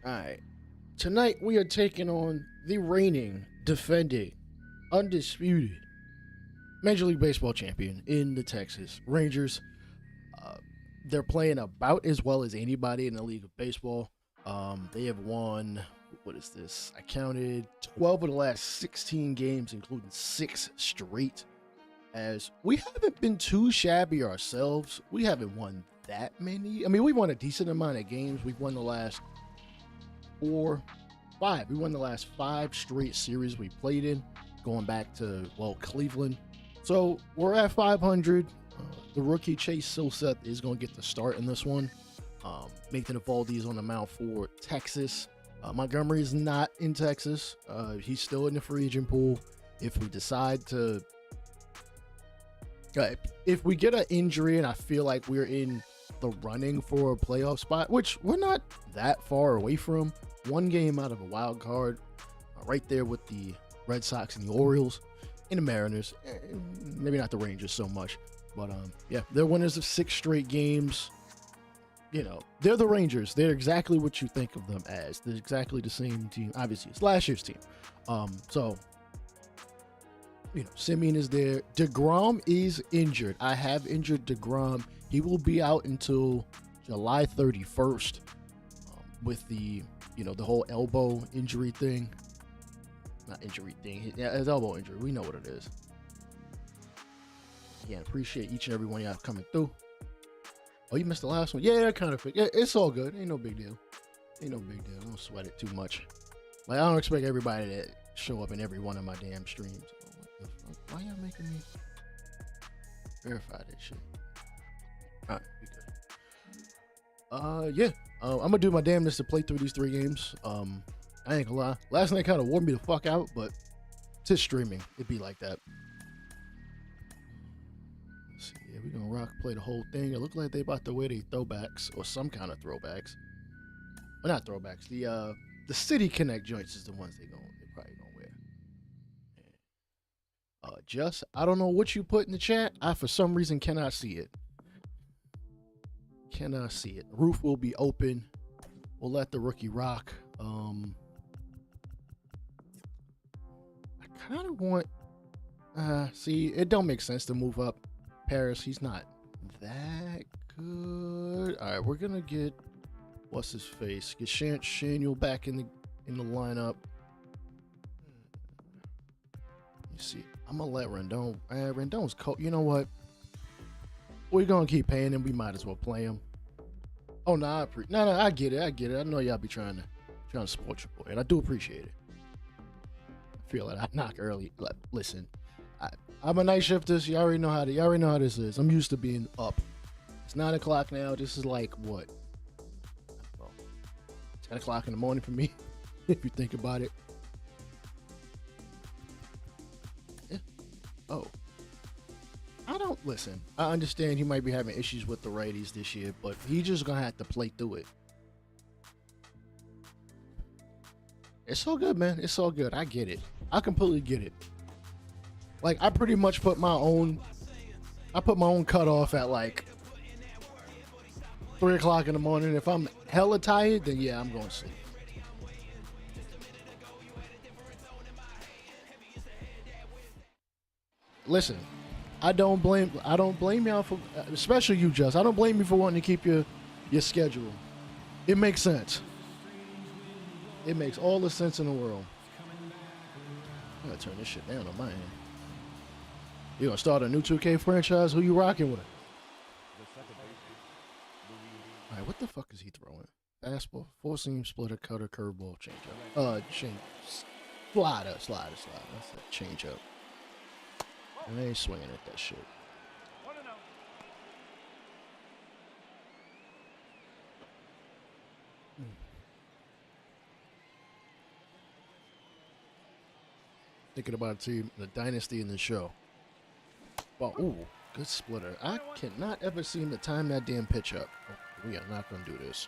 Alright. Tonight we are taking on the reigning, defending, undisputed Major League Baseball champion in the Texas Rangers. Uh, they're playing about as well as anybody in the League of Baseball. They have won, what is this? I counted 12 of the last 16 games, including 6 straight. As we haven't been too shabby ourselves. We haven't won that many. I mean, we won a decent amount of games. We've won the last 5. We won the last 5 straight series we played in, going back to, well, Cleveland. So we're at 500. The rookie Chase Silseth is going to get the start in this one. Nathan Eovaldi's on the mound for Texas. Montgomery is not in Texas. He's still in the free agent pool. If we decide to, if we get an injury and I feel like we're in the running for a playoff spot, which we're not that far away from, one game out of a wild card, right there with the Red Sox and the Orioles and the Mariners. Maybe not the Rangers so much, but yeah, they're winners of 6 straight games. You know, they're the Rangers. They're exactly what you think of them as. They're exactly the same team. Obviously, it's last year's team. So, you know, Simeon is there. DeGrom is injured. I have injured DeGrom. He will be out until July 31st with the, you know, the whole elbow injury thing. Not injury thing. Yeah, his elbow injury. We know what it is. Yeah, appreciate each and every one of y'all coming through. Oh, you missed the last one? Yeah, kind of. Yeah, it's all good. Ain't no big deal. Ain't no big deal. Don't sweat it too much. Like, I don't expect everybody to show up in every one of my damn streams. Oh, what the fuck? Why y'all making me verify that shit? All right, we good. Yeah. I'm gonna do my damnedest to play through these 3 games. I ain't gonna lie. Last night kind of wore me the fuck out, but to streaming, it'd be like that. Let's see. Yeah, we're gonna play the whole thing. It looked like they about to wear their throwbacks or some kind of throwbacks. Well, not throwbacks. The City Connect joints is the ones they probably gonna wear. Just I don't know what you put in the chat. I for some reason cannot see it. Cannot see it. The roof will be open. We'll let the rookie rock. I kind of want. See, it don't make sense to move up Paris. He's not that good. All right, we're gonna get what's his face. Get Shaniel back in the lineup. You see, I'm gonna let Rendon. Rendon's cold. You know what? We're gonna keep paying him. We might as well play him. Oh no, I get it. I know y'all be trying to support your boy, and I do appreciate it. I feel like I knock early. Like, listen, I'm a night shifter. So y'all already know how this is. I'm used to being up. It's 9 o'clock now. This is like what? Well, 10 o'clock in the morning for me, if you think about it. Yeah. Oh. I don't listen. I understand he might be having issues with the righties this year, but he's just gonna have to play through it. It's all good, man. It's all good. I get it. I completely get it. Like, I pretty much put my own cutoff at like 3 o'clock in the morning. If I'm hella tired, then yeah, I'm going to sleep. Listen, I don't blame y'all for, especially you, Just. I don't blame you for wanting to keep your schedule. It makes sense. It makes all the sense in the world. I gotta turn this shit down on my end. You gonna start a new 2K franchise? Who you rocking with? All right, what the fuck is he throwing? Fastball, 4-seam, splitter, cutter, curveball, changeup. Slider. That's a changeup. I ain't swinging at that shit. Thinking about a team, the dynasty in the show. Well, ooh, good splitter. I cannot ever seem to time that damn pitch up. Oh, we are not going to do this.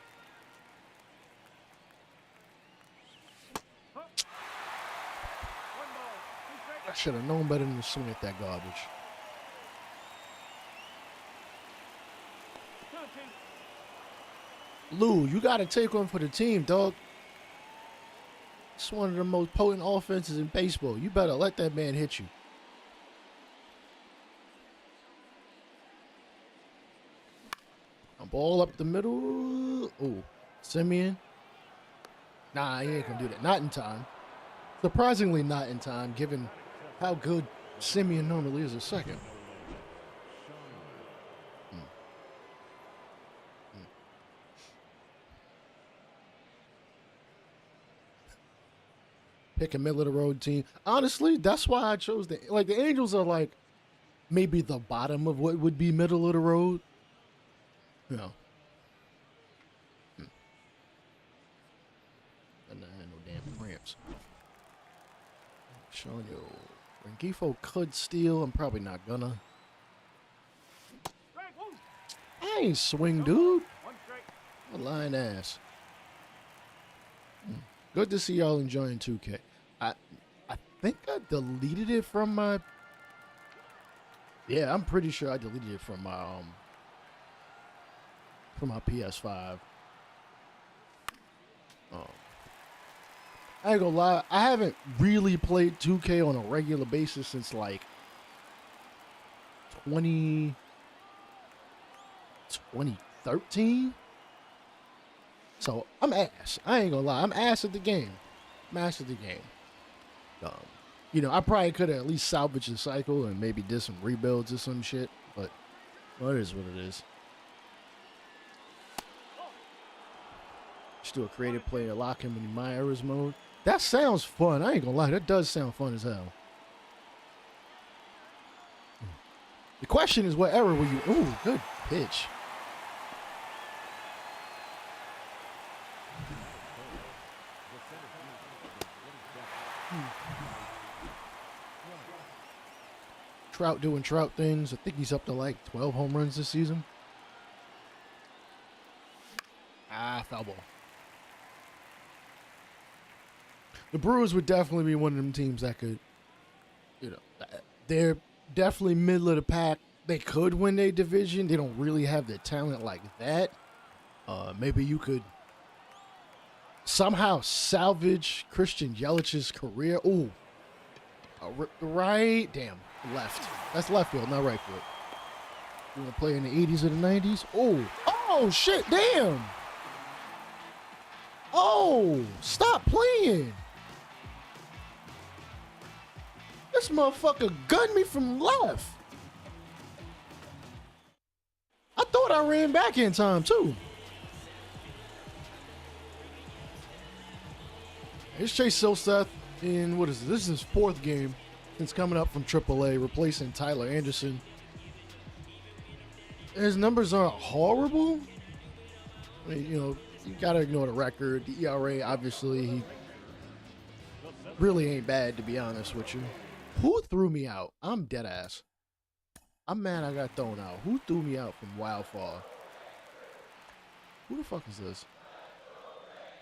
I should have known better than to swing at that garbage. Lou, you got to take one for the team, dog. It's one of the most potent offenses in baseball. You better let that man hit you. A ball up the middle. Oh, Simeon. Nah, he ain't gonna do that. Not in time. Surprisingly not in time, given how good Simeon normally is a second. Pick a middle of the road team. Honestly, that's why I chose the Angels are like maybe the bottom of what would be middle of the road. You know. And I had no damn cramps. Showing you. Rengifo could steal. I'm probably not gonna. I ain't swing, dude. A lying ass. Good to see y'all enjoying 2K. I think I deleted it from my. Yeah, I'm pretty sure I deleted it from my PS5. I ain't gonna lie, I haven't really played 2K on a regular basis since like 2013. So I'm ass. I ain't gonna lie, I'm ass at the game. I'm ass at the game. You know, I probably could have at least salvaged the cycle and maybe did some rebuilds or some shit, but well, it is what it is. Just do a creative player, lock him in my errors mode. That sounds fun. I ain't gonna lie, that does sound fun as hell. The question is, what error will you? Ooh, good pitch. Trout doing Trout things. I think he's up to like 12 home runs this season. Foul ball. The Brewers would definitely be one of them teams that could, you know, they're definitely middle of the pack. They could win their division. They don't really have the talent like that. Maybe you could somehow salvage Christian Yelich's career. Ooh. Right. Damn. Left. That's left field, not right field. You want to play in the 80s or the 90s? Oh. Oh, shit. Damn. Oh. Stop playing. This motherfucker gunned me from left. I thought I ran back in time, too. Here's Chase Silseth in, what is this? This is his fourth game since coming up from AAA, replacing Tyler Anderson. His numbers aren't horrible. I mean, you know, you got to ignore the record. The ERA, obviously, he really ain't bad, to be honest with you. Who threw me out? I'm dead ass. I'm mad I got thrown out. Who threw me out from Wildfire? Who the fuck is this?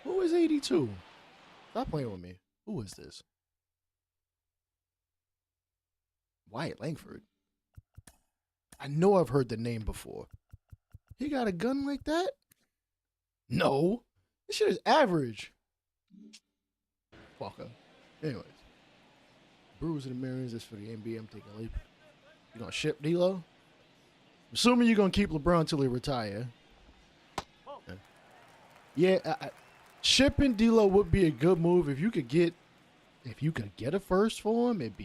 Who is 82? Stop playing with me. Who is this? Wyatt Langford. I know I've heard the name before. He got a gun like that? No. This shit is average. Fucker. Anyways. Brewers and the Mariners. This for the NBA. I'm taking a leap. You gonna ship D'Lo? Assuming you're gonna keep LeBron till he retire. Yeah, shipping D'Lo would be a good move if you could get a first for him. It'd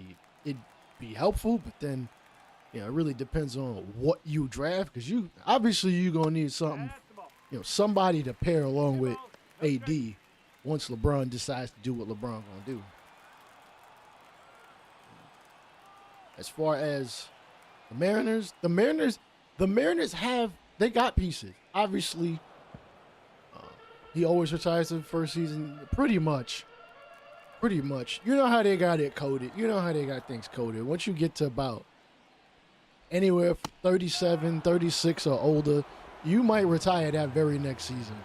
be helpful, but then you know it really depends on what you draft because you gonna need something, you know, somebody to pair along with AD once LeBron decides to do what LeBron gonna do. As far as the Mariners they got pieces. Obviously, he always retires in the first season. Pretty much. You know how they got it coded. You know how they got things coded. Once you get to about anywhere from 37, 36 or older, you might retire that very next season.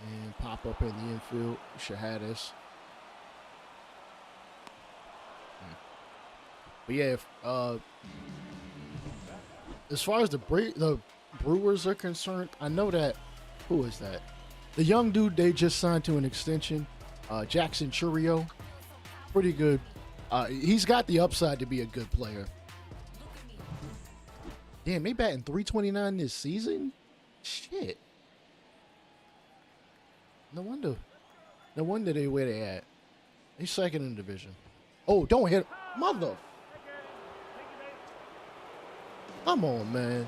And pop up in the infield. Shahadas. But yeah, as far as the Brewers are concerned, I know that Who is that? The young dude they just signed to an extension, Jackson Churio. Pretty good. He's got the upside to be a good player. Damn, they batting 329 this season? Shit. No wonder. No wonder they where they at. They second in the division. Oh, don't hit. Mother. Come on, man.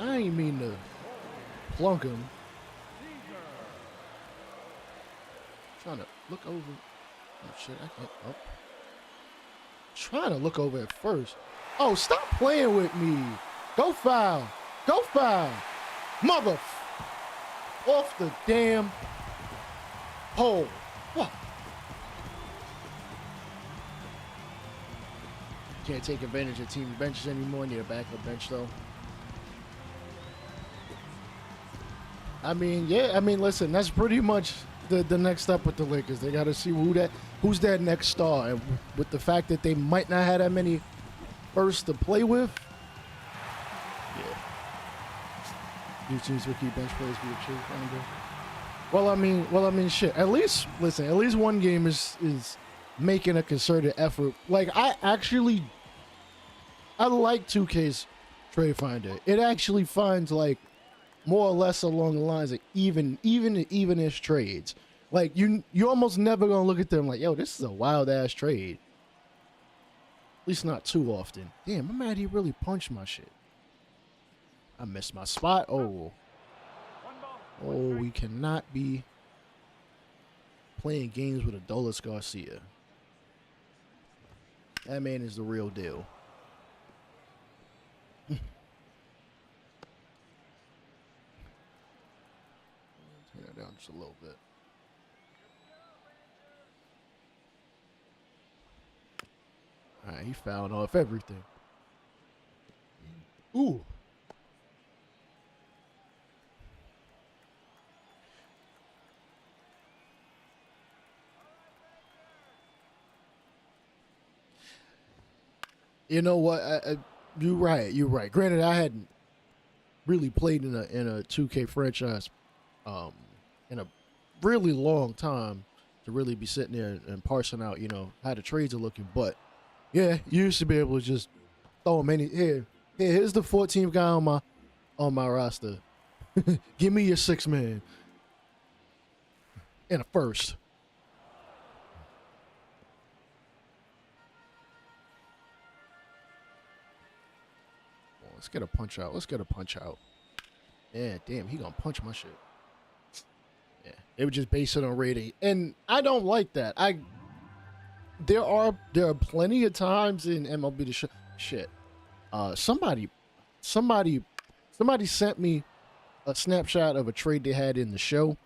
I ain't mean to plunk him. Trying to look over. Oh, shit. I can't. Oh. Trying to look over at first. Oh, stop playing with me. Go foul. Go foul. Mother. Off the damn hole. What? Can't take advantage of team benches anymore. Need a backup bench, though. I mean, yeah. I mean, listen, that's pretty much the next step with the Lakers. They got to see who's that next star. And with the fact that they might not have that many firsts to play with, yeah. New teams will keep bench players be a true finder. Well, I mean, shit. At least, listen. At least one game is making a concerted effort. Like I like 2K's trade finder. It actually finds like more or less along the lines of even-ish trades. Like you almost never gonna look at them like, yo, this is a wild ass trade. At least not too often. Damn, I'm mad he really punched my shit. I missed my spot. Oh, we cannot be playing games with Adolis Garcia. That man is the real deal. Turn that down just a little bit. All right, he fouled off everything. Ooh. You know what? You're right. You're right. Granted, I hadn't really played in a 2K franchise in a really long time to really be sitting there and parsing out, you know, how the trades are looking. But yeah, you used to be able to just throw them here's the 14th guy on my roster. Give me your 6-man and a first. Let's get a punch out. Let's get a punch out. Yeah, damn, he gonna punch my shit. Yeah, they would just base it on rating, and I don't like that. There are plenty of times in MLB the Show. Shit, somebody sent me a snapshot of a trade they had in the show,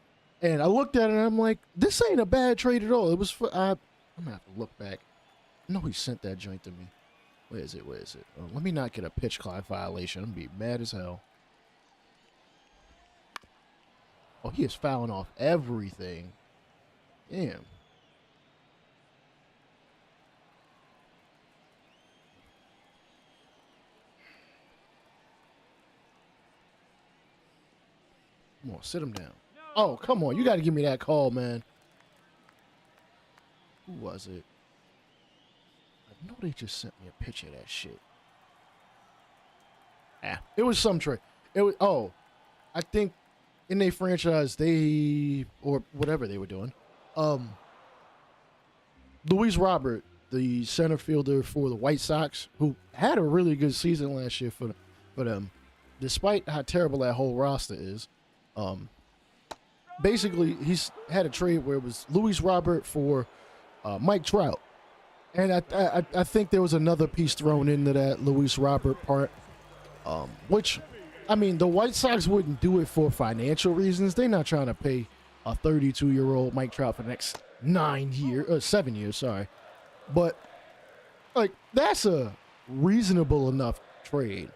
and I looked at it and I'm like, this ain't a bad trade at all. It was for I'm gonna have to look back. I know he sent that joint to me. Where is it? Let me not get a pitch clock violation. I'm gonna be mad as hell. Oh, he is fouling off everything. Damn. Come on, sit him down. Oh, come on. You got to give me that call, man. Who was it? I know they just sent me a picture of that shit. It was some trade. It was, I think in their franchise, or whatever they were doing, Luis Robert, the center fielder for the White Sox, who had a really good season last year for them, despite how terrible that whole roster is. Basically, he's had a trade where it was Luis Robert for Mike Trout. And I think there was another piece thrown into that Luis Robert part, which, I mean, the White Sox wouldn't do it for financial reasons. They're not trying to pay a 32-year-old Mike Trout for the next 7 years, sorry. But, like, that's a reasonable enough trade.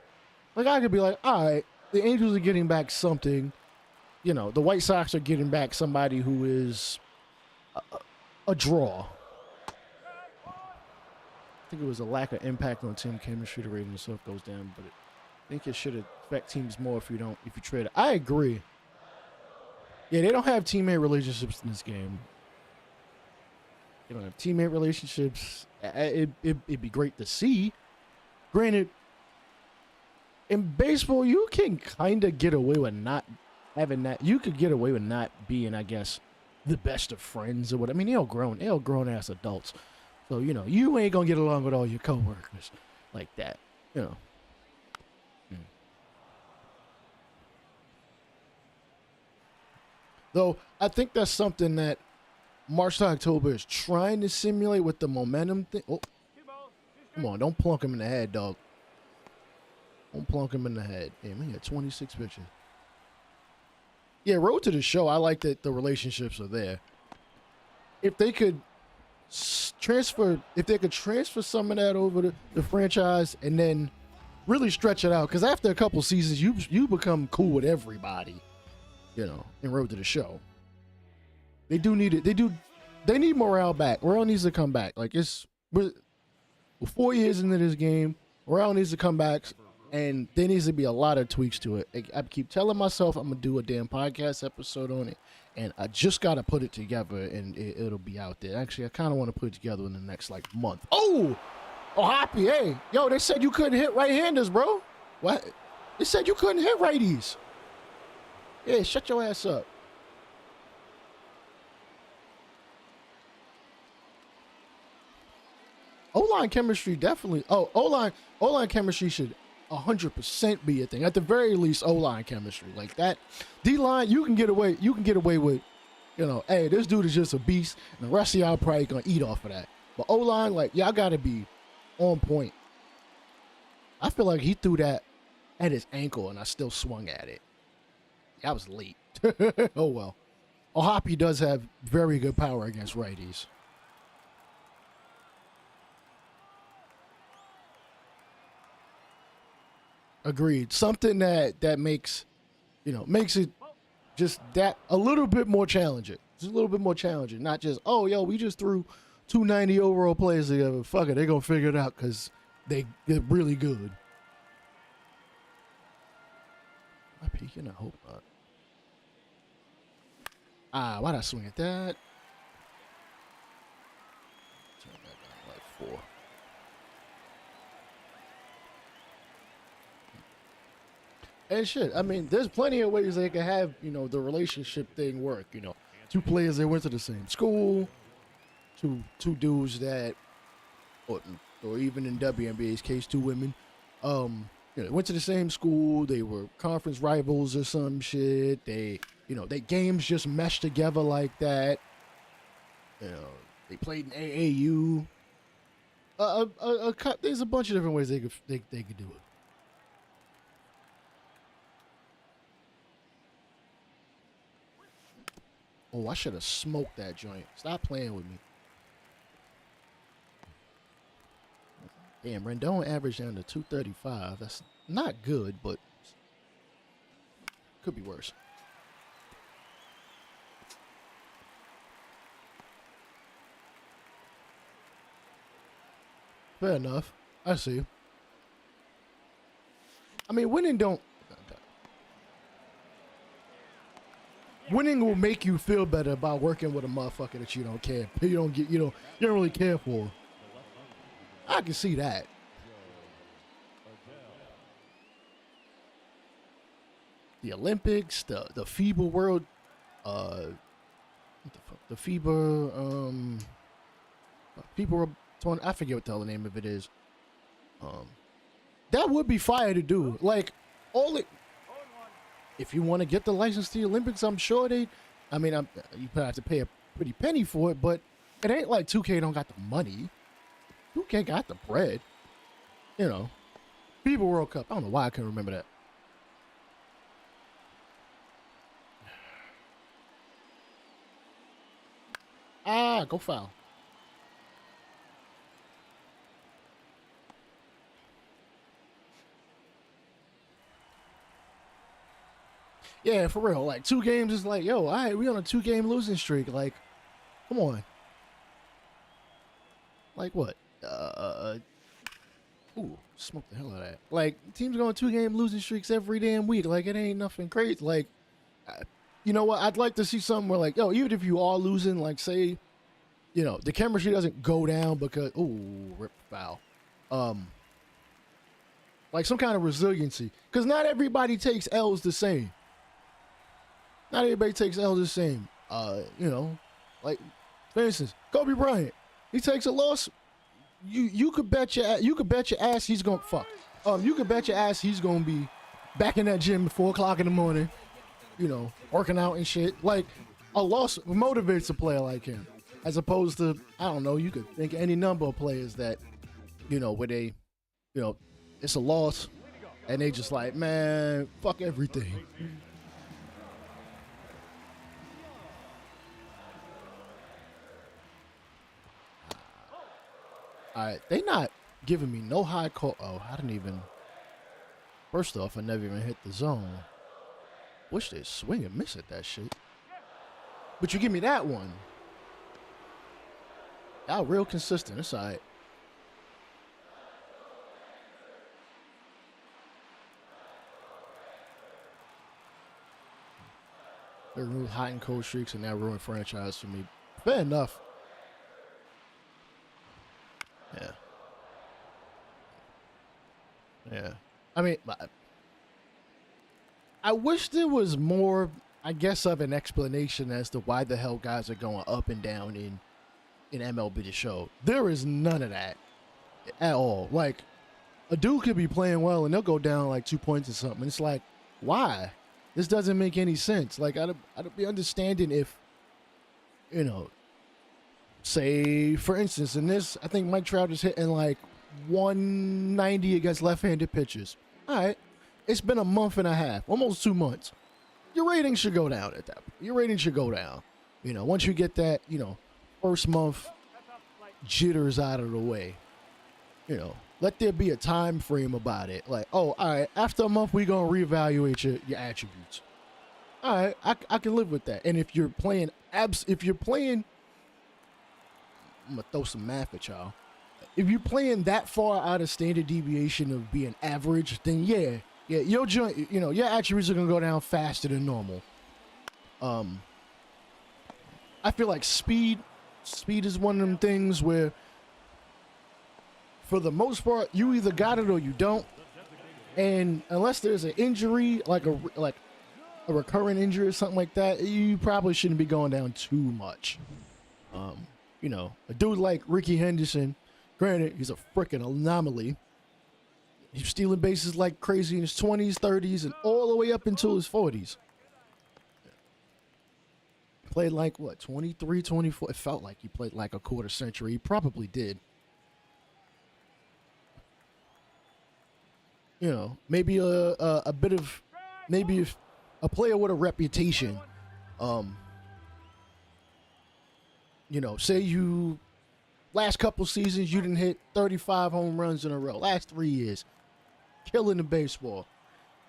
Like, I could be like, all right, the Angels are getting back something. You know, the White Sox are getting back somebody who is a draw. I think it was a lack of impact on team chemistry. The rating itself goes down, but I think it should affect teams more if you trade it. I agree. Yeah, they don't have teammate relationships in this game. They don't have teammate relationships. It'd be great to see. Granted, in baseball, you can kind of get away with not having that. You could get away with not being, I guess, the best of friends or what. I mean, they're all grown ass adults. So, you ain't gonna get along with all your coworkers like that. Though I think that's something that March to October is trying to simulate with the momentum thing. Oh, come on, don't plunk him in the head, dog. Don't plunk him in the head. Damn, he had 26 pitches. Yeah, road to the show. I like that the relationships are there. If they could transfer some of that over to the franchise and then really stretch it out, because after a couple seasons, you become cool with everybody. In road to the show. They do need it. They need morale back. Morale needs to come back. Like we're 4 years into this game. Morale needs to come back, and there needs to be a lot of tweaks to it. I keep telling myself I'm gonna do a damn podcast episode on it, and I just gotta put it together, and it'll be out there. Actually, I kind of want to put it together in the next month. Oh, Hoppy, hey, yo, they said you couldn't hit right-handers, bro. What? They said you couldn't hit righties. Yeah, shut your ass up. O-line chemistry definitely. Oh, O-line chemistry should 100% be a thing. At the very least, O-line chemistry like that. D-line, you can get away with, hey, this dude is just a beast, and the rest of y'all probably gonna eat off of that. But O-line, y'all gotta be on point. I feel like he threw that at his ankle, and I still swung at it. I was late. Oh, well. Hoppy does have very good power against righties. Agreed. Something that makes it just that a little bit more challenging. Just a little bit more challenging. Not just, we just threw 290 overall players together. Fuck it. They're going to figure it out because they're really good. Am I peeking? I hope not. Why'd I swing at that? Turn that down 4. And shit, I mean, there's plenty of ways they can have, the relationship thing work. Two players that went to the same school, two dudes that, or even in WNBA's case, 2 women, went to the same school. They were conference rivals or some shit. They games just meshed together like that. They played in AAU. There's a bunch of different ways they could do it. Oh, I should have smoked that joint. Stop playing with me. Damn, Rendon averaged down to 235. That's not good, but could be worse. Fair enough. I see. I mean, winning will make you feel better about working with a motherfucker that you don't care. You don't really care for. I can see that. The Olympics, the FIBA World, what the fuck? The FIBA, I forget what the hell the name of it is. That would be fire to do. If you want to get the license to the Olympics, I'm sure you probably have to pay a pretty penny for it, but it ain't like 2K don't got the money. 2K got the bread. FIBA World Cup. I don't know why I couldn't remember that. Go foul. Yeah, for real. 2 games is all right, we on a 2-game losing streak. Come on. What? Ooh, smoke the hell out of that. Like, teams go on 2-game losing streaks every damn week. Like, it ain't nothing crazy. Like, you know what? I'd like to see something where, like, yo, even if you are losing, like, say, you know, the chemistry doesn't go down because, ooh, rip foul. Like some kind of resiliency. Because not everybody takes L's the same. Not everybody takes L's the same. You know, like, for instance, Kobe Bryant. He takes a loss. You could bet your ass he's gonna fuck. You could bet your ass he's gonna be back in that gym at 4 o'clock in the morning, you know, working out and shit. Like, a loss motivates a player like him, as opposed to, I don't know, you could think of any number of players that, you know, where they, you know, it's a loss and they just like, man, fuck everything. All right, they not giving me no high call. Oh, I didn't even. First off, I never even hit the zone. Wish they swing and miss at that shit. But you give me that one. Y'all real consistent. It's all right. They removed hot and cold streaks and now ruined franchise for me. Fair enough. Yeah. Yeah. I mean, I wish there was more, I guess, of an explanation as to why the hell guys are going up and down in MLB the Show. There is none of that at all. Like, a dude could be playing well and they'll go down like 2 points or something. It's like, why? This doesn't make any sense. Like, I'd be understanding if, you know, say, for instance, in this, I think Mike Trout is hitting like 190 against left-handed pitchers. All right. It's been a month and a half, almost 2 months. Your rating should go down at that point. Your rating should go down. You know, once you get that, you know, first month jitters out of the way, you know, let there be a time frame about it. Like, oh, all right, after a month, we're going to reevaluate your attributes. All right, I can live with that. And if you're playing, I'm going to throw some math at y'all. If you're playing that far out of standard deviation of being average, then yeah, your joint, you know, your attributes are going to go down faster than normal. I feel like speed is one of them things where, for the most part, you either got it or you don't. And unless there's an injury, like a recurrent injury or something like that, you probably shouldn't be going down too much. You know, a dude like Ricky Henderson, granted, he's a freaking anomaly. He's stealing bases like crazy in his 20s, 30s, and all the way up until his 40s. Played like, what, 23, 24? It felt like he played like a quarter century. He probably did. You know, maybe a bit of, maybe if a player with a reputation, you know, say you, last couple seasons, you didn't hit 35 home runs in a row. Last 3 years, killing the baseball.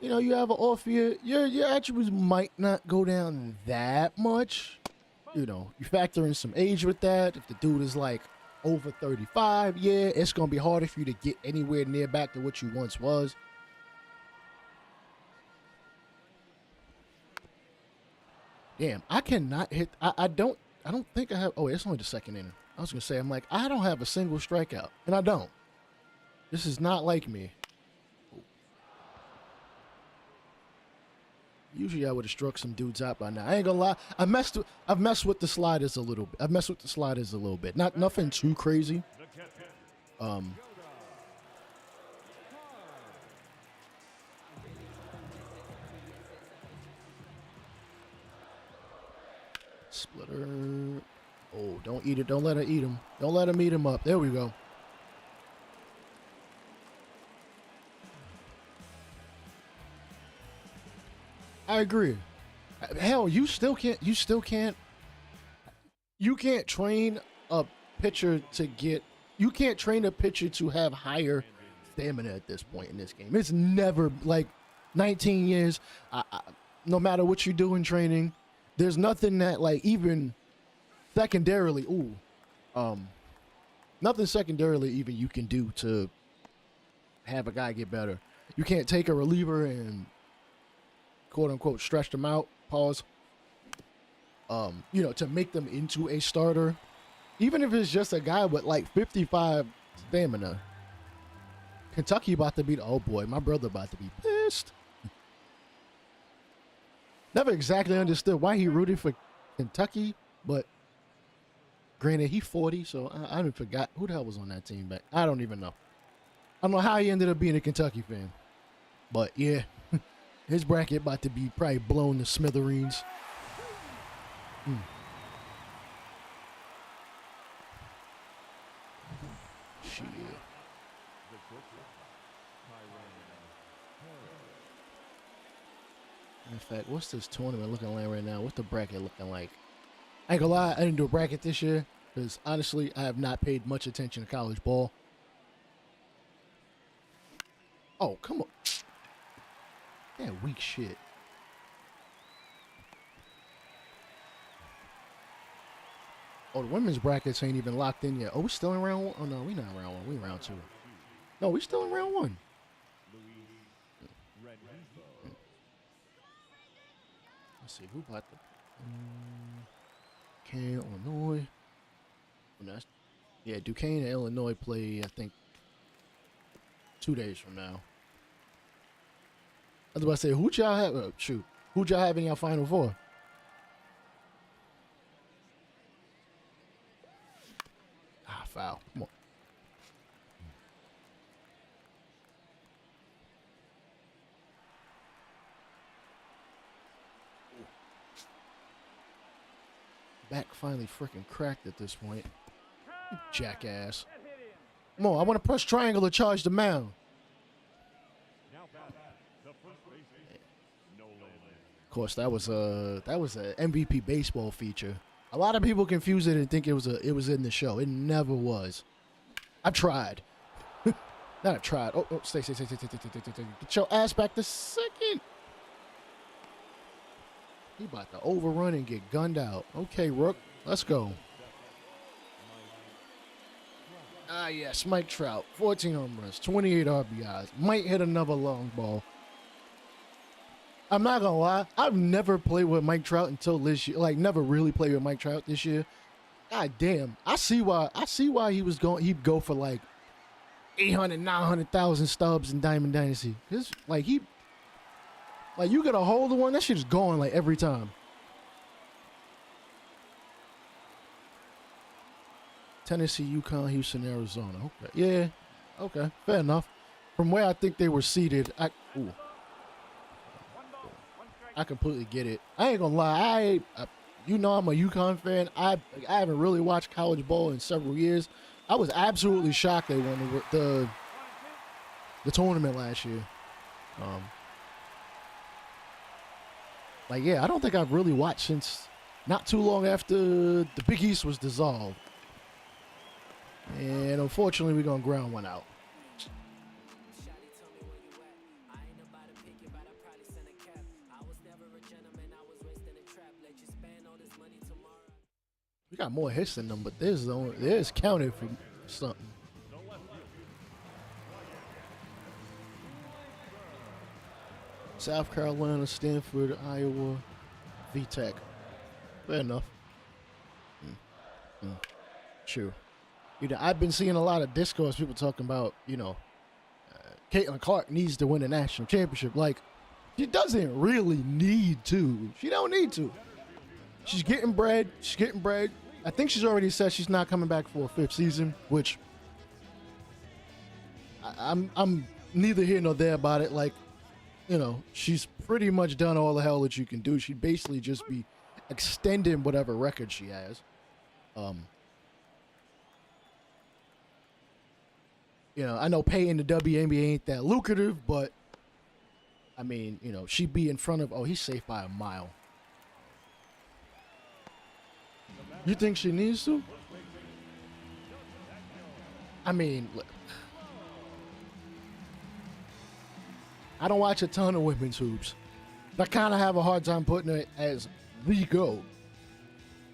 You know, you have an off year, your attributes might not go down that much. You know, you factor in some age with that. If the dude is like over 35, yeah, it's going to be harder for you to get anywhere near back to what you once was. Damn, I cannot hit. I don't think I have. Oh, it's only the second inning. I was going to say, I'm like, I don't have a single strikeout. And I don't. This is not like me. Usually I would have struck some dudes out by now. I ain't gonna lie. I've messed with the sliders a little bit. Not nothing too crazy. Splitter. Oh, don't eat it. Don't let her eat him. Don't let him eat him up. There we go. I agree. Hell, you can't train a pitcher to get, you can't train a pitcher to have higher stamina at this point in this game. It's never, like, 19 years, no matter what you do in training, there's nothing that, like, even secondarily, nothing secondarily even you can do to have a guy get better. You can't take a reliever and quote unquote stretch them out. Pause. To make them into a starter, even if it's just a guy with like 55 stamina. Kentucky about to beat. Oh boy, my brother about to be pissed. Never exactly understood why he rooted for Kentucky, but granted, he 40, so I forgot who the hell was on that team back. I don't even know. I don't know how he ended up being a Kentucky fan, but yeah, his bracket about to be probably blown to smithereens. Shit. In fact, what's this tournament looking like right now? What's the bracket looking like? I ain't gonna lie, I didn't do a bracket this year because honestly, I have not paid much attention to college ball. Oh, come on. That weak shit. Oh, the women's brackets ain't even locked in yet. Oh, we still in round one? Oh, no, we not in round one. We in round two. No, we still in round one. Let's see, who bought the... Duquesne, Illinois. Yeah, Duquesne and Illinois play, I think, 2 days from now. I was about to say, who'd y'all have? Who'd y'all have in your Final Four? Foul. Come on. Back finally freaking cracked at this point. You jackass. Come on, I want to press triangle to charge the mound. Of course, that was a MVP baseball feature. A lot of people confuse it and think it was in the show. It never was. I tried. Not I tried. Oh, stay. Get your ass back this second. He about to overrun and get gunned out. Okay, Rook, let's go. Ah, yes, Mike Trout, 14 home runs, 28 RBIs. Might hit another long ball. I'm not gonna lie, I've never played with Mike Trout until this year. Like, never really played with Mike Trout this year. God damn, I see why he'd go for like 800, 900,000 stubs in Diamond Dynasty. Cause like you get a hold of one, that shit is going like every time. Tennessee, UConn, Houston, Arizona. Okay, yeah, okay, fair enough. From where I think they were seated, I completely get it. I ain't gonna lie, I'm a UConn fan. I haven't really watched college ball in several years. I was absolutely shocked they won the tournament last year. I don't think I've really watched since not too long after the Big East was dissolved. And unfortunately, we're gonna ground one out. We got more hits than them, but there's counted for something. South Carolina, Stanford, Iowa, VTech. Fair enough. True. I've been seeing a lot of discourse, people talking about, Caitlin Clark needs to win a national championship. Like, she doesn't really need to. She don't need to. She's getting bread. I think she's already said she's not coming back for a fifth season, which I'm neither here nor there about it. Like, she's pretty much done all the hell that you can do. She'd basically just be extending whatever record she has. I know paying the WNBA ain't that lucrative, but I mean, she'd be in front of, he's safe by a mile. You think she needs to? I mean, look, I don't watch a ton of women's hoops. I kind of have a hard time putting it as the GOAT.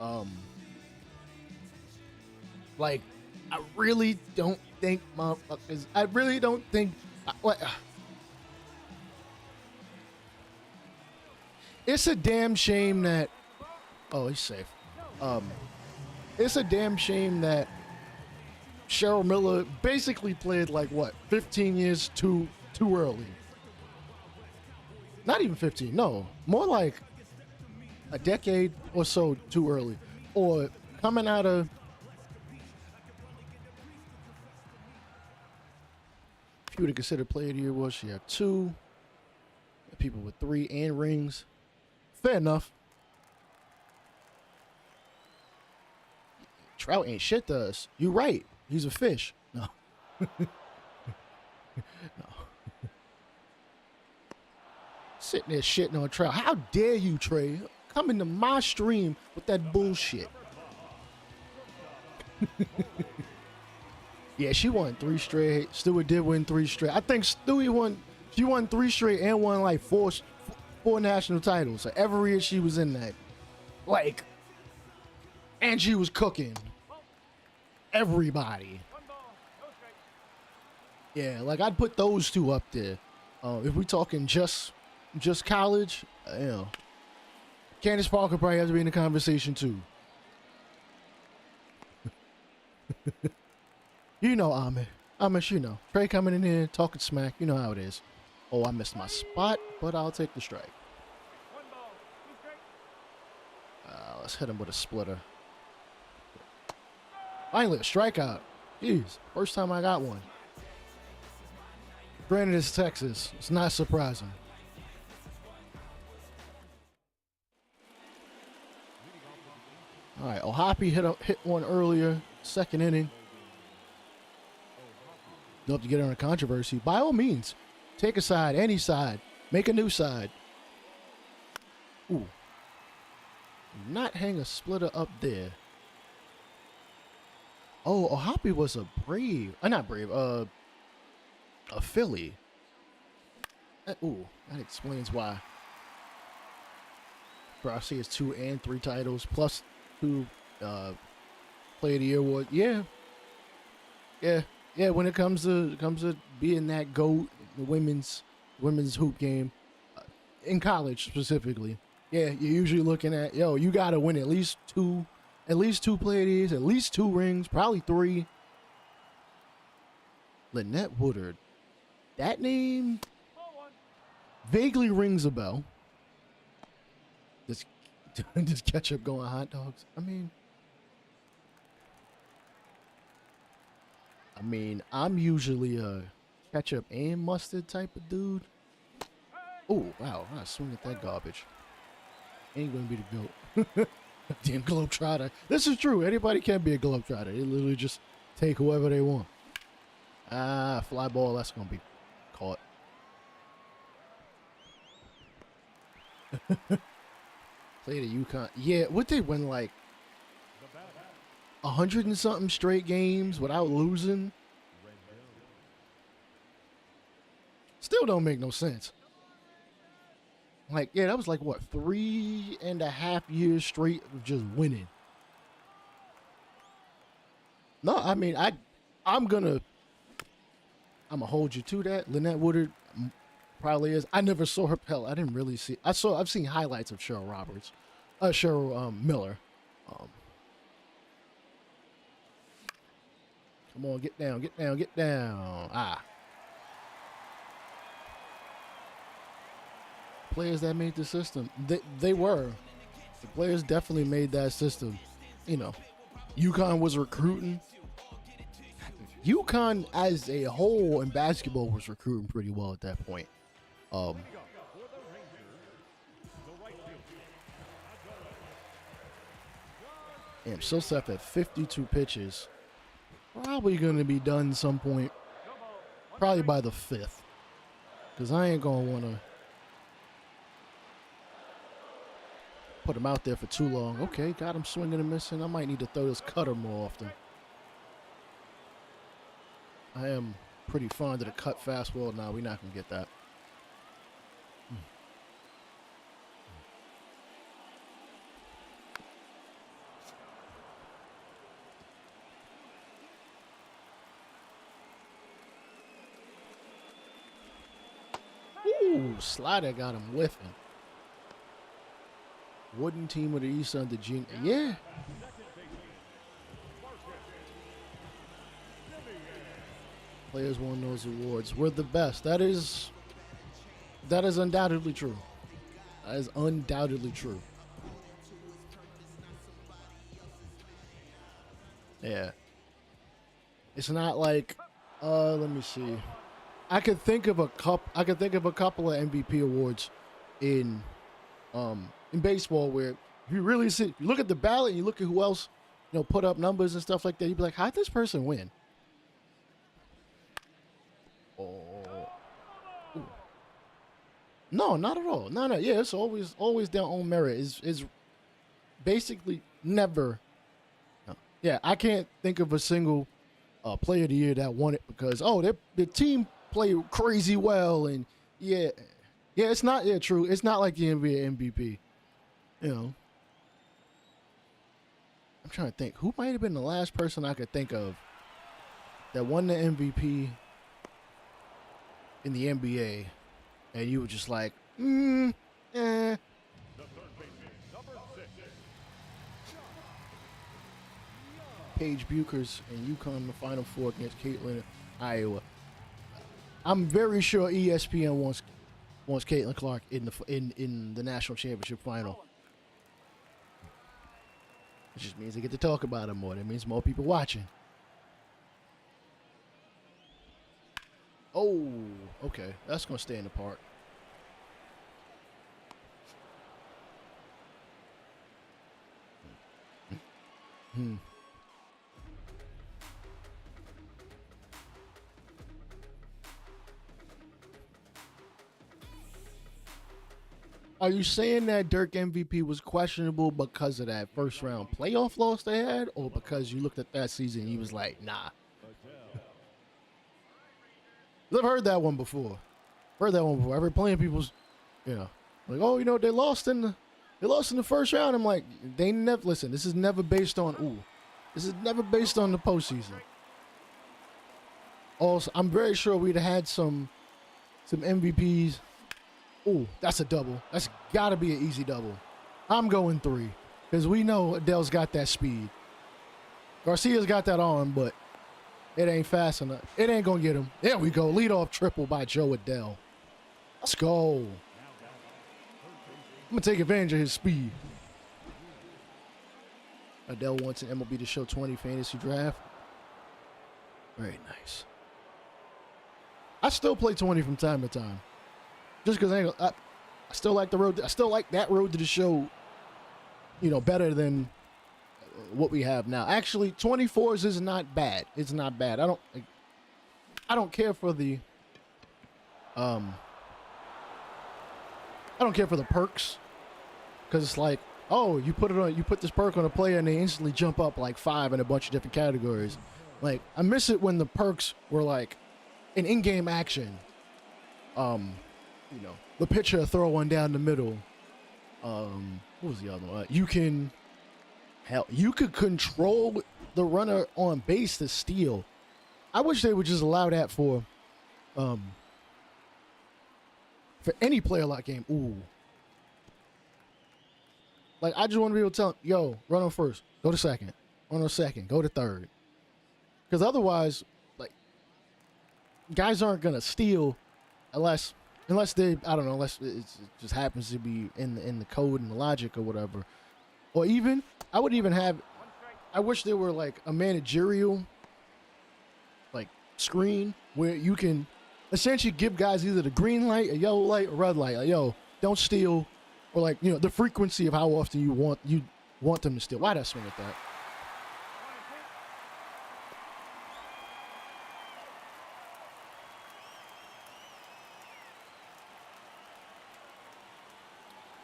I really don't think What? It's a damn shame that. Oh, he's safe. It's a damn shame that Cheryl Miller basically played like what 15 years too early. Not even 15. No, more like a decade or so too early, or coming out of. If you would have considered player of the year, was she had 2? People with 3 and rings. Fair enough. Trout ain't shit to us. You right. He's a fish. No. No. Sitting there shitting on Trout. How dare you, Trey? Come into my stream with that bullshit. Yeah, she won 3 straight. Stewart did win 3 straight. I think Stewie won. She won 3 straight and won like four national titles. So every year she was in that. Like, and she was cooking everybody. Yeah, like I'd put those 2 up there. If we talking just college, you know, Candace Parker probably has to be in the conversation too. You know, Amish, you know. Trey coming in here, talking smack. You know how it is. Oh, I missed my spot, but I'll take the strike. Let's hit him with a splitter. Finally, a strikeout. Jeez, first time I got one. Granted, it's Texas. It's not surprising. All right, Ohapi hit one earlier, second inning. You'll have to get on a controversy. By all means, take a side, any side. Make a new side. Ooh. Do not hang a splitter up there. Oh, Ohapi was a Brave. Not Brave. A Philly. Ooh, that explains why. Bro, I see it's 2 and 3 titles plus 2 Player of the Year award. Yeah. When it comes to being that GOAT, the women's hoop game, in college specifically, yeah, you're usually looking at, yo, you got to win at least 2 Player of the Years, at least 2 rings, probably 3. Lynette Woodard, that name vaguely rings a bell. Does ketchup go on hot dogs? I mean, I'm usually a ketchup and mustard type of dude. Oh, wow. I swing at that garbage. Ain't going to be the GOAT. Damn globetrotter. This is true. Anybody can be a globetrotter. They literally just take whoever they want. Fly ball. That's going to be caught. Played at UConn. Yeah, what they win like 100 and something straight games without losing. Still don't make no sense. Like, yeah, that was like what, 3.5 years straight of just winning. No, I mean, I'm gonna hold you to that. Lynette Woodard probably is. I never saw her. Hell, I didn't really see. I've seen highlights of Cheryl Miller. Come on, get down. Players that made the system. They were. The players definitely made that system. You know, UConn was recruiting. UConn as a whole in basketball was recruiting pretty well at that point. Damn, still set at 52 pitches. Probably going to be done some point. Probably by the 5th. Because I ain't going to want to put him out there for too long. Okay, got him swinging and missing. I might need to throw this cutter more often. I am pretty fond of the cut fastball. Nah, we're not going to get that. Oh, slider got him whiffing. Wooden team of the East under Gene. Yeah. Players won those awards. We're the best. That is undoubtedly true. That is undoubtedly true. Yeah. It's not like, let me see. I could think of a couple of MVP awards in baseball where if you really see, you look at the ballot and you look at who else, put up numbers and stuff like that, you'd be like, how'd this person win? Oh. Ooh. No, not at all. No. Yeah, it's always their own merit. Is basically never. No. Yeah, I can't think of a single player of the year that won it because the team played crazy well and it's not true. It's not like the NBA MVP. I'm trying to think who might have been the last person I could think of that won the MVP in the NBA, and you were just like, Paige Buchers and UConn in the Final Four against Caitlin, Iowa. I'm very sure ESPN wants Caitlin Clark in the national championship final. It just means they get to talk about it more. That means more people watching. Oh, okay. That's going to stay in the park. Are you saying that Dirk MVP was questionable because of that first round playoff loss they had, or because you looked at that season and you was like, nah? I've heard that one before. I've been playing people's, like, oh, they lost in the first round. I'm like, they never listen. This is never based on This is never based on the postseason. Also, I'm very sure we'd have had some MVPs. Ooh, that's a double. That's got to be an easy double. I'm going 3 because we know Adele's got that speed. Garcia's got that arm, but it ain't fast enough. It ain't going to get him. There we go. Leadoff triple by Joe Adele. Let's go. I'm going to take advantage of his speed. Adele wants an MLB the Show 20 fantasy draft. Very nice. I still play 20 from time to time. Just because I still like the road. I still like that road to the show, better than what we have now. Actually, 24s is not bad. It's not bad. I don't care for the I don't care for the perks, because it's like, oh, you put this perk on a player and they instantly jump up like 5 in a bunch of different categories. Like, I miss it when the perks were like an in-game action. The pitcher throw one down the middle. What was the other one? You could control the runner on base to steal. I wish they would just allow that for any player lock game. Ooh. Like, I just want to be able to tell him, yo, run on first, go to second, run on second, go to third. Because otherwise, like, guys aren't going to steal unless they, I don't know, unless it just happens to be in the code and the logic or whatever. Or even, I wish there were like a managerial like screen where you can essentially give guys either the green light, a yellow light, or red light. Like, yo, don't steal, or like, the frequency of how often you want them to steal. Why'd I swing at that?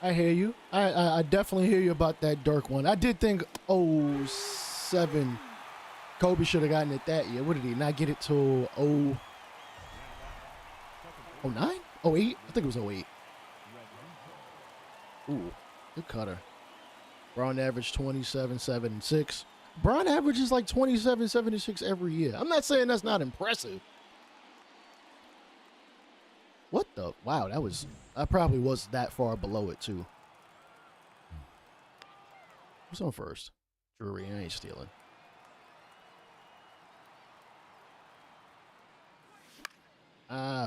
I hear you. I definitely hear you about that Dirk one. I did think 07 Kobe should have gotten it that year. What did he not get it till 09? 08? I think it was 08. Ooh, good cutter. Braun averaged 27, 7, and 6. Braun averages like 27, 76 every year. I'm not saying that's not impressive. What the Wow, I probably was that far below it too. Who's on first? Drury. I ain't stealing.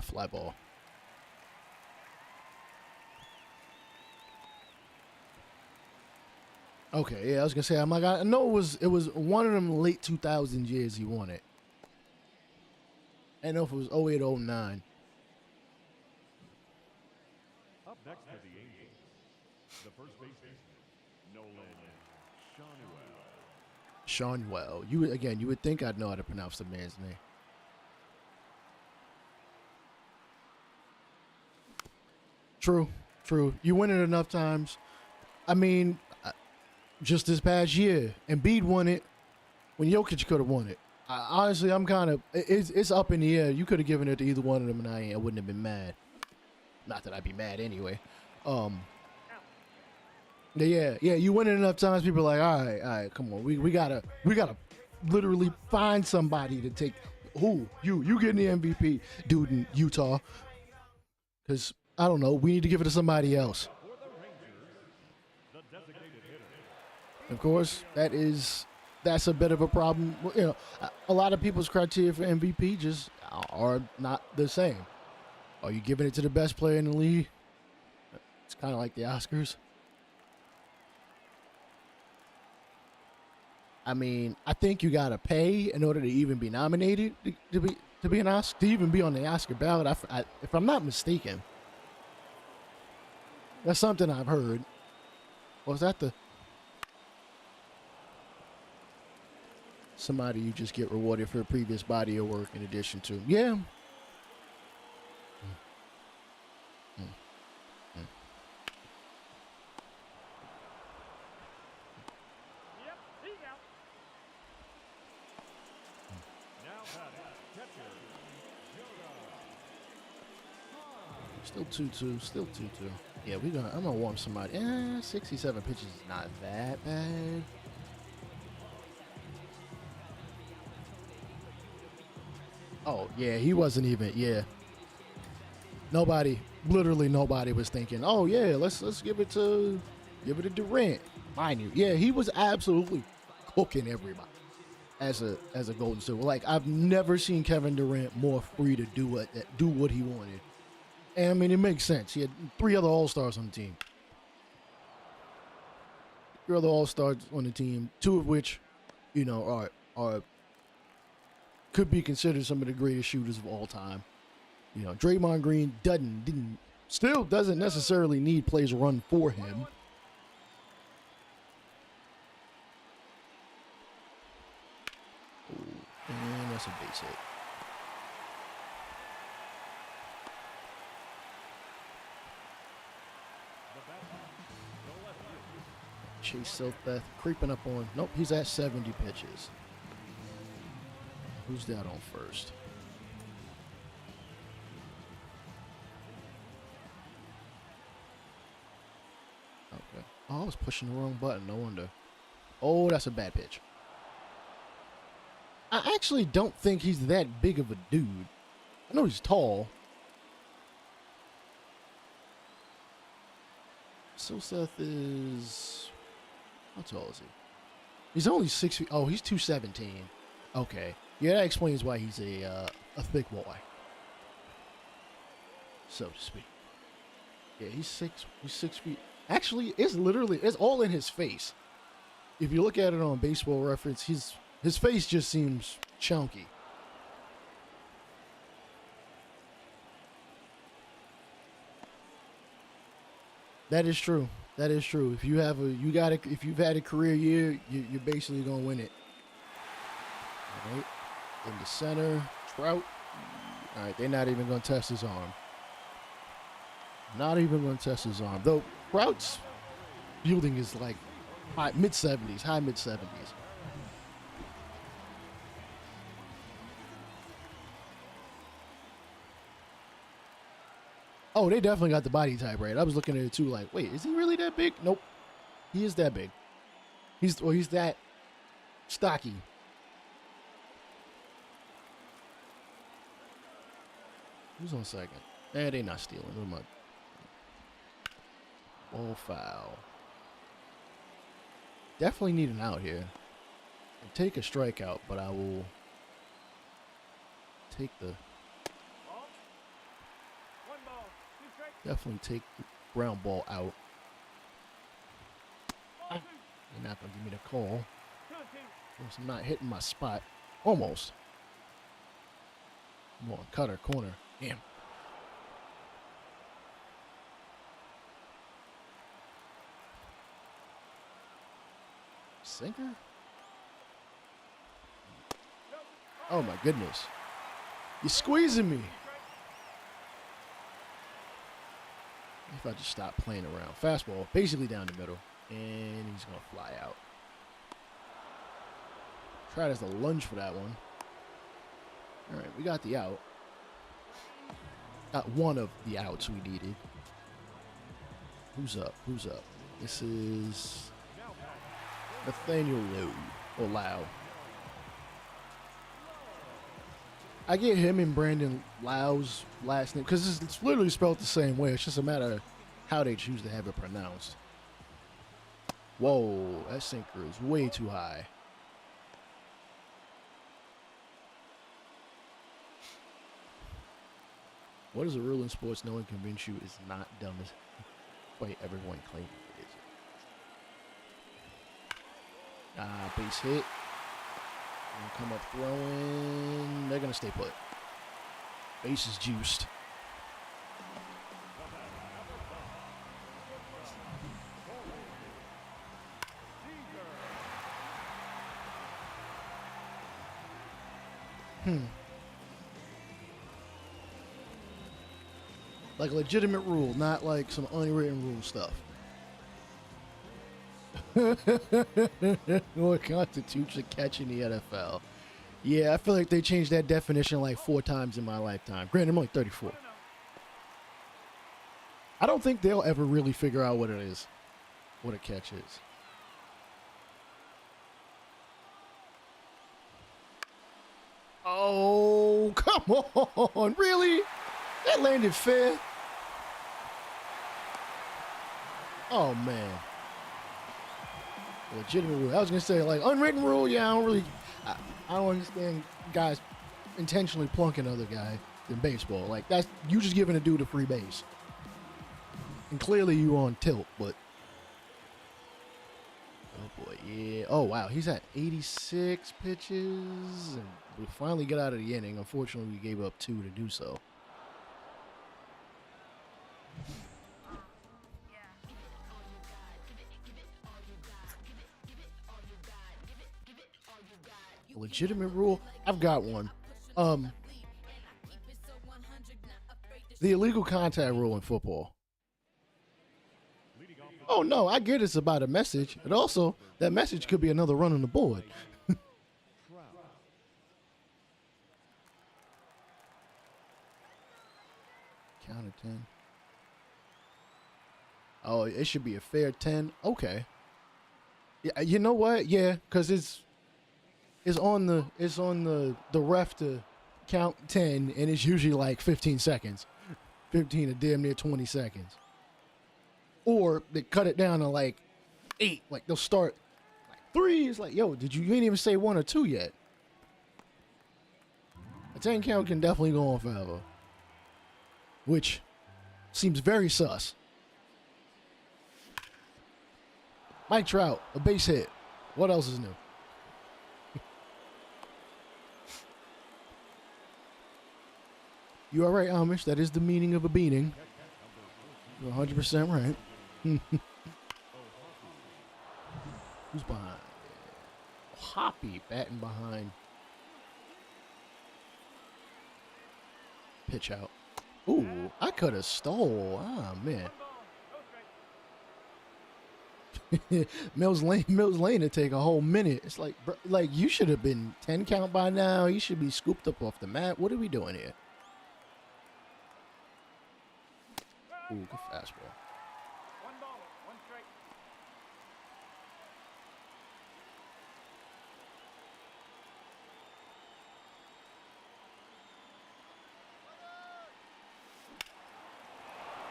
Fly ball. Okay, yeah, I was gonna say, I'm like, I know it was one of them late 2000 years he won it. I don't know if it was 08, 09. Up next for the Angels, the first baseman, Nolan Schanuel. Schanuel. You would think I'd know how to pronounce the man's name. True. You win it enough times. I mean, just this past year, Embiid won it when Jokic could have won it. Honestly, I'm kind of it's up in the air. You could have given it to either one of them, and I wouldn't have been mad. Not that I'd be mad anyway. Yeah. You win it enough times, people are like, all right, come on, we gotta literally find somebody to take. Who you getting the MVP, dude in Utah? Because I don't know, we need to give it to somebody else. Of course, that's a bit of a problem. You know, a lot of people's criteria for MVP just are not the same. Are you giving it to the best player in the league? It's kind of like the Oscars. I mean, I think you gotta pay in order to even be nominated to be an Oscar, to even be on the Oscar ballot. If I'm not mistaken, that's something I've heard. Was that somebody you just get rewarded for a previous body of work in addition to? Yeah. Still 2-2. Yeah, I'm gonna warm somebody. 67 pitches is not that bad. Oh yeah, he wasn't even. Yeah, literally nobody was thinking, oh yeah, let's give it to Durant. Mind you, yeah, he was absolutely cooking everybody as a Golden State. Like, I've never seen Kevin Durant more free to do what he wanted. And I mean, it makes sense. He had 3 other All-Stars on the team. 3 other All-Stars on the team, 2 of which, you know, are could be considered some of the greatest shooters of all time. You know, Draymond Green still doesn't necessarily need plays run for him. Ooh, and that's a base hit. Chase Silkbeth creeping up on. Nope, he's at 70 pitches. Who's that on first? Okay. Oh, I was pushing the wrong button. No wonder. Oh, that's a bad pitch. I actually don't think he's that big of a dude. I know he's tall. Silseth is... How tall is he? He's only 6 feet. Oh, he's 217. Okay. Yeah, that explains why he's a thick boy, so to speak. Yeah, he's 6 feet. Actually, it's all in his face. If you look at it on Baseball Reference, his face just seems chunky. That is true. If you've had a career year, you're basically gonna win it. All right, in the center, Trout. All right, they're not even gonna test his arm. Though Trout's fielding is like high mid 70s. Oh, they definitely got the body type right. I was looking at it too, like, wait, is he really that big? Nope, he is that big. He's that stocky. Who's on second? They not stealing. What am I? Ball foul. Definitely need an out here. I'll take a strikeout, but I will take the... Definitely take the ground ball out. You're not going to give me the call. Of I'm not hitting my spot. Almost. Come on, cutter, corner. Damn. Sinker? Oh my goodness. You're squeezing me. If I just stop playing around. Fastball, basically down the middle. And he's going to fly out. Tried as a lunge for that one. All right, we got the out. Got one of the outs we needed. Who's up? Who's up? This is Nathaniel Lau. I get him and Brandon Lau's last name because it's literally spelled the same way. It's just a matter of how they choose to have it pronounced. Whoa, that sinker is way too high. What is a rule in sports no one can convince you is not dumb as quite everyone claims it is? Base hit. Gonna come up throwing. They're gonna stay put. Base is juiced. Like a legitimate rule, not like some unwritten rule stuff. What constitutes a catch in the NFL? Yeah, I feel like they changed that definition like 4 times in my lifetime. Granted, I'm only 34. I don't think they'll ever really figure out what it is, what a catch is. Oh, come on. Really? That landed fair. Oh, man. Legitimate rule. I was going to say, like, unwritten rule, yeah, I don't understand guys intentionally plunking other guy in baseball. Like, that's, you just giving a dude a free base. And clearly you on tilt, but. Oh, boy, yeah. Oh, wow, he's at 86 pitches. And we finally got out of the inning. Unfortunately, we gave up 2 to do so. Legitimate rule? I've got one. The illegal contact rule in football. Oh no, I get it's about a message. And also, that message could be another run on the board. Count of 10. Oh, it should be a fair 10. Okay. Yeah, you know what? Yeah, because it's on the ref to count 10, and it's usually like 15 seconds. 15 to damn near 20 seconds. Or they cut it down to like 8. Like they'll start like 3. It's like, yo, you ain't even say 1 or 2 yet. A 10 count can definitely go on forever. Which seems very sus. Mike Trout, a base hit. What else is new? You are right, Amish. That is the meaning of a beating. You're 100% right. Who's behind? Hoppy batting behind. Pitch out. Ooh, I could have stole. Ah, man. Mills Lane to take a whole minute. It's like, bro, like you should have been 10 count by now. You should be scooped up off the mat. What are we doing here? Ooh, good fastball. 1 ball, 1 strike.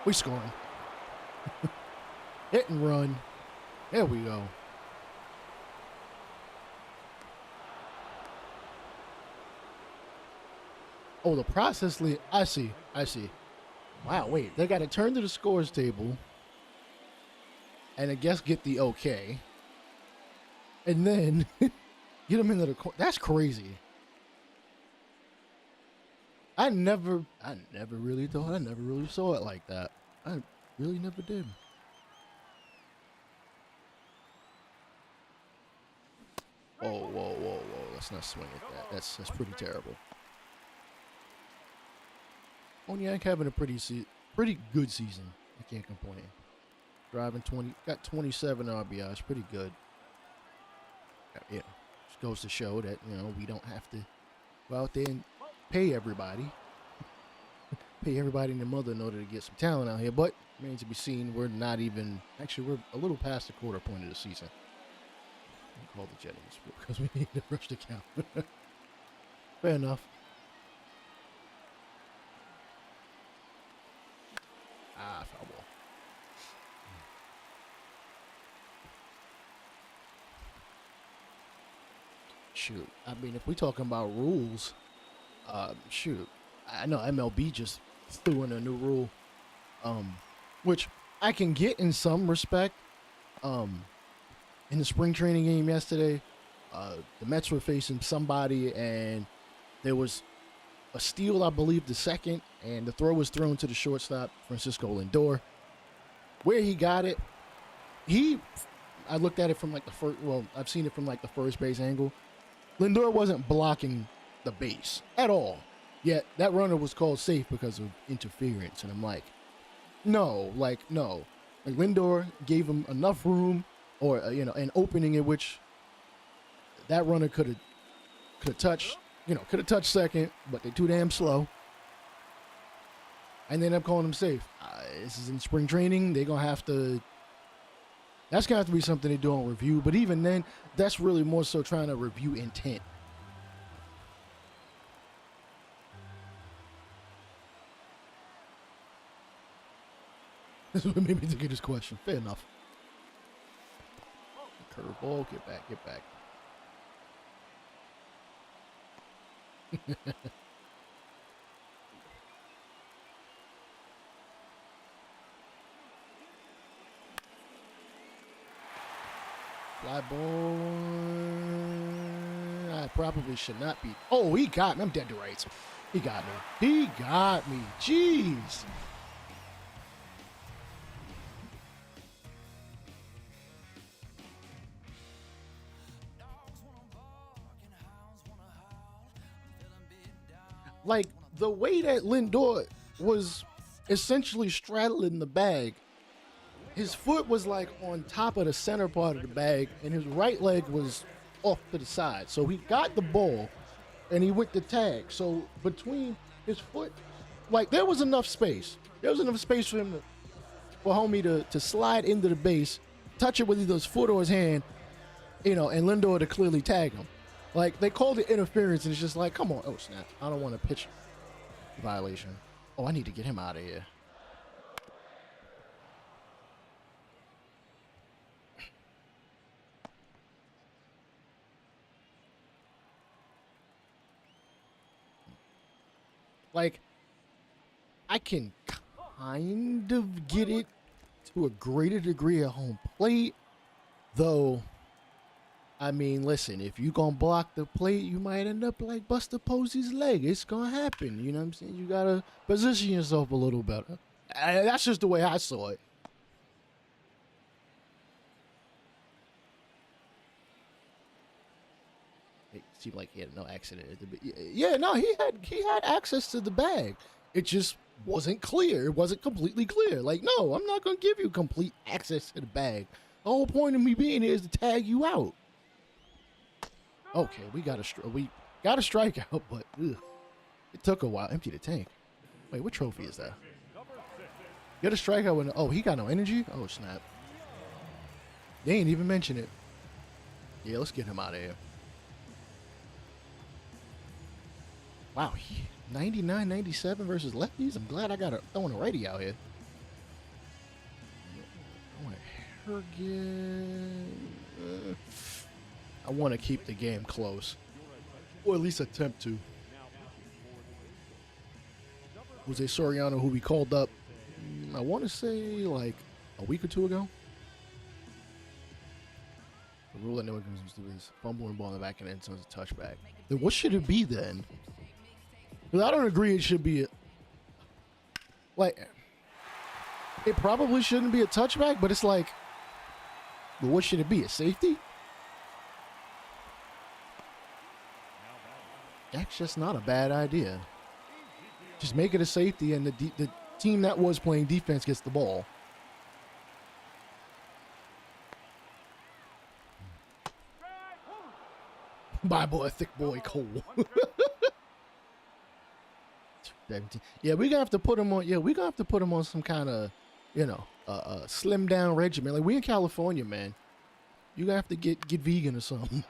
We scoring. Hit and run. There we go. Oh, the process lead. I see. Wow, wait. They got to turn to the scores table. And I guess get the okay. And then get them into the corner. That's crazy. I never really thought, I never really saw it like that. I really never did. Whoa. Let's not swing at that. That's pretty terrible. Oniak having a pretty good season. I can't complain. Driving 20, got 27 RBIs, pretty good. Yeah, just goes to show that, you know, we don't have to go out there and pay everybody. Pay everybody and their mother in order to get some talent out here. But, remains to be seen, we're not even, actually, we're a little past the quarter point of the season. I'll call the Jennings because we need to rush the count. Fair enough. Foul ball. Shoot, I mean, if we're talking about rules, shoot, I know MLB just threw in a new rule, which I can get in some respect. In the spring training game yesterday, the Mets were facing somebody, and there was a steal, I believe, the second, and the throw was thrown to the shortstop, Francisco Lindor. Where he got it, I looked at it from like the first, well, I've seen it from like the first base angle. Lindor wasn't blocking the base at all, yet that runner was called safe because of interference, and I'm like, no. Like Lindor gave him enough room, or an opening in which that runner could have touched second, but they're too damn slow. And they end up calling him safe. This is in spring training. That's gonna have to be something they do on review. But even then, that's really more so trying to review intent. This is what made me think of this question. Fair enough. Curveball, get back. Fly ball. I probably should not be. Oh, he got me. I'm dead to rights. He got me. Jeez. Like, the way that Lindor was essentially straddling the bag, his foot was like on top of the center part of the bag, and his right leg was off to the side. So he got the ball, and he went to tag. So between his foot, like, there was enough space. There was enough space for him for homie to slide into the base, touch it with either his foot or his hand, and Lindor to clearly tag him. Like, they called it interference, and it's just like, come on. Oh, snap. I don't want to pitch violation. Oh, I need to get him out of here. Like, I can kind of get it to a greater degree at home plate, though. I mean, listen, if you gonna block the plate, you might end up like Buster Posey's leg. It's gonna happen. You know what I'm saying? You gotta position yourself a little better. That's just the way I saw it. It seemed like he had no accident at the yeah, no, he had access to the bag. It just wasn't clear. It wasn't completely clear. Like, no, I'm not gonna give you complete access to the bag. The whole point of me being here is to tag you out. Okay, we got a strikeout, but it took a while. Empty the tank. Wait, what trophy is that? Get a strikeout with he got no energy? Oh, snap. They ain't even mention it. Yeah, let's get him out of here. Wow, 99-97 versus lefties? I'm glad I got throwing a righty out here. again. I want to keep the game close, or at least attempt to. Jose Soriano, who we called up, I want to say like a week or two ago. The rule that no one comes to is fumbling ball in the back and end zone's a touchback. Then what should it be then? Because I don't agree it should be it probably shouldn't be a touchback, but it's like, well, what should it be? A safety? That's just not a bad idea. Just make it a safety, and the team that was playing defense gets the ball. Bye, boy, thick boy, Cole. Yeah, we're gonna have to put him on. Yeah, we're gonna have to put him on some kind of, slim down regimen. Like, we in California, man. You gonna have to get vegan or something.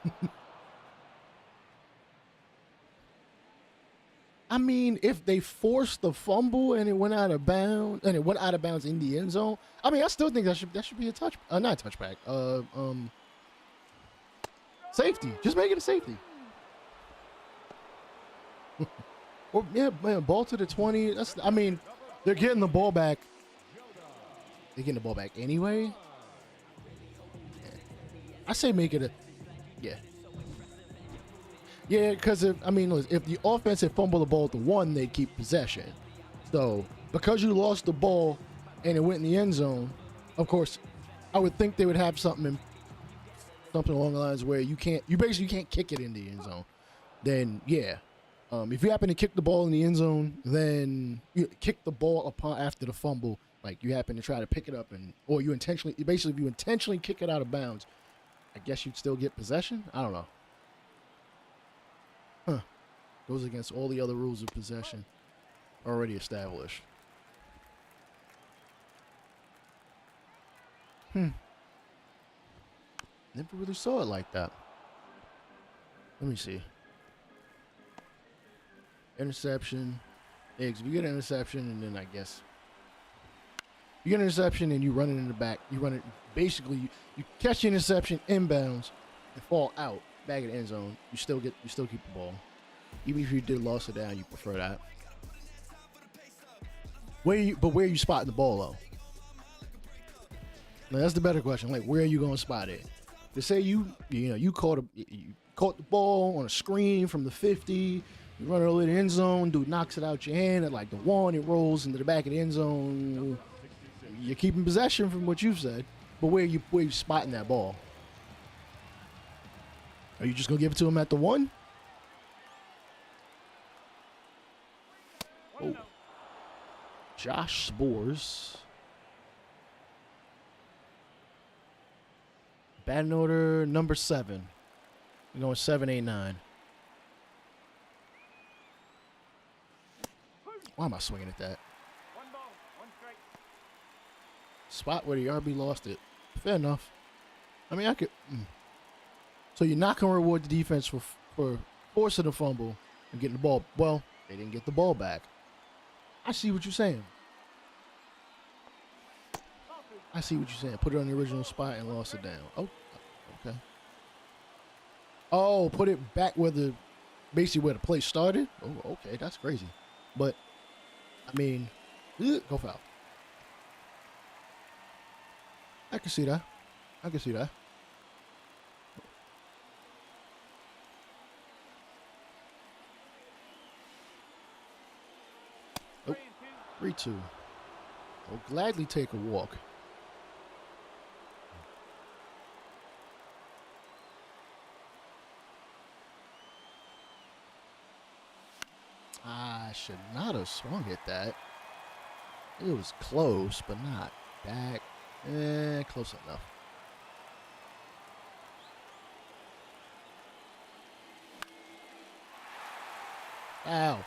I mean, if they forced the fumble and it went out of bounds, in the end zone, I mean, I still think that should be a not a touchback. Safety. Just make it a safety. Or yeah, man, ball to the 20. I mean, they're getting the ball back. They're getting the ball back anyway. Yeah. I say make it a Yeah, because if the offense had fumbled the ball at the 1, they'd keep possession. So because you lost the ball and it went in the end zone, of course, I would think they would have something along the lines where you basically can't kick it in the end zone. Then yeah, if you happen to kick the ball in the end zone, then you kick the ball after the fumble. Like, you happen to try to pick it up or you intentionally kick it out of bounds, I guess you'd still get possession. I don't know. Huh. Goes against all the other rules of possession already established. Never really saw it like that. Let me see. Interception. Eggs. If you get an interception, and then I guess you get an interception and you run it in the back. You run it, basically you catch the interception inbounds and fall out back in the end zone. You still keep the ball. Even if you did lost it down, you prefer that. Where are you spotting the ball though? Now that's the better question. Like, where are you going to spot it? To say you caught the ball on a screen from the 50, you run it over the end zone, dude knocks it out your hand at like the 1, it rolls into the back of the end zone. You're keeping possession from what you've said, but where are you spotting that ball? Are you just gonna give it to him at the 1? Oh, Josh Spores. Batting order number 7. We're going 7, 8, 9. Why am I swinging at that? Spot where the RB lost it. Fair enough. I mean, I could. So you're not going to reward the defense for forcing a fumble and getting the ball. Well, they didn't get the ball back. I see what you're saying. Put it on the original spot and lost it down. Oh, okay. Oh, put it back basically where the play started? Oh, okay, that's crazy. But, I mean, go foul. I can see that. Oh, 3-2. I'll gladly take a walk. I should not have swung at that. It was close, but not back. Close enough.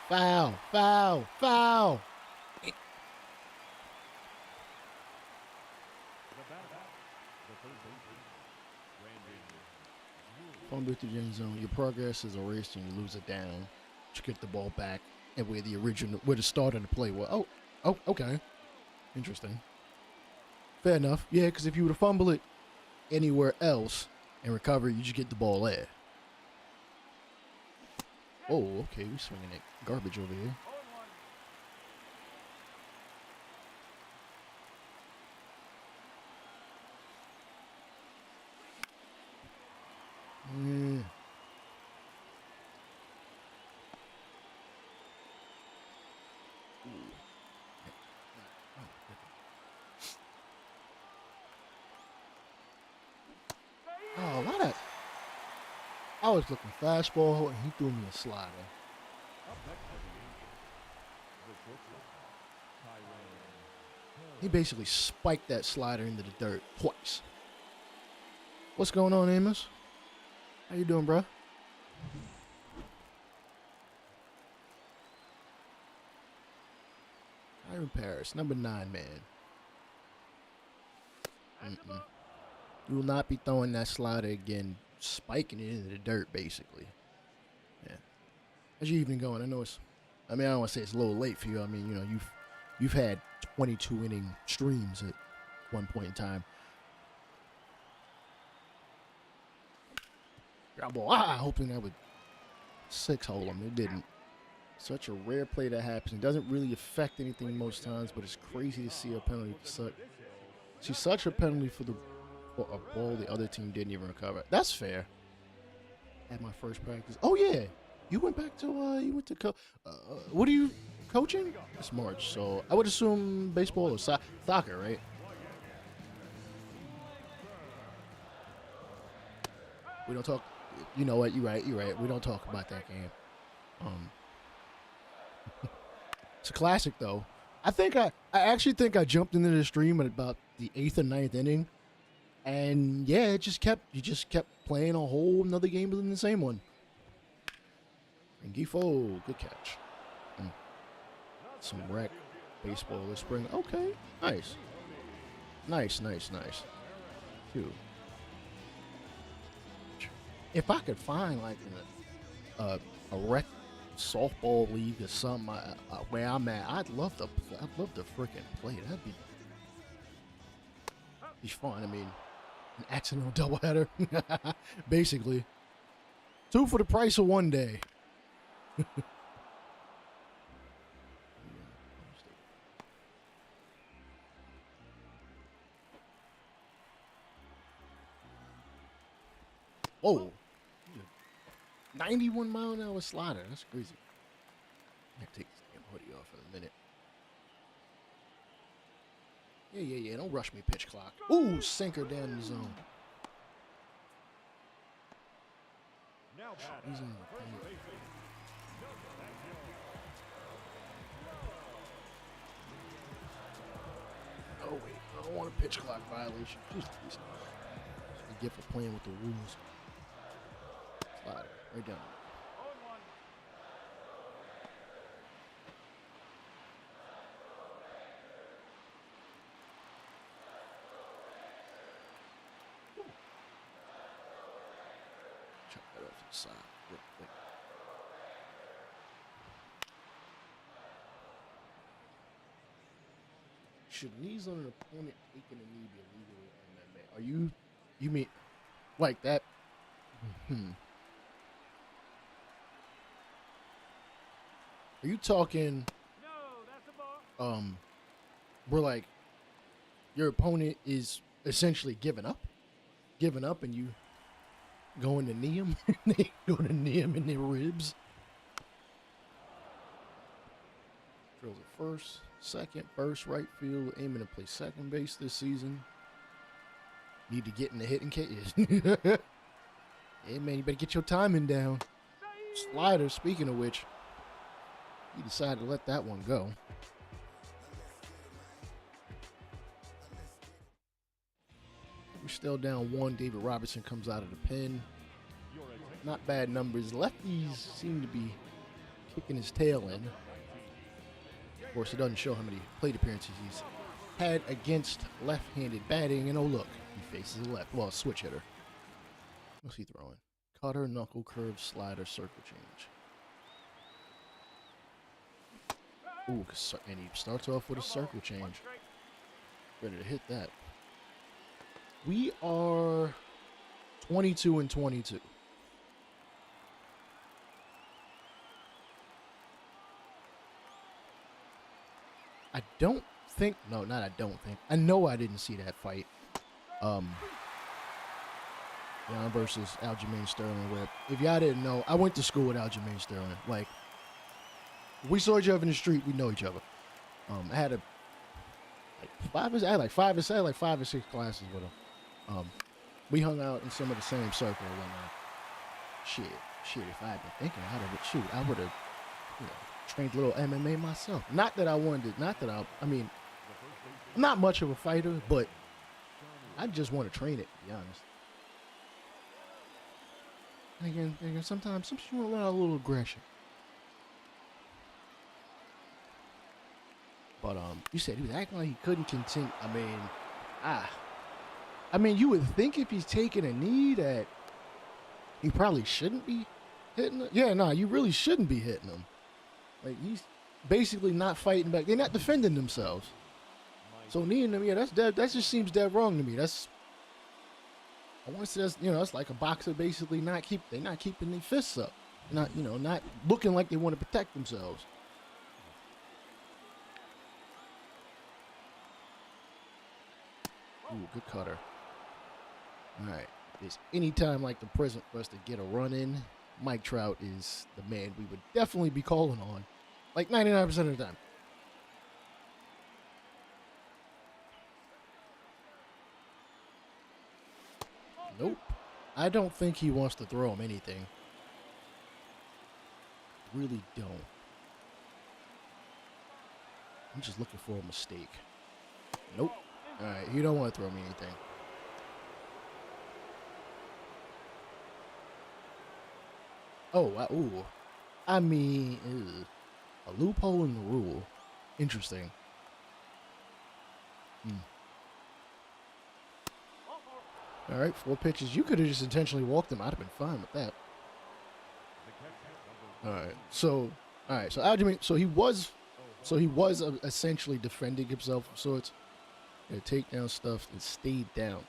Foul. Fumble through the end zone. Your progress is erased and you lose it down. You get the ball back and where the start of the play was. Oh, okay. Interesting. Fair enough. Yeah, because if you were to fumble it anywhere else and recover, you just get the ball there. Oh, okay. We're swinging that garbage over here. Yeah. Oh, a lot of. I was looking fastball, and he threw me a slider. Up next for the Angels, the shortstop, He basically spiked that slider into the dirt twice. What's going on, Amos? How you doing, bro? Iron Paris, number 9, man. You will not be throwing that slider again, spiking it into the dirt, basically. Yeah. How's your evening going? I know it's. I mean, I don't want to say it's a little late for you. I mean, you know, you've had 22 inning streams at one point in time. Ground ball. Hoping that would 6-hole him. It didn't. Such a rare play that happens. It doesn't really affect anything most times, but it's crazy to see a penalty. See such a penalty for a ball the other team didn't even recover. That's fair. At my first practice. Oh yeah, you went back to what are you coaching? It's March, so I would assume baseball or soccer, right? We don't talk. You know what? You're right. We don't talk about that game. It's a classic, though. I actually think I jumped into the stream at about the 8th or 9th inning, and yeah, you just kept playing a whole another game within the same one. And Gifo, good catch. Some rec baseball this spring. Okay, nice. Two. If I could find like a rec softball league or something where I'm at, I'd love to freaking play. That'd be fun. I mean, an accidental doubleheader, basically. 2 for the price of 1 day. Whoa. 91-mile-an-hour slider. That's crazy. I have to take this damn hoodie off in a minute. Yeah. Don't rush me, pitch clock. Ooh, sinker down in the zone. He's in the paint. Oh, wait. I don't want a pitch clock violation. Jeez, please. You get for playing with the rules. Slider. Right down. Check that off to the side real quick. Should knees on an opponent taking a knee be illegal in MMA? Are you mean like that? Are you talking where like your opponent is essentially giving up and you going to knee him and they go to knee him in their ribs? Drills at first, second, first, right field, aiming to play second base this season. Need to get in the hitting case. Hey man, you better get your timing down. Slider, speaking of which, he decided to let that one go. We're still down 1. David Robertson comes out of the pen. Not bad numbers. Lefties seem to be kicking his tail in. Of course, it doesn't show how many plate appearances he's had against left-handed batting. And oh, look, he faces a left. Well, a switch hitter. What's he throwing? Cutter, knuckle, curve, slider, circle change. Ooh, and he starts off with a circle change. Ready to hit that. We are 22-22. I don't think, no, not I don't think. I know I didn't see that fight. Jan versus Aljamain Sterling. Where, if y'all didn't know, I went to school with Aljamain Sterling. Like, if we saw each other in the street, we know each other. I had like 5 or 6 classes with him. We hung out in some of the same circle and whatnot. Shit, if I had been thinking, I would have, trained a little MMA myself. Not that I wanted, I mean, I'm not much of a fighter, but I just want to train it, to be honest. And again, sometimes you want to let out a little aggression. But you said he was acting like he couldn't continue. I mean, you would think if he's taking a knee that he probably shouldn't be hitting him. Yeah, no, you really shouldn't be hitting him. Like, he's basically not fighting back. They're not defending themselves. So kneeing them, yeah, that just seems dead wrong to me. I want to say that's like a boxer basically not keeping their fists up, not looking like they want to protect themselves. Ooh, good cutter. All right, if there's any time like the present for us to get a run in, Mike Trout is the man we would definitely be calling on, like 99% of the time. Nope. I don't think he wants to throw him anything. Really don't. I'm just looking for a mistake. Nope. All right, you don't want to throw me anything. Oh, ooh. I mean, a loophole in the rule. Interesting. All right, 4 pitches. You could have just intentionally walked him. I'd have been fine with that. All right, so Aljamain, so he was essentially defending himself of sorts. Takedown stuff and stayed down.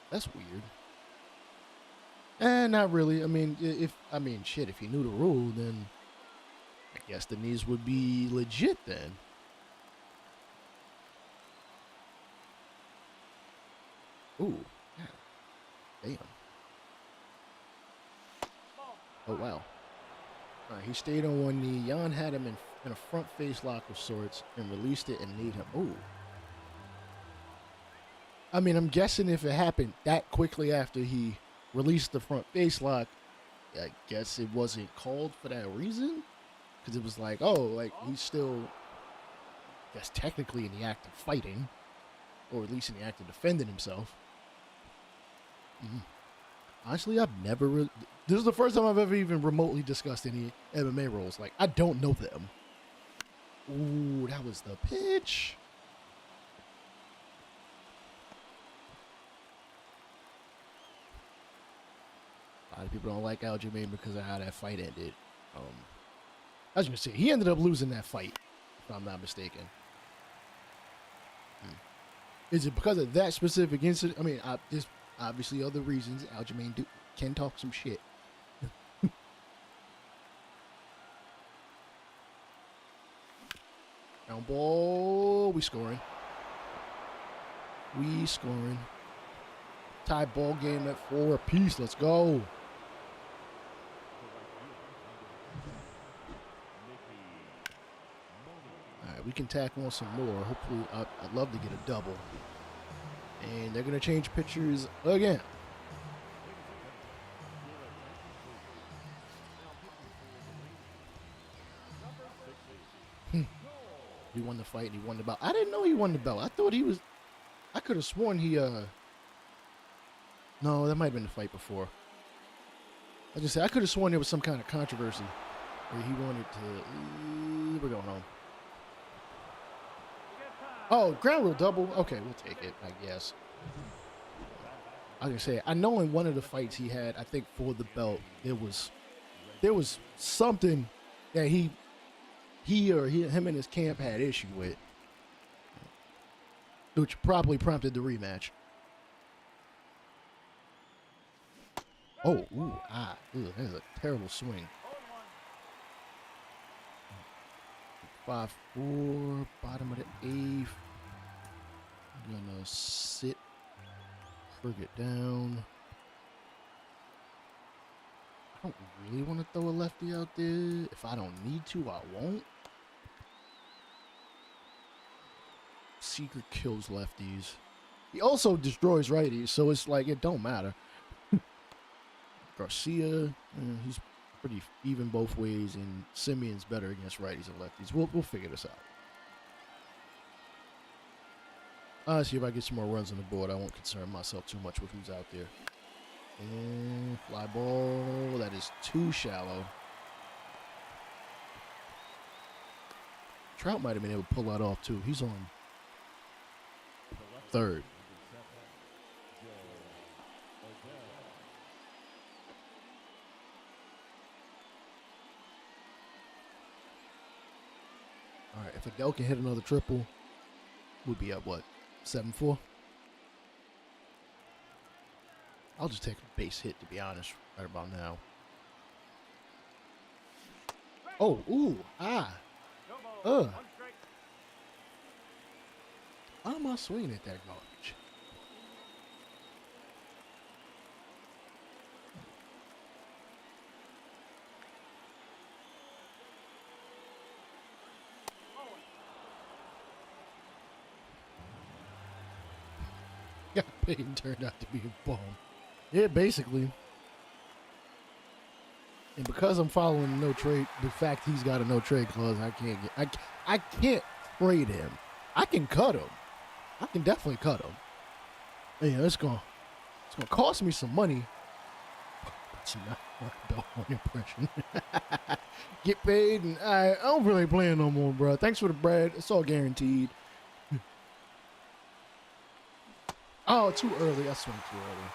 That's weird. Not really. I mean, if he knew the rule, then I guess the knees would be legit then. Ooh. Damn. Oh, wow. All right, he stayed on one knee. Jan had him in a front face lock of sorts and released it and kneed him. Ooh. I mean, I'm guessing if it happened that quickly after he released the front face lock, I guess it wasn't called for that reason. Because it was like, he's still, I guess, technically in the act of fighting, or at least in the act of defending himself. Honestly, I've never really... This is the first time I've ever even remotely discussed any MMA rules. Like, I don't know them. Ooh, that was the pitch. A lot of people don't like Aljamain because of how that fight ended. As you can see, he ended up losing that fight, if I'm not mistaken. Is it because of that specific incident? I mean, there's obviously other reasons. Aljamain can talk some shit. Down ball. We scoring. Tie ball game at 4 apiece. Let's go. All right, we can tack on some more. Hopefully, I'd love to get a double. And they're going to change pitchers again. He won the fight and he won the belt. I didn't know he won the belt. I thought he was... I could have sworn he... No, that might have been the fight before. I just said I could have sworn there was some kind of controversy where he wanted to... We're going home. Oh, ground rule double. Okay, we'll take it, I guess. I was going to say, I know in one of the fights he had, I think for the belt, there was something that him and his camp had issue with, which probably prompted the rematch. Oh, ooh, that is a terrible swing. 5-4, bottom of the eighth. I'm gonna sit, it down. I don't really want to throw a lefty out there. If I don't need to, I won't. Seager kills lefties. He also destroys righties, so it's like it don't matter. Garcia, he's pretty even both ways, and Simeon's better against righties and lefties. We'll figure this out. See if I get some more runs on the board. I won't concern myself too much with who's out there. And fly ball. That is too shallow. Trout might have been able to pull that off too. He's on third. All right, if Adele can hit another triple, we'll be at what, 7-4? I'll just take a base hit, to be honest, right about now. Oh, ooh, Why am I swinging at that garbage? Yeah, Payton turned out to be a bum. Yeah, basically. And because I'm following no trade, the fact he's got a no trade clause, I can't trade him. I can cut him. I can definitely cut him. Yeah, it's gonna cost me some money. It's not my dog impression. Get paid, and I don't really play no more, bro. Thanks for the bread. It's all guaranteed. Oh, too early. I swung too early.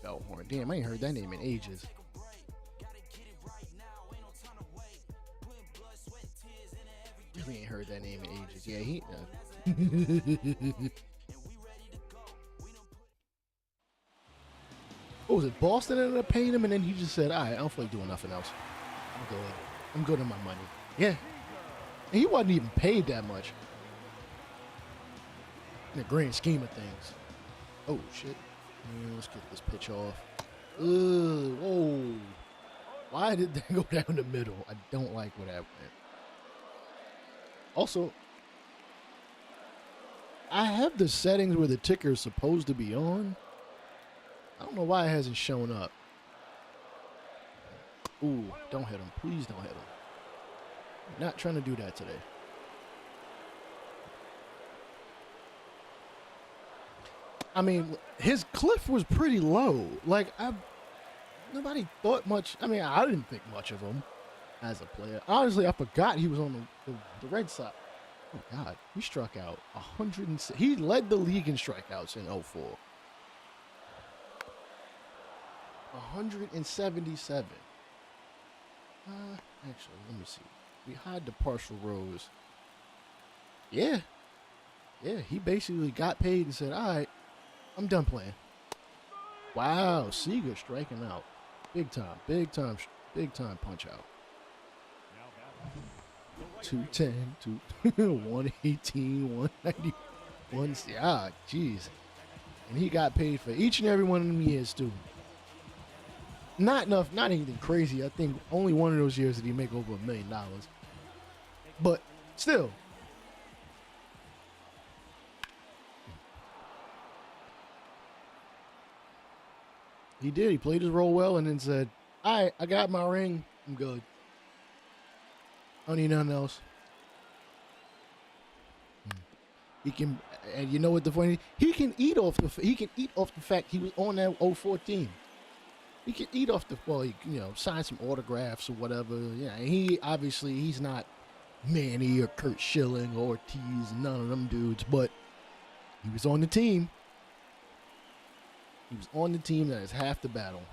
Bellhorn. Damn, I ain't heard that name in ages. Really ain't heard that name in ages. Yeah, he. What was it? Boston ended up paying him, and then he just said, "All right, I don't feel like doing nothing else. I'm good. I'm good on my money." Yeah, and he wasn't even paid that much in the grand scheme of things. Oh shit! Yeah, let's get this pitch off. Whoa! Why did that go down the middle? I don't like what happened. Also, I have the settings where the ticker is supposed to be on. I don't know why it hasn't shown up. Ooh, don't hit him. Please don't hit him. I'm not trying to do that today. I mean, his cliff was pretty low. Like, nobody thought much. I mean, I didn't think much of him as a player. Honestly, I forgot he was on the Red Sox. Oh, God. He struck out 106. He led the league in strikeouts in 04. 177. Actually, let me see. We hide the partial rows. Yeah. Yeah, he basically got paid and said, all right, I'm done playing. Wow, Seager striking out. Big time punch out. 210, 118, 191. Yeah, jeez. And he got paid for each and every one of them years, too. Not enough, not anything crazy. I think only one of those years did he make over $1 million. But still. He did. He played his role well and then said, all right, I got my ring. I'm good. I don't need nothing else. He can, and you know what the funny? He can eat off the fact he was on that 04 team. He can eat off the, well, he, sign some autographs or whatever. Yeah, and he's not Manny or Kurt Schilling or Ortiz, none of them dudes, but he was on the team. He was on the team. That is half the battle.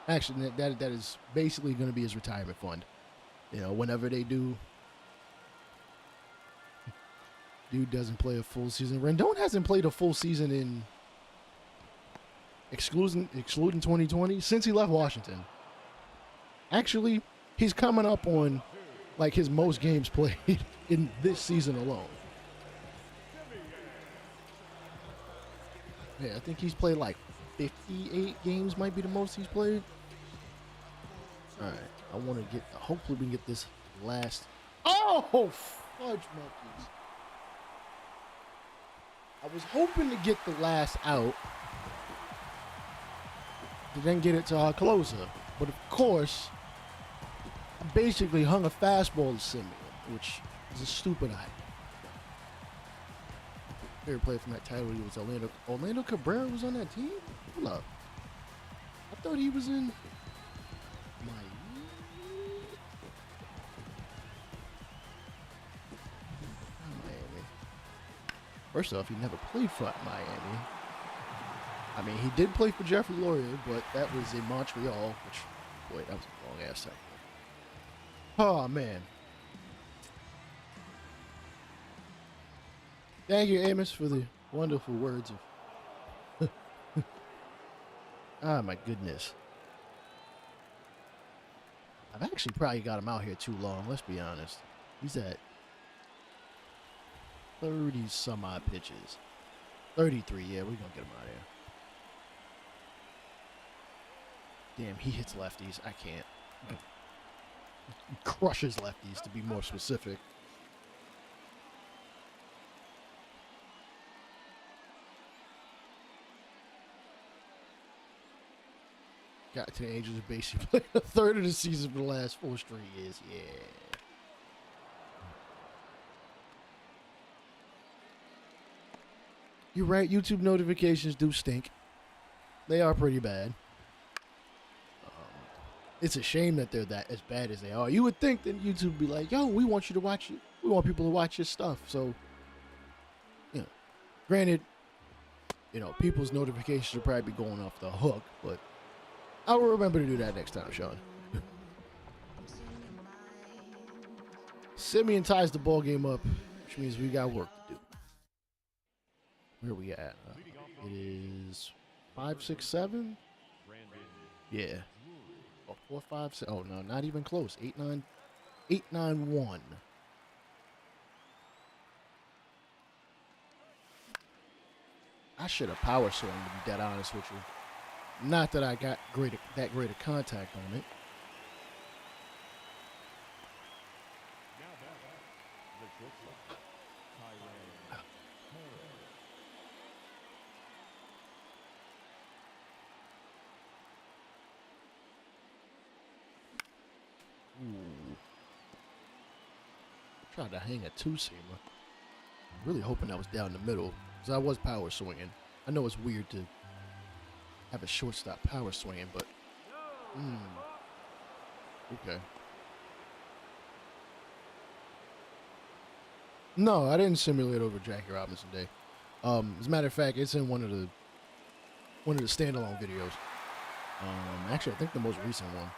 Actually, that is basically going to be his retirement fund. Whenever they do, dude doesn't play a full season. Rendon hasn't played a full season in excluding 2020, since he left Washington. Actually, he's coming up on like his most games played in this season alone. Yeah, I think he's played like 58 games, might be the most he's played. All right, I want to get, hopefully we can get this last. Oh, fudge monkeys. I was hoping to get the last out to then get it to our closer. But of course, I basically hung a fastball to Simeon, which is a stupid idea. Favorite player from that title, he was Orlando Cabrera was on that team? Hold up. I thought he was in Miami. First off, he never played for Miami. I mean, he did play for Jeffrey Loria, but that was in Montreal, which, boy, that was a long-ass time. Oh, man. Thank you, Amos, for the wonderful words of... Ah, my goodness. I've actually probably got him out here too long, let's be honest. He's at 30-some-odd pitches. 33, yeah, we're going to get him out of here. Damn, he hits lefties. I can't. He crushes lefties, to be more specific. Got to the Angels and basically played a third of the season for the last 4 straight years. Yeah. You're right. YouTube notifications do stink. They are pretty bad. It's a shame that they're that as bad as they are. You would think that YouTube would be like, yo, we want you to watch it. We want people to watch your stuff. So, you know, granted, you know, people's notifications will probably be going off the hook, but I will remember to do that next time, Sean. Simeon ties the ball game up, which means we got work to do. Where are we at? It is 5, 6, 7. Yeah. Oh, 4, 5, 6. Oh no, not even close. 8, 9, 8, 9, 1. I should have power swung, to be dead honest with you. Not that I got that great a contact on it. Ooh. Tried to hang a 2-seamer. Really hoping I was down the middle, because I was power swinging. I know it's weird to have a shortstop power swinging, but okay. No, I didn't simulate over Jackie Robinson Day. As a matter of fact, it's in one of the standalone videos. Actually, I think the most recent one.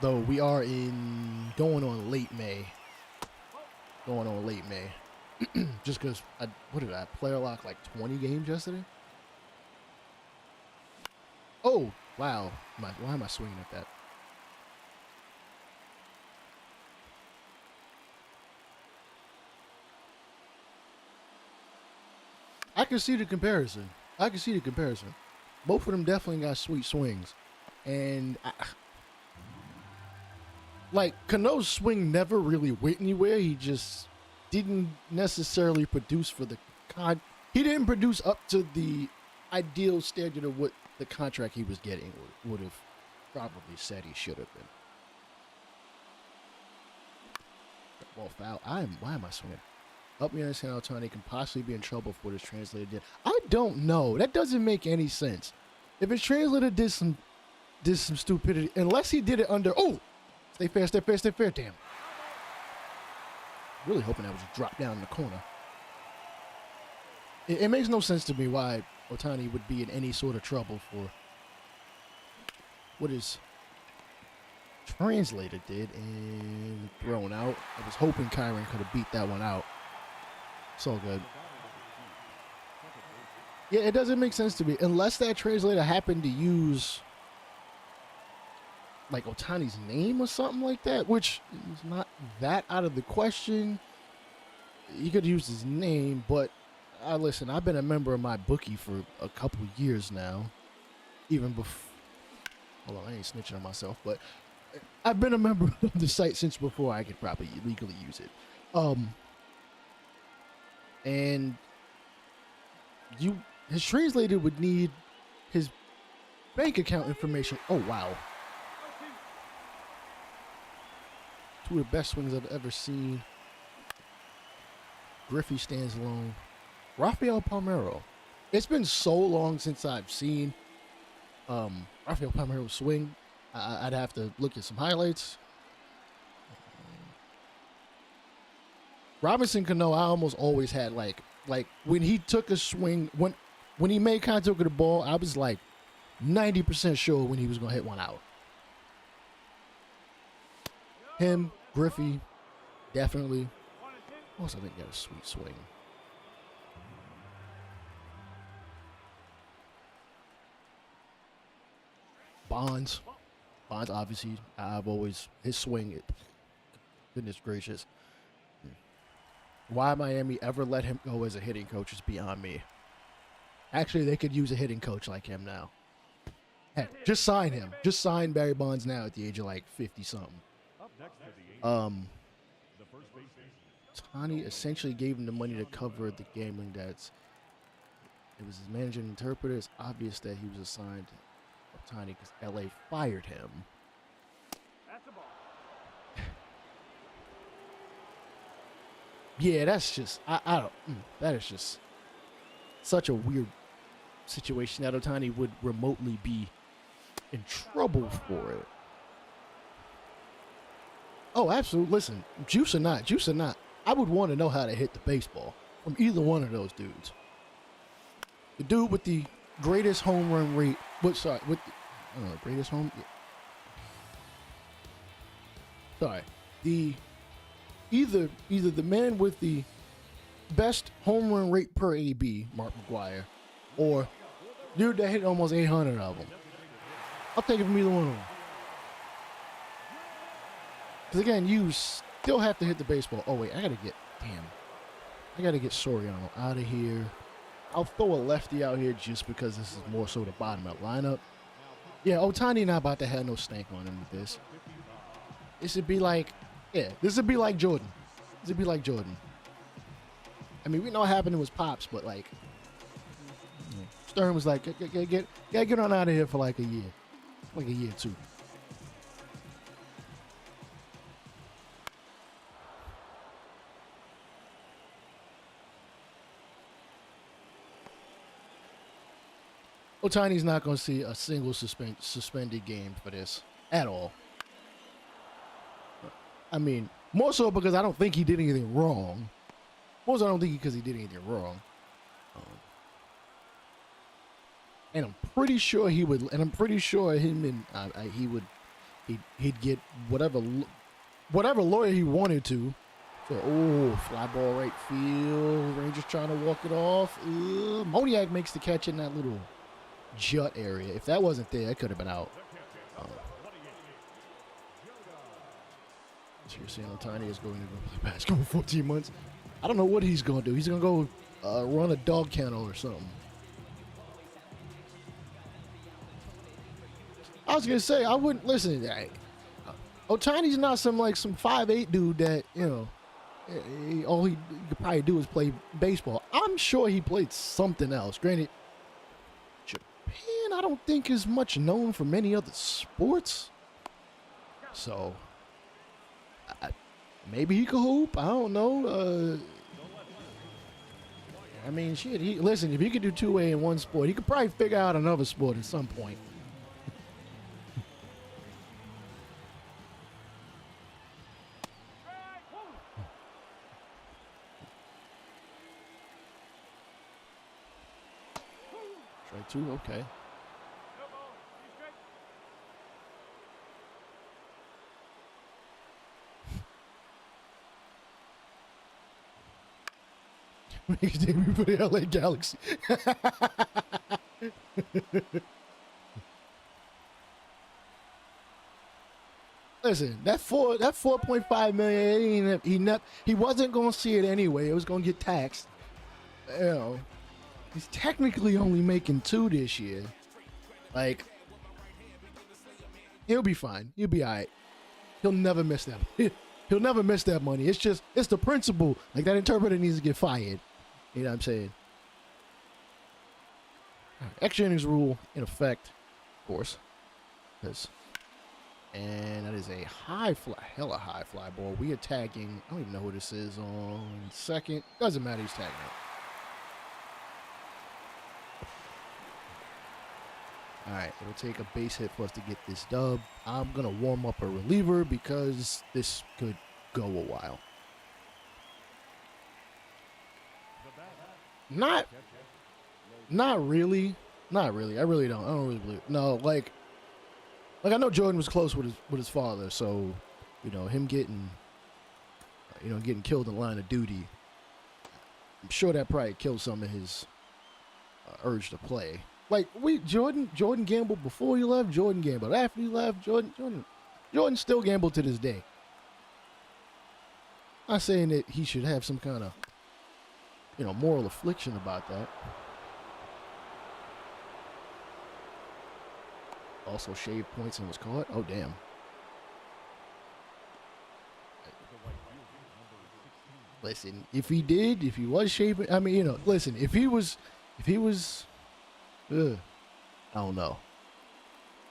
Though we are going on late May. Just because what did I player lock like 20 games yesterday? Oh wow! Why am I swinging at that? I can see the comparison. Both of them definitely got sweet swings, and like Cano's swing never really went anywhere. He just didn't necessarily produce for the He didn't produce up to the ideal standard of what the contract he was getting would have probably said he should have been. Ball foul. Why am I swinging? Help me understand how Ohtani can possibly be in trouble for what his translator did. I don't know. That doesn't make any sense. If his translator did some stupidity, unless he did it under. Oh. Stay fair, damn. Really hoping that would just drop down in the corner. It makes no sense to me why Ohtani would be in any sort of trouble for what his translator did and thrown out. I was hoping Kyron could have beat that one out. It's all good. Yeah, it doesn't make sense to me unless that translator happened to use like Otani's name or something like that, which is not that out of the question. He could use his name, but listen, I've been a member of my bookie for a couple years now. Even before, hold on, I ain't snitching on myself, but I've been a member of the site since before I could probably legally use it. And his translator would need his bank account information. Oh wow. Two of the best swings I've ever seen. Griffey stands alone. Rafael Palmeiro. It's been so long since I've seen Rafael Palmeiro swing. I'd have to look at some highlights. Robinson Cano, I almost always had like when he took a swing, when he made contact with the ball, I was like 90% sure when he was gonna hit one out. Him, Griffey, definitely. Also, I think he got a sweet swing. Bonds, obviously, I've always his swing. Goodness gracious. Why Miami ever let him go as a hitting coach is beyond me. Actually, they could use a hitting coach like him now. Heck, just sign him. Just sign Barry Bonds now at the age of like 50-something. Tani essentially gave him the money to cover the gambling debts. It was his managing interpreter. It's obvious that he was assigned to Tani because LA fired him. That's a ball. Yeah, that's just I don't. That is just such a weird situation that Otani would remotely be in trouble for it. Oh, absolutely. Listen, juice or not, I would want to know how to hit the baseball from either one of those dudes. The dude with the greatest home run rate. Greatest home. Yeah. Sorry, either the man with the best home run rate per AB, Mark McGwire, or dude that hit almost 800 of them. I'll take it from either one of them. Because again, you still have to hit the baseball. Oh wait, I gotta get Soriano out of here. I'll throw a lefty out here just because this is more so the bottom of the lineup. Yeah, Otani not about to have no stank on him with this. This would be like Jordan. I mean, we know what happened to his pops, but like, Stern was like, get on out of here for like a year. Like a year or two. Otani's not going to see a single suspended game for this at all. I mean, more so because I don't think he did anything wrong. More so I don't think because he did anything wrong. And I'm pretty sure he would. And I'm pretty sure him and he'd get whatever lawyer he wanted to. So, fly ball right field. Rangers trying to walk it off. Moniak makes the catch in that little jut area. If that wasn't there, it could have been out. So you're saying Otani is going to go play basketball 14 months? I don't know what he's going to do. He's going to go run a dog kennel or something. I was going to say, I wouldn't listen. Otani's not some 5'8" dude that, all he could probably do is play baseball. I'm sure he played something else. Granted, Japan, I don't think is much known for many other sports. So, maybe he could hoop. I don't know. I mean, shit. Listen, if he could do 2A in one sport, he could probably figure out another sport at some point. Strike two, okay. Makes debut for the LA Galaxy. Listen, that 4.5 million, he wasn't gonna see it anyway. It was gonna get taxed. You know, he's technically only making 2 this year. Like, he'll be fine. He'll be all right. He'll never miss that. He'll never miss that money. It's the principle. Like, that interpreter needs to get fired. You know what I'm saying? Extra innings rule in effect, of course. And that is a hella high fly ball. We are tagging. I don't even know who this is on second. Doesn't matter. He's tagging it. All right, it'll take a base hit for us to get this dub. I'm gonna warm up a reliever because this could go a while. Not really. Not really. I really don't. I don't really believe. No, like I know Jordan was close with his father, so you know him getting killed in the line of duty. I'm sure that probably killed some of his urge to play. Like Jordan gambled before he left. Jordan gambled after he left. Jordan still gambled to this day. I'm not saying that he should have some kind of moral affliction about that. Also shaved points and was caught. Oh, damn. Listen, if he was shaving, I mean, listen, if he was, I don't know.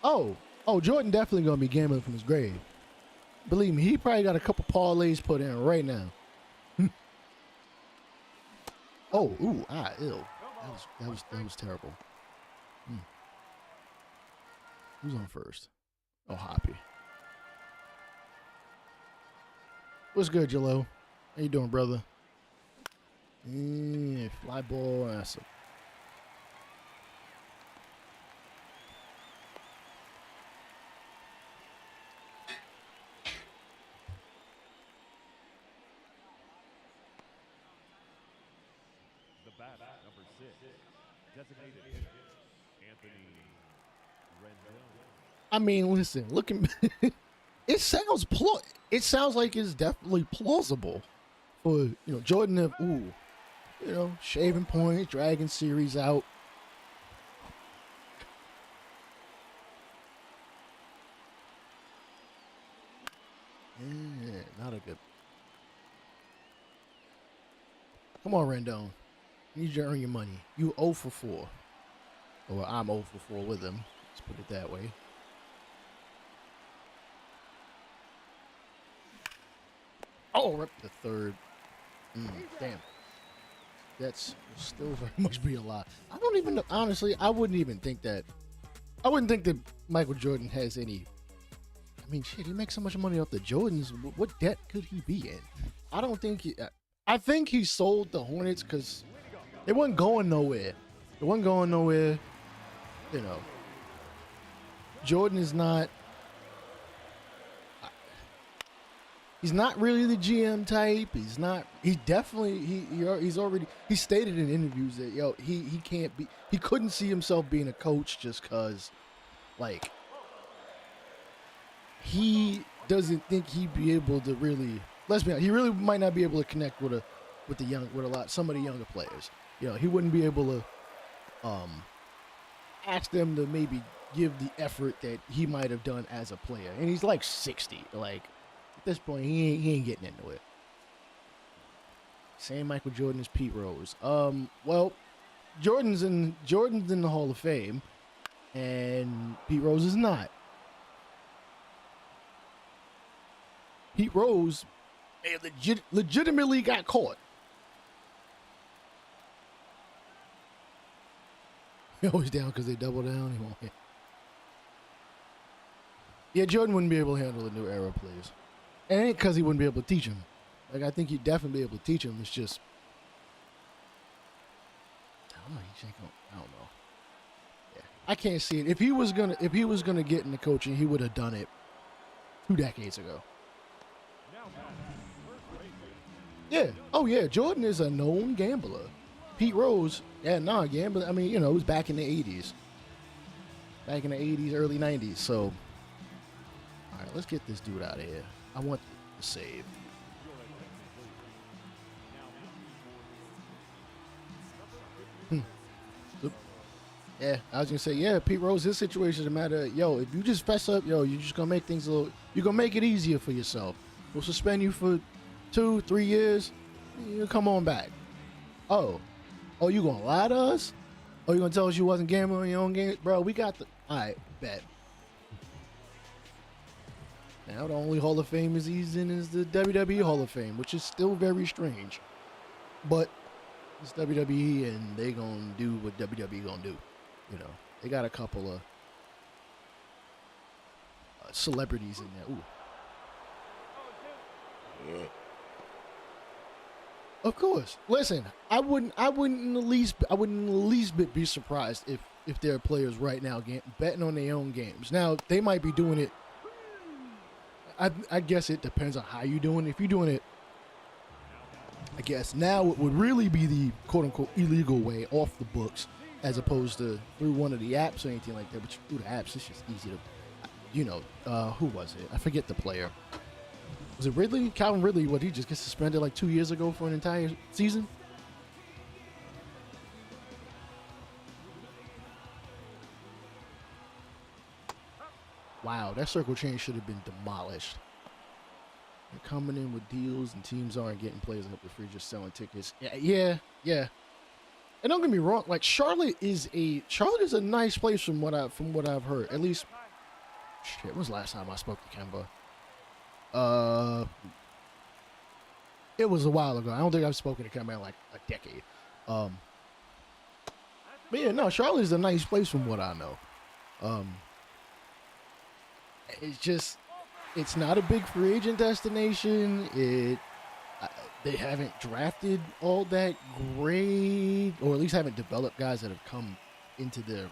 Oh, Jordan definitely going to be gambling from his grave. Believe me, he probably got a couple parlays put in right now. Oh, ooh, ew. That was terrible. Who's on first? Oh, Hoppy. What's good, Jello? How you doing, brother? Fly ball. That's a... The bat, number 6, designated hitter, Anthony Rendon. I mean, listen, it sounds like it's definitely plausible for Jordan to shaving points, dragging series out. Yeah, not a good. Come on, Rendon. You need to earn your money. You 0 for 4. Or I'm 0 for 4 with him. Let's put it that way. Oh, rip the third. Damn. That's still very much be a lot. I don't even know. Honestly, I wouldn't think that Michael Jordan has any. I mean, shit, he makes so much money off the Jordans. What debt could he be in? I don't think he. I think he sold the Hornets because it wasn't going nowhere. Jordan is not. He's not really the GM type. He's not. He definitely. He stated in interviews that he can't be. He couldn't see himself being a coach just because, like, he doesn't think he'd be able to really. Let's be honest. He really might not be able to connect with some of the younger players. He wouldn't be able to ask them to maybe give the effort that he might have done as a player. And he's like 60. Like, at this point, he ain't getting into it. Same Michael Jordan as Pete Rose. Well, Jordan's in the Hall of Fame, and Pete Rose is not. Pete Rose legitimately got caught. He always down because they double down. He won't hit. Yeah, Jordan wouldn't be able to handle the new era players. And it ain't because he wouldn't be able to teach him. Like, I think he'd definitely be able to teach him. It's just, I don't know. I don't know. Yeah, I can't see it. If he was gonna get into coaching, he would have done it 2 decades ago. Yeah. Oh yeah. Jordan is a known gambler. Pete Rose, yeah, nah, gambling. I mean, it was back in the '80s, early '90s. So, all right, let's get this dude out of here. I want the save. Oop. Yeah, I was gonna say, yeah, Pete Rose, his situation is a matter of, yo, if you just fess up, yo, you're just gonna make things a little, you're gonna make it easier for yourself. We'll suspend you for 2, 3 years. You come on back. Oh, you gonna lie to us? Oh, you gonna tell us you wasn't gambling on your own game, bro? We got the. All right, bet. Now the only Hall of Fame he's in is the WWE Hall of Fame, which is still very strange. But it's WWE, and they gonna do what WWE gonna do. They got a couple of celebrities in there. Ooh. Of course. Listen, I wouldn't in the least bit be surprised if there are players right now betting on their own games. Now they might be doing it. I guess it depends on how you're doing it. If you're doing it, I guess now it would really be the quote unquote illegal way, off the books, as opposed to through one of the apps or anything like that. But through the apps, it's just easy to, who was it? I forget the player. Was it Ridley? Calvin Ridley, what, he just gets suspended like 2 years ago for an entire season? Wow, that circle change should have been demolished. They're coming in with deals, and teams aren't getting players up for free, just selling tickets. Yeah. And don't get me wrong, like Charlotte is a nice place from what I've heard. At least, shit. When was the last time I spoke to Kemba? It was a while ago. I don't think I've spoken to Kemba in like a decade. But yeah, no, Charlotte is a nice place from what I know. It's not a big free agent destination. They haven't drafted all that great, or at least haven't developed guys that have come into their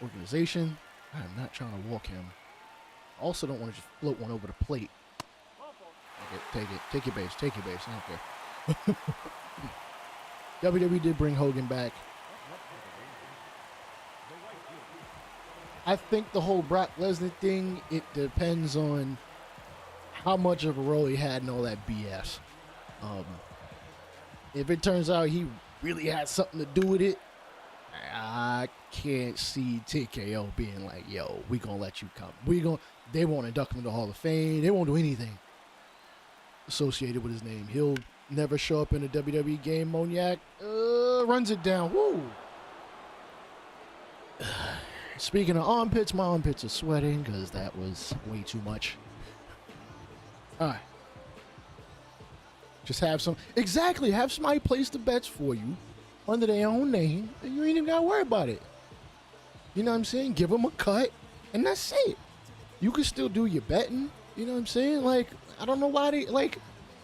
organization. I'm not trying to walk him. I also don't want to just float one over the plate. Take it. Take your base. I don't care. WWE did bring Hogan back. I think the whole Brock Lesnar thing, it depends on how much of a role he had in all that BS. If it turns out he really had something to do with it, I can't see TKO being like, yo, we gonna let you come. They won't induct him in the Hall of Fame. They won't do anything associated with his name. He'll never show up in a WWE game. Moniac runs it down. Woo! Speaking of armpits, my armpits are sweating because that was way too much. All right. Just have somebody place the bets for you under their own name, and you ain't even got to worry about it. You know what I'm saying? Give them a cut, and that's it. You can still do your betting. You know what I'm saying? Like, I don't know why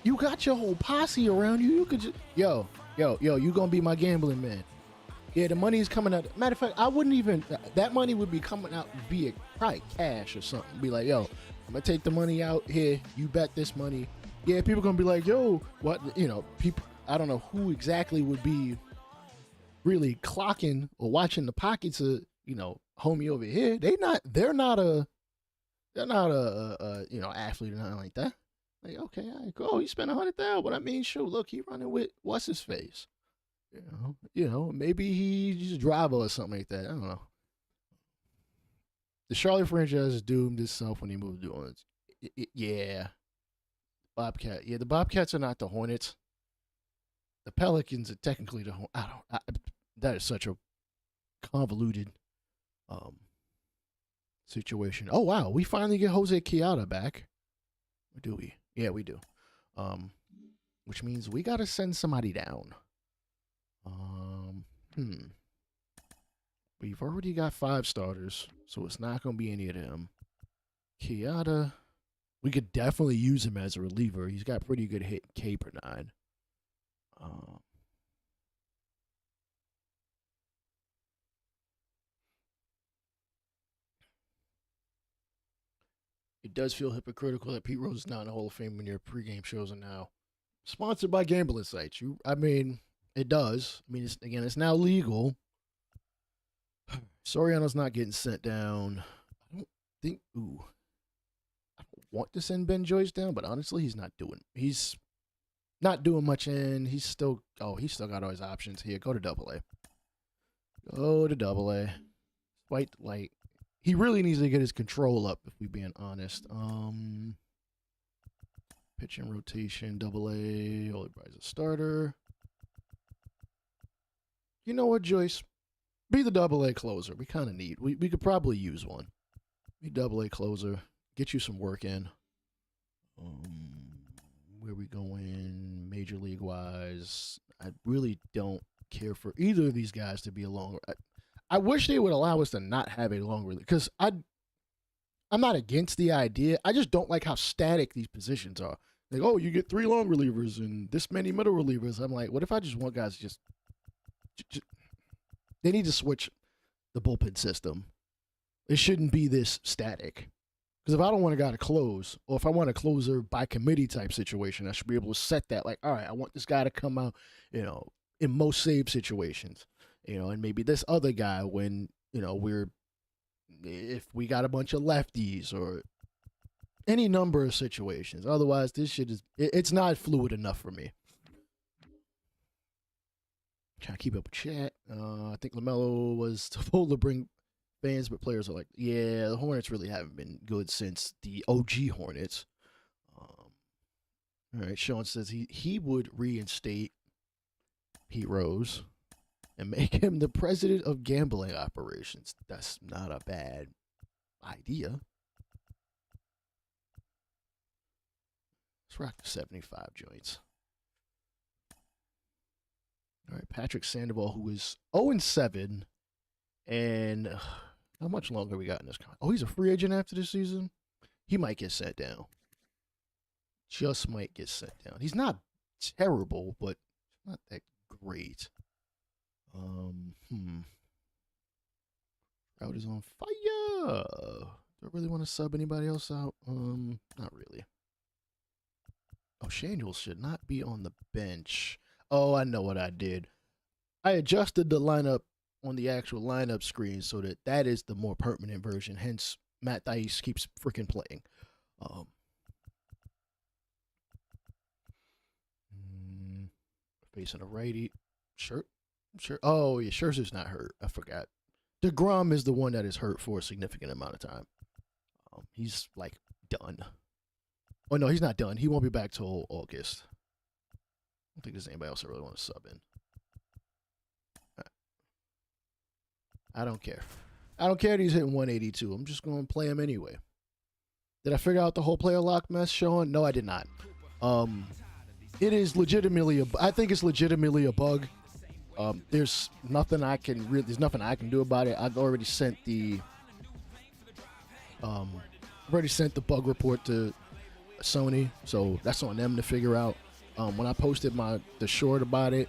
you got your whole posse around you. You could just, yo, you gonna be my gambling man. Yeah, the money is coming out. Matter of fact, that money would be coming out via probably cash or something. Be like, yo, I'm gonna take the money out here. You bet this money. Yeah, people gonna be like, yo, what? People, I don't know who exactly would be really clocking or watching the pockets of, homie over here. They're not a athlete or nothing like that. Like, okay, all right, cool. He spent $100,000, but I mean, shoot, look, he running with what's his face. Maybe he's a driver or something like that. I don't know. The Charlotte franchise doomed itself when he moved to New Orleans. Yeah. Bobcat. Yeah, the Bobcats are not the Hornets. The Pelicans are technically the Hornets. That is such a convoluted situation. Oh, wow. We finally get Jose Chiara back. Or do we? Yeah, we do. Which means we got to send somebody down. We've already got 5 starters, so it's not going to be any of them. Chiara, we could definitely use him as a reliever. He's got pretty good hit K per 9. It does feel hypocritical that Pete Rose is not in the Hall of Fame when your pregame shows are now Sponsored by gambling sites. I mean, it does. I mean, it's now legal. Soriano's not getting sent down. I don't think. Ooh, I don't want to send Ben Joyce down, but honestly, he's not doing much. And he's still got all his options here. Go to Double A. Go to Double A. Quite like he really needs to get his control up. If we being honest. Pitching rotation, Double A. Holy Bride's a starter. You know what, Joyce? Be the Double A closer. We kind of need. We could probably use one. Be Double A closer. Get you some work in. Where we going Major League wise? I really don't care for either of these guys to be a longer. I wish they would allow us to not have a long relief because I'm not against the idea. I just don't like how static these positions are. Like, oh, you get 3 long relievers and this many middle relievers. I'm like, what if I just want guys to just they need to switch the bullpen system. It shouldn't be this static. Because if I don't want a guy to close, or if I want a closer by committee type situation, I should be able to set that. Like, all right, I want this guy to come out, in most save situations, and maybe this other guy when, if we got a bunch of lefties or any number of situations. Otherwise, this shit it's not fluid enough for me. Trying to keep up with chat. I think LaMelo was supposed to bring fans, but players are like, yeah, the Hornets really haven't been good since the OG Hornets. All right, Sean says he would reinstate Pete Rose and make him the president of gambling operations. That's not a bad idea. Let's rock the 75 joints. All right, Patrick Sandoval, who is 0-7, and how much longer we got in this contract? Oh, he's a free agent after this season. He might get set down. Just might get set down. He's not terrible, but not that great. Crowd is on fire. Do I really want to sub anybody else out? Not really. Oh, Shanuel should not be on the bench. Oh, I know what I did. I adjusted the lineup on the actual lineup screen so that is the more permanent version. Hence, Matt Dice keeps freaking playing. Facing a righty. Sure. Oh, yeah, Scherzer's not hurt. I forgot. DeGrom is the one that is hurt for a significant amount of time. He's, like, done. Oh, no, he's not done. He won't be back till August. I don't think there's anybody else I really want to sub in. I don't care. I don't care that he's hitting 182. I'm just going to play him anyway. Did I figure out the whole player lock mess, Sean? No, I did not. It is legitimately I think it's legitimately a bug. There's nothing I can do about it. I've already sent the bug report to Sony, so that's on them to figure out. When I posted the short about it,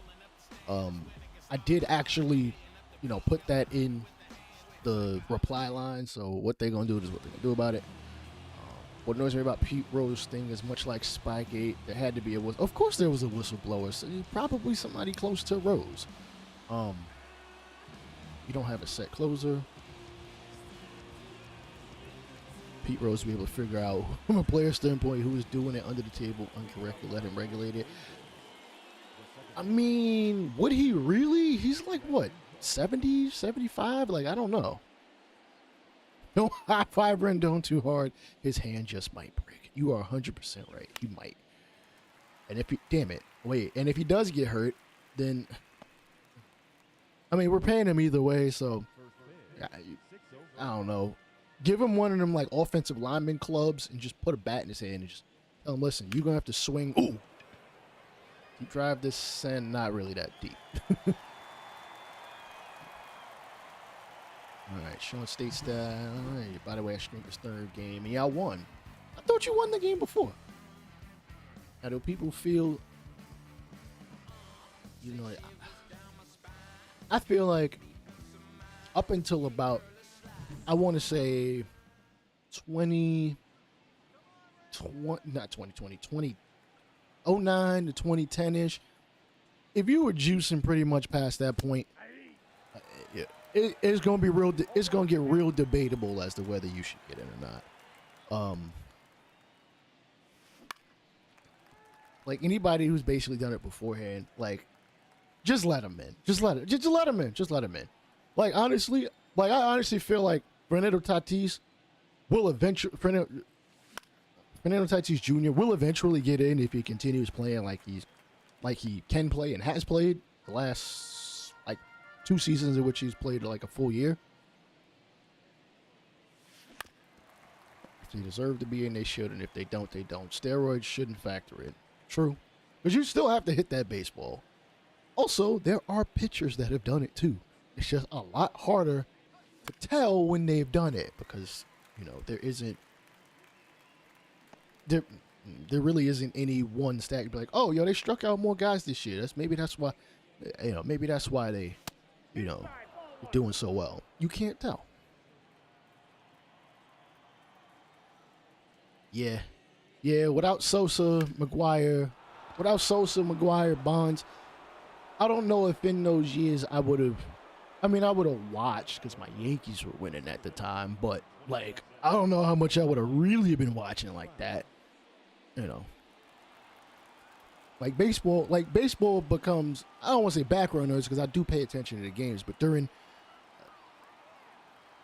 I did actually, put that in the reply line. So what they're gonna do is what they're gonna do about it. What annoys me about Pete Rose thing is much like Spygate, there had to be of course there was a whistleblower. So probably somebody close to Rose. You don't have a set closer. Pete Rose will be able to figure out from a player standpoint who is doing it under the table incorrectly, let him regulate it. I mean, would he really? He's like, what, 70, 75? Like, I don't know. Don't high-five Rendon too hard. His hand just might break. You are 100% right. He might. And if he does get hurt, then, I mean, we're paying him either way, so, I don't know. Give him one of them, like, offensive lineman clubs and just put a bat in his hand and just tell him, listen, you're going to have to swing. Ooh. You drive this sand not really that deep. All right, Sean State's that. All right, by the way, I streamed his third game, and y'all won. I thought you won the game before. Now, do people feel, I feel like up until about, I want to say 2020, not 2020, '09 to 2010-ish, if you were juicing pretty much past that point, it's going to be real. It's going to get real debatable as to whether you should get in or not. Like anybody who's basically done it beforehand, like just let them in. Just let them in. Just let them in. Like honestly, I honestly feel like Fernando Tatis will eventually. Fernando Tatis Jr. will eventually get in if he continues playing like he can play and has played the last like 2 seasons in which he's played like a full year. If they deserve to be in, they should, and if they don't, they don't. Steroids shouldn't factor in. True. But you still have to hit that baseball. Also, there are pitchers that have done it too. It's just a lot harder to tell when they've done it because, there really isn't any one stat. You'd be like, oh, they struck out more guys this year. Maybe that's why they, doing so well. You can't tell. Yeah, without Sosa, McGuire, Bonds, I don't know if in those years I would have watched because my Yankees were winning at the time, but like, I don't know how much I would have really been watching like that, Like baseball becomes, I don't want to say background noise because I do pay attention to the games, but during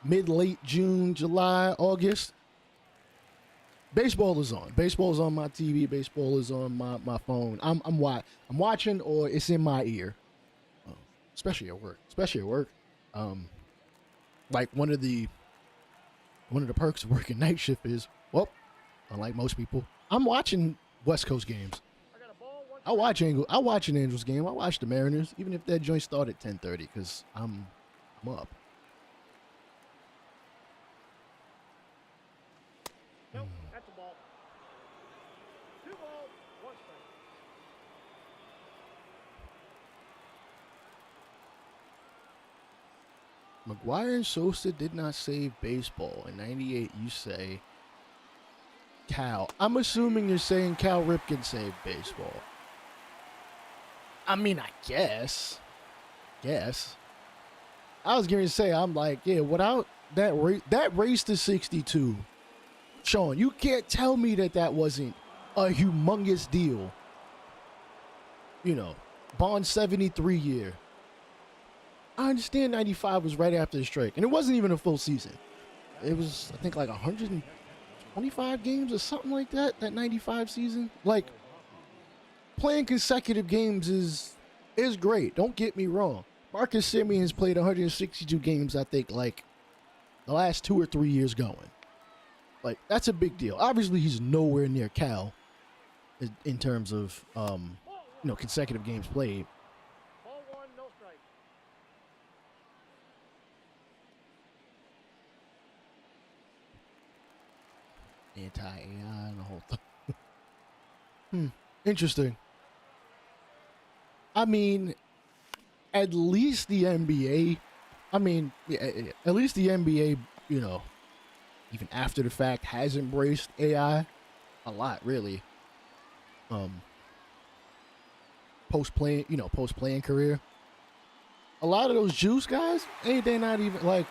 mid-late June, July, August, baseball is on. Baseball is on my TV. Baseball is on my phone. I'm watching, or it's in my ear. Especially at work. Like one of the perks of working night shift is, well, unlike most people, I'm watching West Coast games. I watch an Angels game. I watch the Mariners, even if that joint start at 10:30, because I'm up. Nope, that's a ball. 2 balls, 1 strike. McGuire and Sosa did not save baseball. In 98, you say Cal. I'm assuming you're saying Cal Ripken saved baseball. I mean, I guess. I was going to say, I'm like, yeah, without that race to 62, Sean, you can't tell me that wasn't a humongous deal. Bond's 73 year. I understand 95 was right after the strike, and it wasn't even a full season. It was, I think, like 125 games or something like that 95 season. Like, playing consecutive games is great. Don't get me wrong. Marcus Semien has played 162 games, I think, like, the last 2 or 3 years going. Like, that's a big deal. Obviously, he's nowhere near Cal in terms of, consecutive games played. Ball 1, no strike. Anti-AI and the whole thing. Interesting. I mean, at least the NBA, even after the fact, has embraced AI a lot, really. Post-playing career. A lot of those juice guys, they not even, like,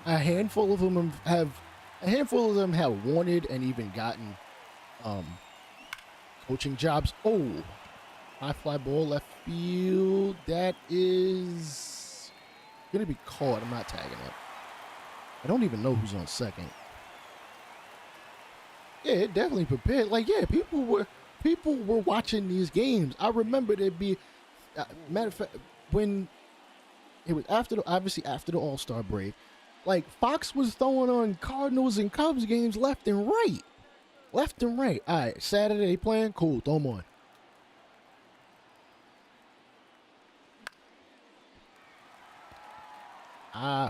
a handful of them have wanted and even gotten coaching jobs. Oh, high fly ball left field. That is gonna be caught. I'm not tagging it. I don't even know who's on second. Yeah, it definitely prepared. Like, yeah, people were watching these games. I remember there'd be, matter of fact, when it was after the All-Star break, like, Fox was throwing on Cardinals and Cubs games left and right. All right, Saturday playing, cool, throw them on.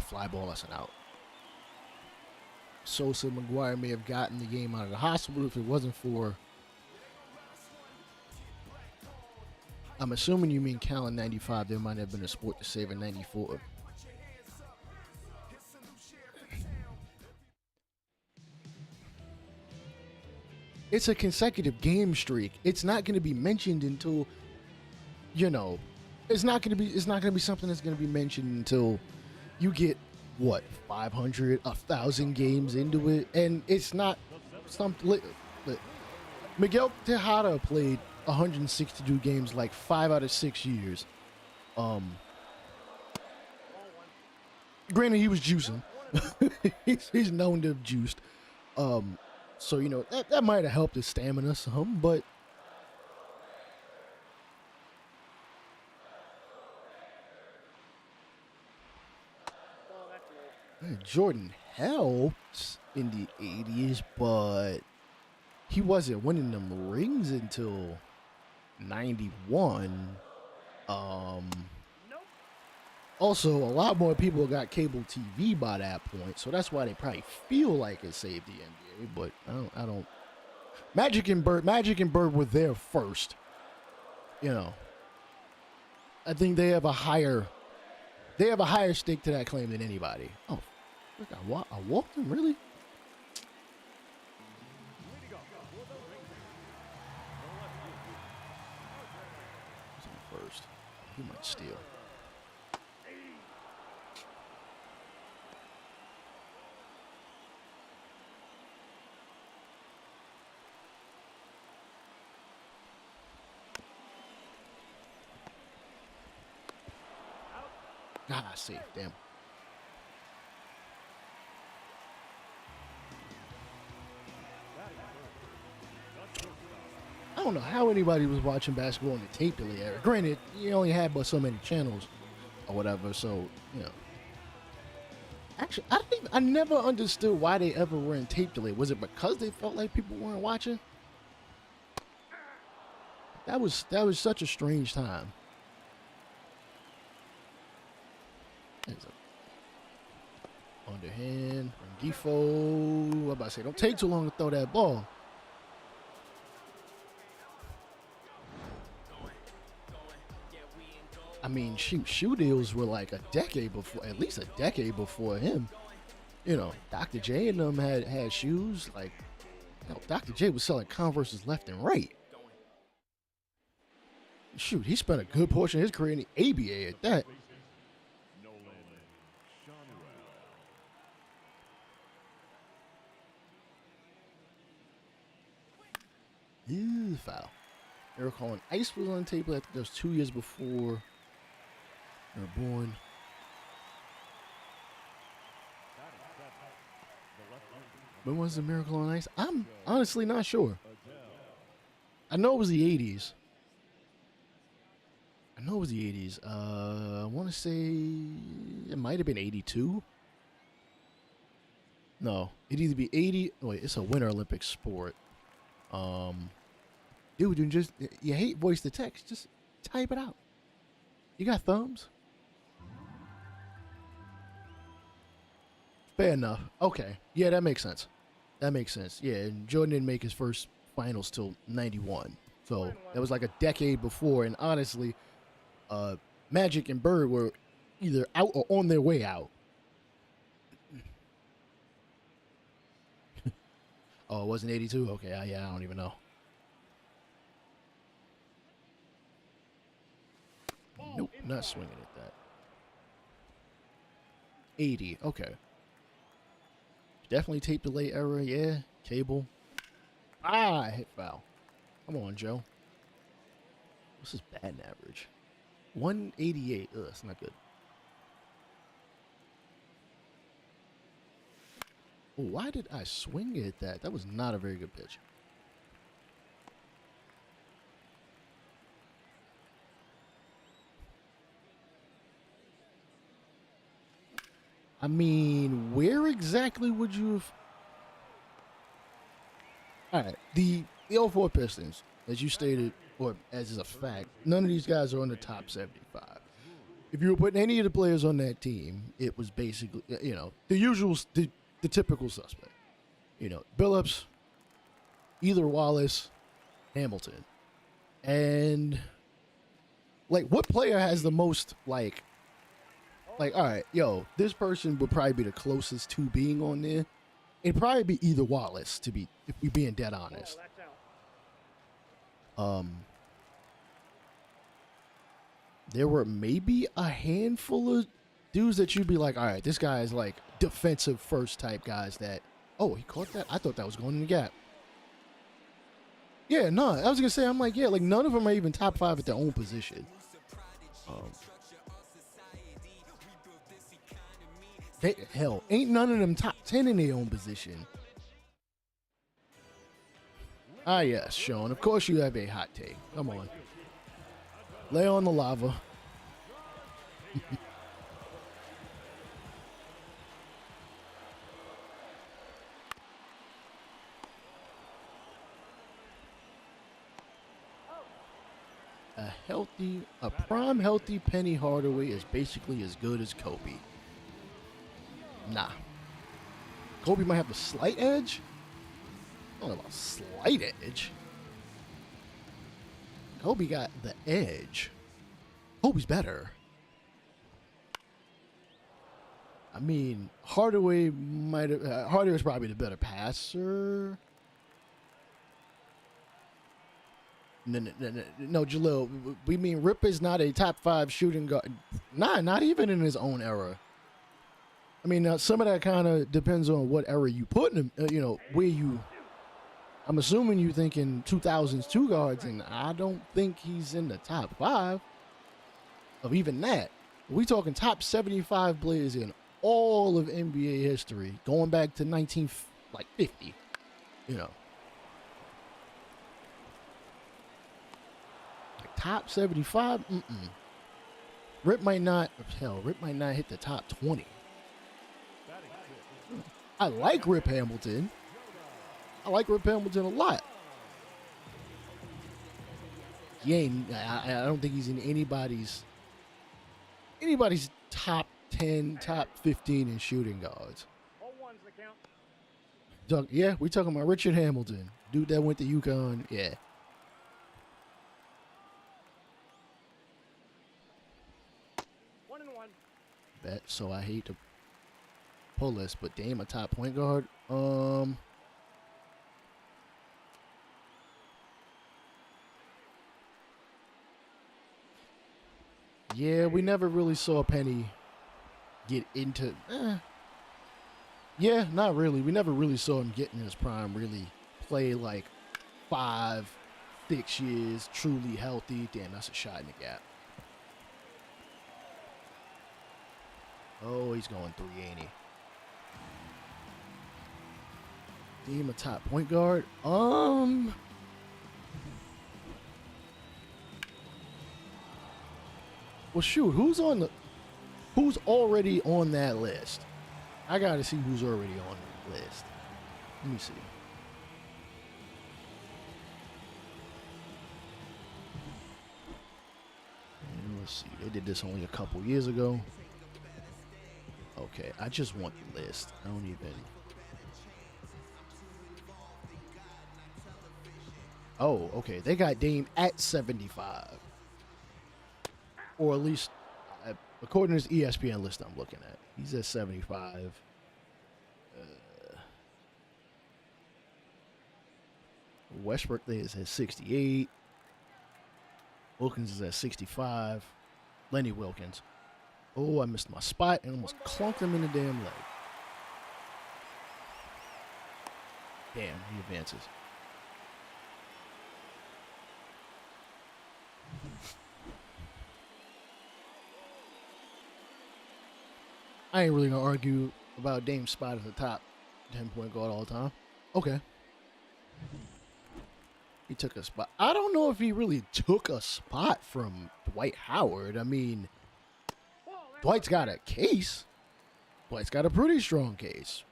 Fly ball, that's an out. Sosa and McGuire may have gotten the game out of the hospital if it wasn't for, I'm assuming you mean Cal in 95. There might have been a sport to save in 94. it's a consecutive game streak. It's not going to be mentioned until, you know, it's not going to be something that's going to be mentioned until you get what 500, 1,000 games into it, and it's not something. Miguel Tejada played 162 games like 5 out of 6 years. Granted, he was juicing. he's known to have juiced. So, you know, that might have helped his stamina some, but Jordan helped in the 80s, but he wasn't winning them rings until 91. Also, a lot more people got cable TV by that point, so that's why they probably feel like it saved the NBA. But I don't. Magic and Bird were there first. You know, I think they have a higher stake to that claim than anybody. Oh, look, I walked him, really? First, he might steal. Ah, safe. Damn. I don't know how anybody was watching basketball in the tape delay era. Granted, you only had but so many channels or whatever, so, you know. Actually, I never understood why they ever were in tape delay. Was it because they felt like people weren't watching? That was such a strange time. There's a underhand from Defoe. I'm about to say, don't take too long to throw that ball. I mean, shoe deals were like a decade before, at least a decade before him. You know, Dr. J and them had shoes. Like, you know, Dr. J was selling Converses left and right. Shoot, he spent a good portion of his career in the ABA at that. Ew, foul. They were calling ice was on the table. I think that was 2 years before they were born. When was the Miracle on Ice? I'm honestly not sure. I know it was the 80s. I want to say it might have been 82. No, it'd either be 80. Wait, it's a Winter Olympic sport. Dude, just you hate voice to text. Just type it out. You got thumbs? Fair enough. Okay. Yeah, that makes sense. Yeah, and Jordan didn't make his first finals till 91. So that was like a decade before. And honestly, Magic and Bird were either out or on their way out. Oh, it wasn't 82? Okay, yeah, I don't even know. Nope, not swinging at that. 80, okay. Definitely tape delay error, yeah. Cable. Ah, hit foul. Come on, Joe. What's his batting average? 188. Ugh, that's not good. Oh, why did I swing at that? That was not a very good pitch. I mean, where exactly would you have... All right, the 04 Pistons, as you stated, or as is a fact, none of these guys are on the top 75. If you were putting any of the players on that team, it was basically, you know, the usual, the typical suspect. You know, Billups, either Wallace, Hamilton. And, like, what player has the most, like, all right, yo, this person would probably be the closest to being on there. It'd probably be either Wallace, if we're being dead honest. There were maybe a handful of dudes that you'd be like, all right, this guy is like defensive first type guys that, oh, he caught that? I thought that was going in the gap. Yeah, no, I was going to say, I'm like, yeah, like none of them are even top 5 at their own position. Hell, ain't none of them top 10 in their own position. Ah, yes, Sean. Of course you have a hot take. Come on. Lay on the lava. A prime healthy Penny Hardaway is basically as good as Kobe. Nah. Kobe might have a slight edge. I don't know about slight edge. Kobe got the edge. Kobe's better. I mean, Hardaway might have. Hardaway's probably the better passer. No, Jalil. We mean Rip is not a top 5 shooting guard. Nah, not even in his own era. I mean, some of that kind of depends on what era you put in him. Where you. I'm assuming you thinking 2000s 2 guards, and I don't think he's in the top 5 of even that. We talking top 75 players in all of NBA history, going back to 1950. Like top 75. Rip might not hit the top 20. I like Rip Hamilton. I like Rip Hamilton a lot. I don't think he's in anybody's top 10, top 15 in shooting guards. Yeah, we talking about Richard Hamilton, dude that went to UConn. Yeah. Bet. So I hate to pull this, but Dame a top point guard. Yeah, we never really saw Penny get into. Yeah, not really. We never really saw him get in his prime, really play like 5, 6 years, truly healthy. Damn, that's a shot in the gap. Oh, he's going 3, ain't he? Team a top point guard. Well, shoot, who's already on that list? I gotta see who's already on the list. Let me see. And let's see. They did this only a couple years ago. Okay, I just want the list. I don't even. Oh, okay. They got Dame at 75. Or at least, according to this ESPN list I'm looking at, he's at 75. Westbrook is at 68. Wilkins is at 65. Lenny Wilkins. Oh, I missed my spot and almost clunked him in the damn leg. Damn, he advances. I ain't really gonna argue about Dame's spot at the top 10-point guard all the time. Okay. He took a spot. I don't know if he really took a spot from Dwight Howard. I mean, Dwight's got a case. Dwight's got a pretty strong case.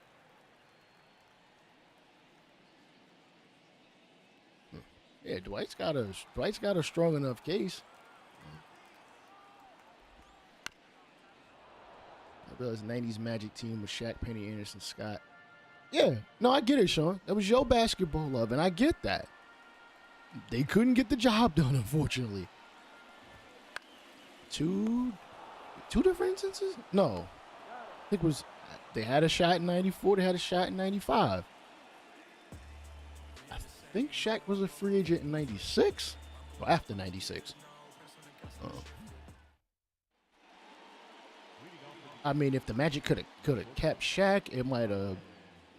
Yeah, Dwight's got a strong enough case. I realized 90s Magic team with Shaq, Penny, Anderson, Scott. Yeah, no, I get it, Sean. That was your basketball love, and I get that. They couldn't get the job done, unfortunately. Two different instances? No. I think it was, they had a shot in 94, they had a shot in 95. think Shaq was a free agent in 96 or after 96. I mean, if the Magic could have kept Shaq, it might have,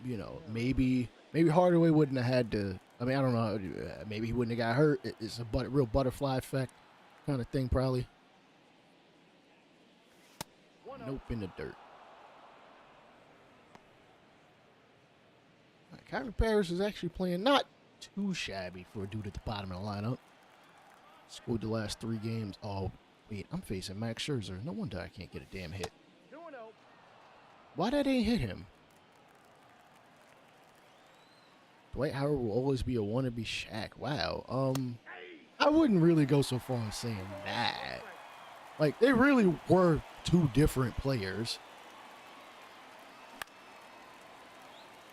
you know, maybe Hardaway wouldn't have had to. I mean, I don't know. Maybe he wouldn't have got hurt. It's a real butterfly effect kind of thing, probably. Nope, in the dirt. Right, Kyrie Paris is actually playing not too shabby for a dude at the bottom of the lineup. Scored the last 3 games. Oh, wait, I'm facing Max Scherzer. No wonder I can't get a damn hit. Why that ain't hit him? Dwight Howard will always be a wannabe Shaq. Wow. I wouldn't really go so far as saying that. Like, they really were 2 different players.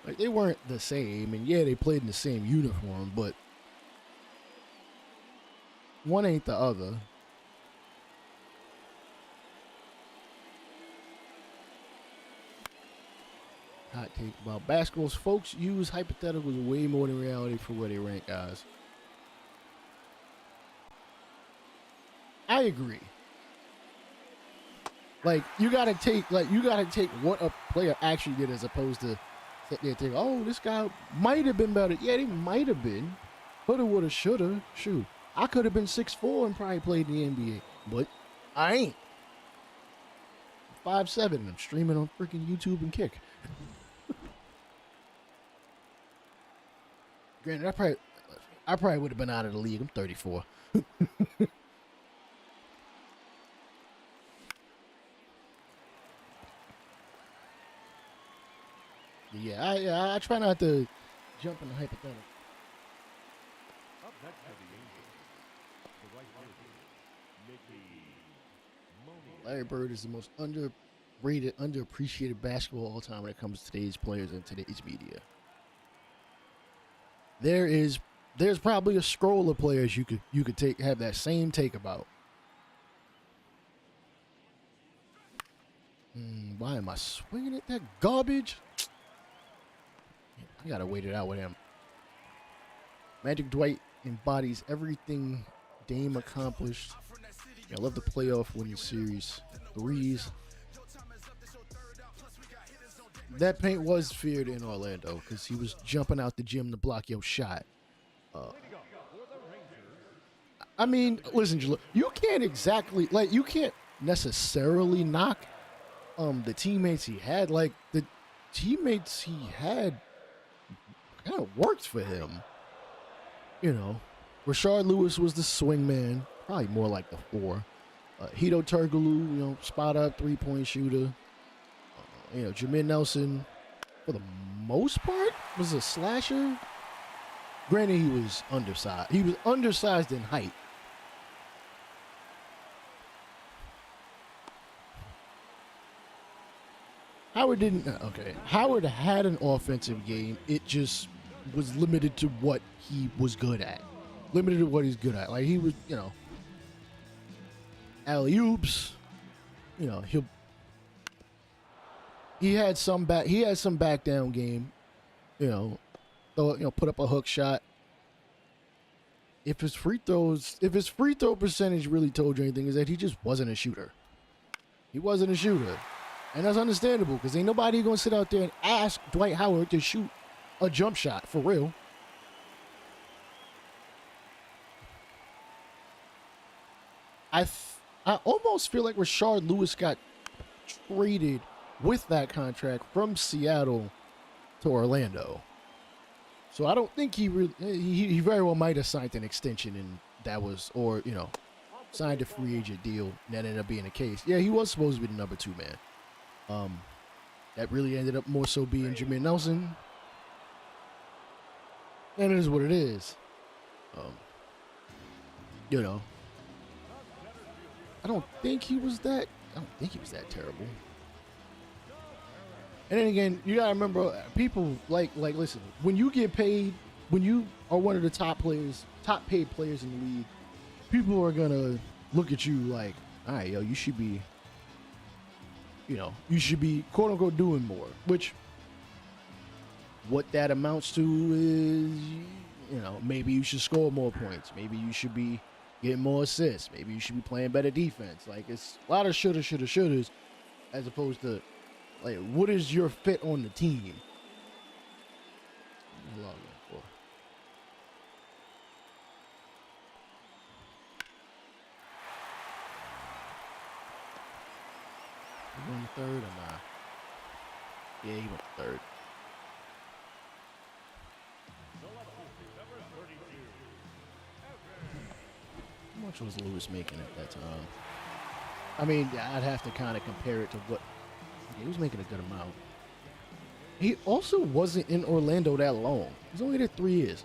Like, they weren't the same. And yeah, they played in the same uniform, but one ain't the other. Hot take about basketballs. Folks use hypotheticals way more than reality for where they rank guys. I agree. Like, you gotta take what a player actually did as opposed to sit there and think, oh, this guy might have been better. Yeah, they might have been. Coulda, woulda, shoulda. Shoot. I could have been 6'4" and probably played in the NBA. But I ain't. 5'7" and I'm streaming on freaking YouTube and Kick. Granted, I probably would have been out of the league. I'm 34. I try not to jump in the hypothetical. Up next for the Angels, the right fielder, Mickey Monier. Larry Bird is the most underrated, underappreciated basketball of all time when it comes to today's players and today's media. There's probably a scroll of players you could have that same take about. Why am I swinging at that garbage? I gotta wait it out with him. Magic Dwight embodies everything Dame accomplished. I love the playoff winning series. Threes. That paint was feared in Orlando because he was jumping out the gym to block your shot. I mean, listen, you can't exactly, like, you can't necessarily knock the teammates he had. Like, the teammates he had kind of worked for him. You know, Rashard Lewis was the swing man, probably more like the 4. Hito Turkoglu, spot up 3-point shooter. Jameer Nelson, for the most part, was a slasher. Granted, he was undersized. He was undersized in height. Howard didn't. Okay, Howard had an offensive game. It just was limited to what he was good at. Limited to what he's good at. Like, he was, alley-oops. He had some back down game, put up a hook shot. If his free throw percentage really told you anything, is that he just wasn't a shooter. He wasn't a shooter. And that's understandable because ain't nobody gonna sit out there and ask Dwight Howard to shoot a jump shot for real. I almost feel like Rashard Lewis got traded with that contract from Seattle to Orlando. So I don't think he very well might have signed an extension and that was, or, signed a free agent deal and that ended up being the case. Yeah, he was supposed to be the number 2 man. That really ended up more so being Jameer Nelson. And it is what it is. I don't think he was that terrible. And then again, you gotta remember, people listen, when you get paid, when you are one of the top paid players in the league, people are gonna look at you like, all right, yo, you should be quote unquote doing more. Which, what that amounts to is, maybe you should score more points. Maybe you should be getting more assists. Maybe you should be playing better defense. Like, it's a lot of shouldas, as opposed to, like, what is your fit on the team? Log in for. He went third or not? Yeah, he went third. How much was Lewis making at that time? I mean, I'd have to kind of compare it to what he was making a good amount. He also wasn't in Orlando that long. He's only there 3 years.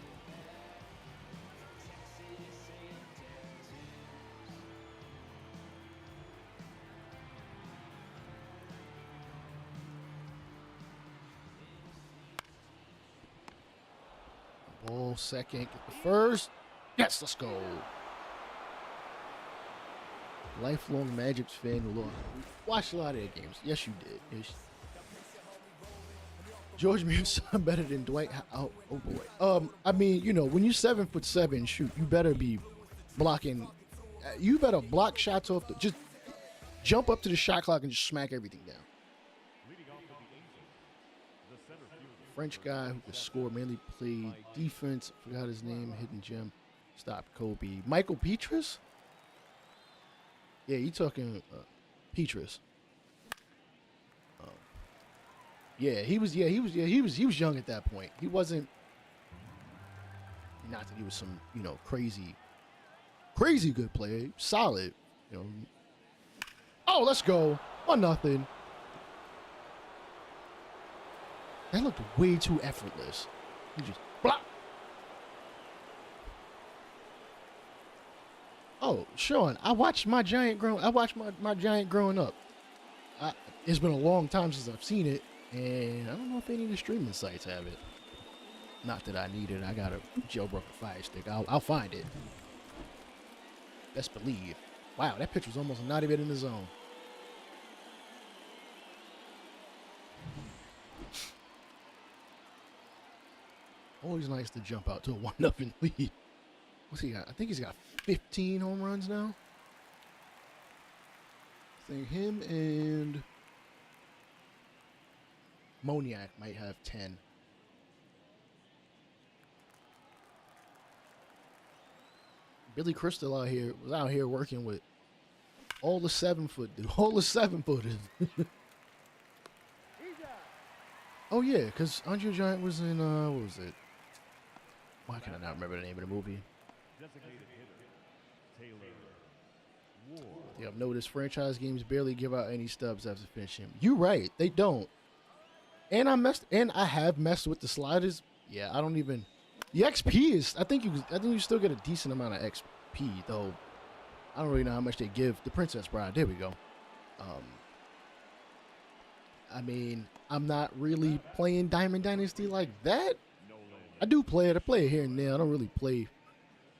Ball second, get the first. Yes, let's go. Lifelong Magic's fan who watched a lot of their games. Yes, you did. Yes. George Mure's better than Dwight. Oh boy. I mean, when you're 7'7", shoot, you better be blocking. You better block shots off. Just jump up to the shot clock and just smack everything down. French guy who could score, mainly played defense. Forgot his name. Hidden gem. Stop Kobe. Michael Petrus. Yeah, you talking Petrus? Yeah, he was young at that point. He wasn't. Not that he was some crazy good player. Solid, Oh, let's go 1-0. That looked way too effortless. He just blah. Oh, Sean, I watched my giant growing up. It's been a long time since I've seen it, and I don't know if any of the streaming sites have it. Not that I need it. I got a jailbroken Fire Stick. I'll find it. Best believe. Wow, that pitch was almost not even in the zone. Always nice to jump out to a 1-0 lead. What's he got? I think he's got 15 home runs now. I think him and Moniak might have 10. Billy Crystal was out here working with all the 7-foot dudes, all the 7-footers. Oh yeah, because Andre the Giant was in what was it? Why can I not remember the name of the movie? Yeah, I've noticed franchise games barely give out any stubs after finishing. You're right, they don't. And I have messed with the sliders. Yeah, I don't even. The XP is. I think you still get a decent amount of XP though. I don't really know how much they give the Princess Bride. There we go. I mean, I'm not really playing Diamond Dynasty like that. I do play it. I play it here and there. I don't really play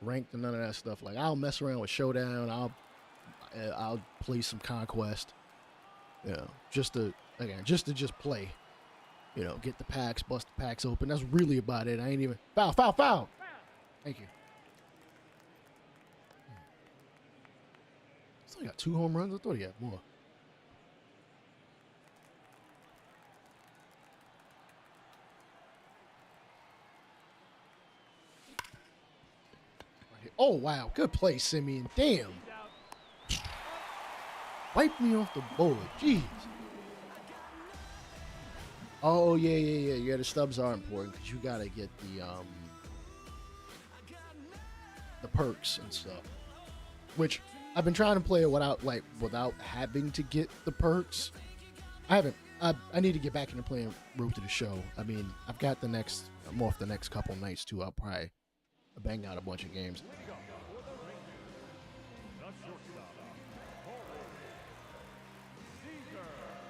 ranked and none of that stuff. Like, I'll mess around with Showdown. I'll play some Conquest. Just to play. Get the packs, bust the packs open. That's really about it. I ain't even foul. Thank you. He's only got 2 home runs. I thought he had more. Oh, wow. Good play, Simeon. Damn. Wipe me off the board. Jeez. Oh, yeah. Yeah, the stubs are important because you got to get the perks and stuff. Which I've been trying to play it without having to get the perks. I haven't. I need to get back into playing Road to the Show. I mean, I'm off the next couple nights, too. I'll probably bang out a bunch of games.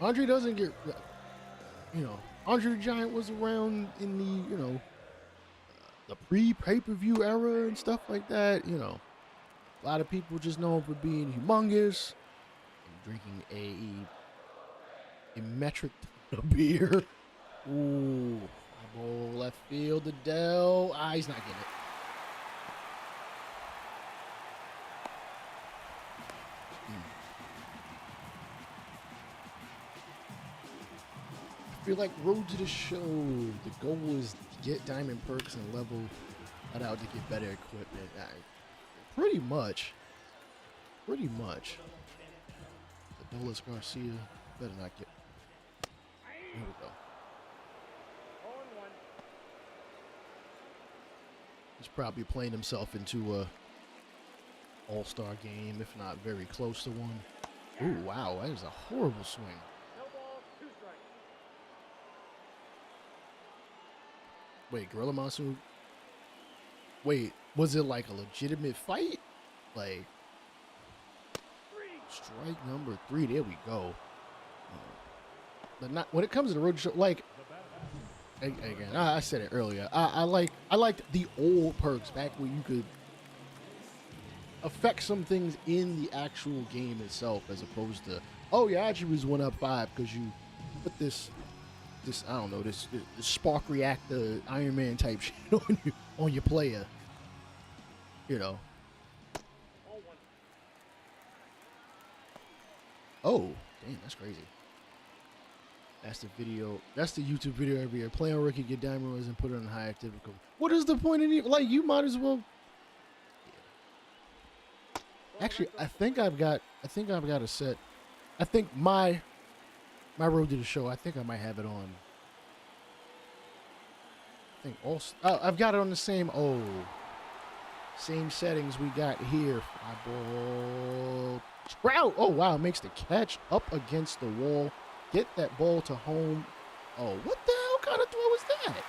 Andre doesn't get, Andre the Giant was around in the, the pre-pay-per-view era and stuff like that. A lot of people just know him for being humongous and drinking a metric ton of beer. Ooh, ball left field to Dell. He's not getting it. feel like road to the show. The goal is to get diamond perks and level that out to get better equipment. Pretty much. Pretty much. Adolis Garcia better not get. Here we go. He's probably playing himself into a all-star game, if not very close to one. Ooh, wow, that is a horrible swing. No ball, 2 strikes. Wait, Gorilla Monsoon? Wait, was it like a legitimate fight? Like, strike number 3. There we go. But not when it comes to the road show. Like, again, I said it earlier. I liked the old perks back where you could affect some things in the actual game itself, as opposed to, oh, your attributes went up 5 because you put this I don't know, this spark reactor Iron Man type shit on your player. You know. Oh, damn, that's crazy. That's the video. That's the YouTube video every year. Play on rookie, get diamond runs, and put it on high activity. What is the point in it? Like, you might as well. Actually, I think I've got a set. I think my road to the show, I think I might have it on. I think also I've got it on the same settings we got here. Fly ball. Trout. Oh wow, makes the catch up against the wall. Get that ball to home. Oh, what the hell kind of throw is that?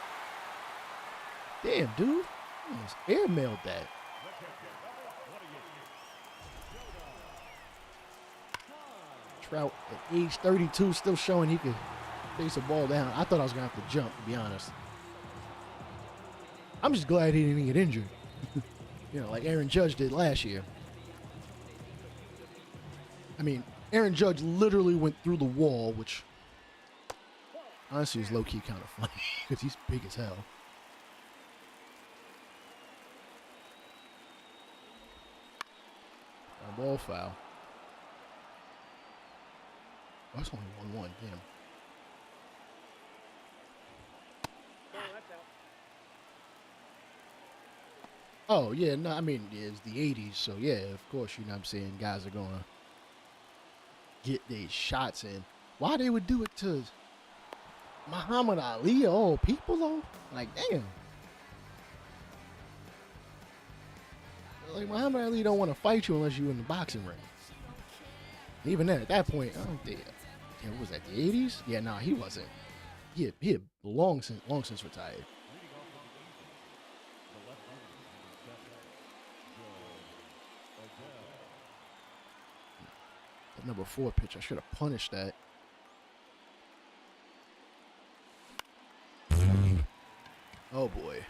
Damn, dude. Almost airmailed that. Trout at age 32 still showing he could face a ball down. I thought I was going to have to jump, to be honest. I'm just glad he didn't get injured. You know, like Aaron Judge did last year. I mean, Aaron Judge literally went through the wall, which honestly is low-key kind of funny because he's big as hell. A ball foul. Oh, that's only 1-1. Damn. Oh, yeah. No, I mean, it's the 80s, so yeah, of course, you know what I'm saying, guys are going to get these shots in. Why they would do it to Muhammad Ali, all people, though? Like, damn. Like, Muhammad Ali don't want to fight you unless you're in the boxing ring. Even then, at that point, I don't think. Yeah, what was that, the 80s? Yeah, nah, he wasn't. He had long since retired. That number 4 pitch, I should have punished that. Oh, boy.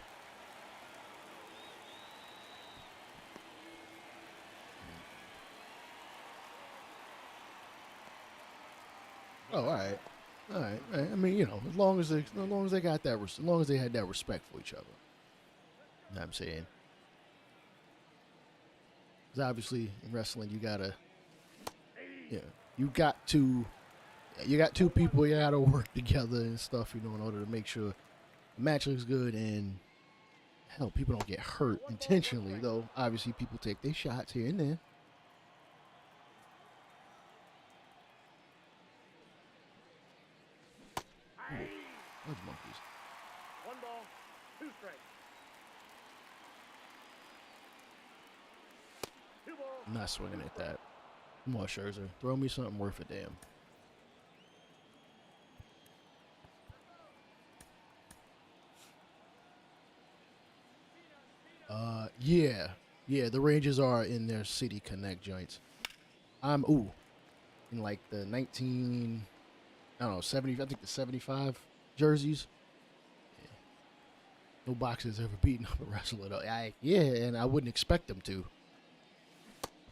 Oh, all right. All right. I mean, you know, as long as they got that, as long as they had that respect for each other. You know what I'm saying? Because obviously in wrestling, you gotta, you got two people you gotta work together and stuff, you know, in order to make sure the match looks good and hell, people don't get hurt intentionally. Though obviously people take their shots here and there. Those monkeys. 1 ball, 2 strikes. 2 balls. I'm not swinging at that. Come on, Scherzer. Throw me something worth a damn. Yeah, the Rangers are in their City Connect joints. I'm in like the 19, I don't know, 70, I think the 75 jerseys. Yeah. No boxer's ever beaten up a wrestler though. Yeah, and I wouldn't expect them to.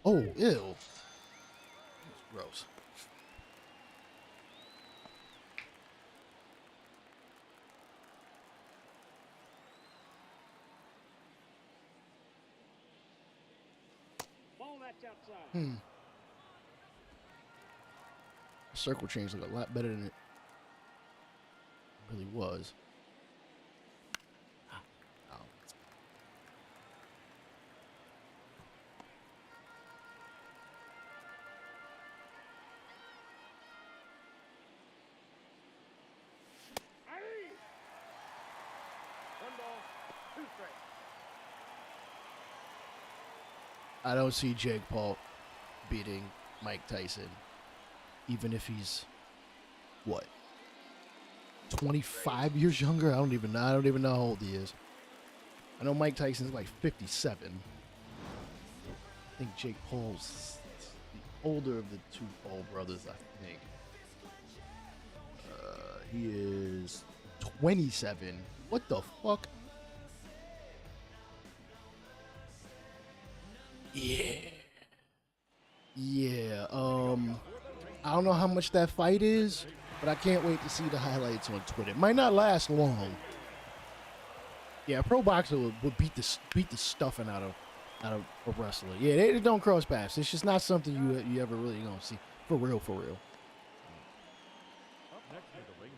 Oh, ew. That's gross. Ball that's outside. The circle change look a lot better than it. really was. Oh. Aye. 1 ball, 2 strikes. I don't see Jake Paul beating Mike Tyson, even if he's what, 25 years younger. I don't even know how old he is. I know Mike Tyson's like 57. I think Jake Paul's the older of the two Paul brothers. I think he is 27. What the fuck? Yeah. I don't know how much that fight is, but I can't wait to see the highlights on Twitter. It might not last long. Yeah, a pro boxer would beat the stuffing out of a wrestler. Yeah, they don't cross paths. It's just not something you ever really gonna see for real. Up next to the ring,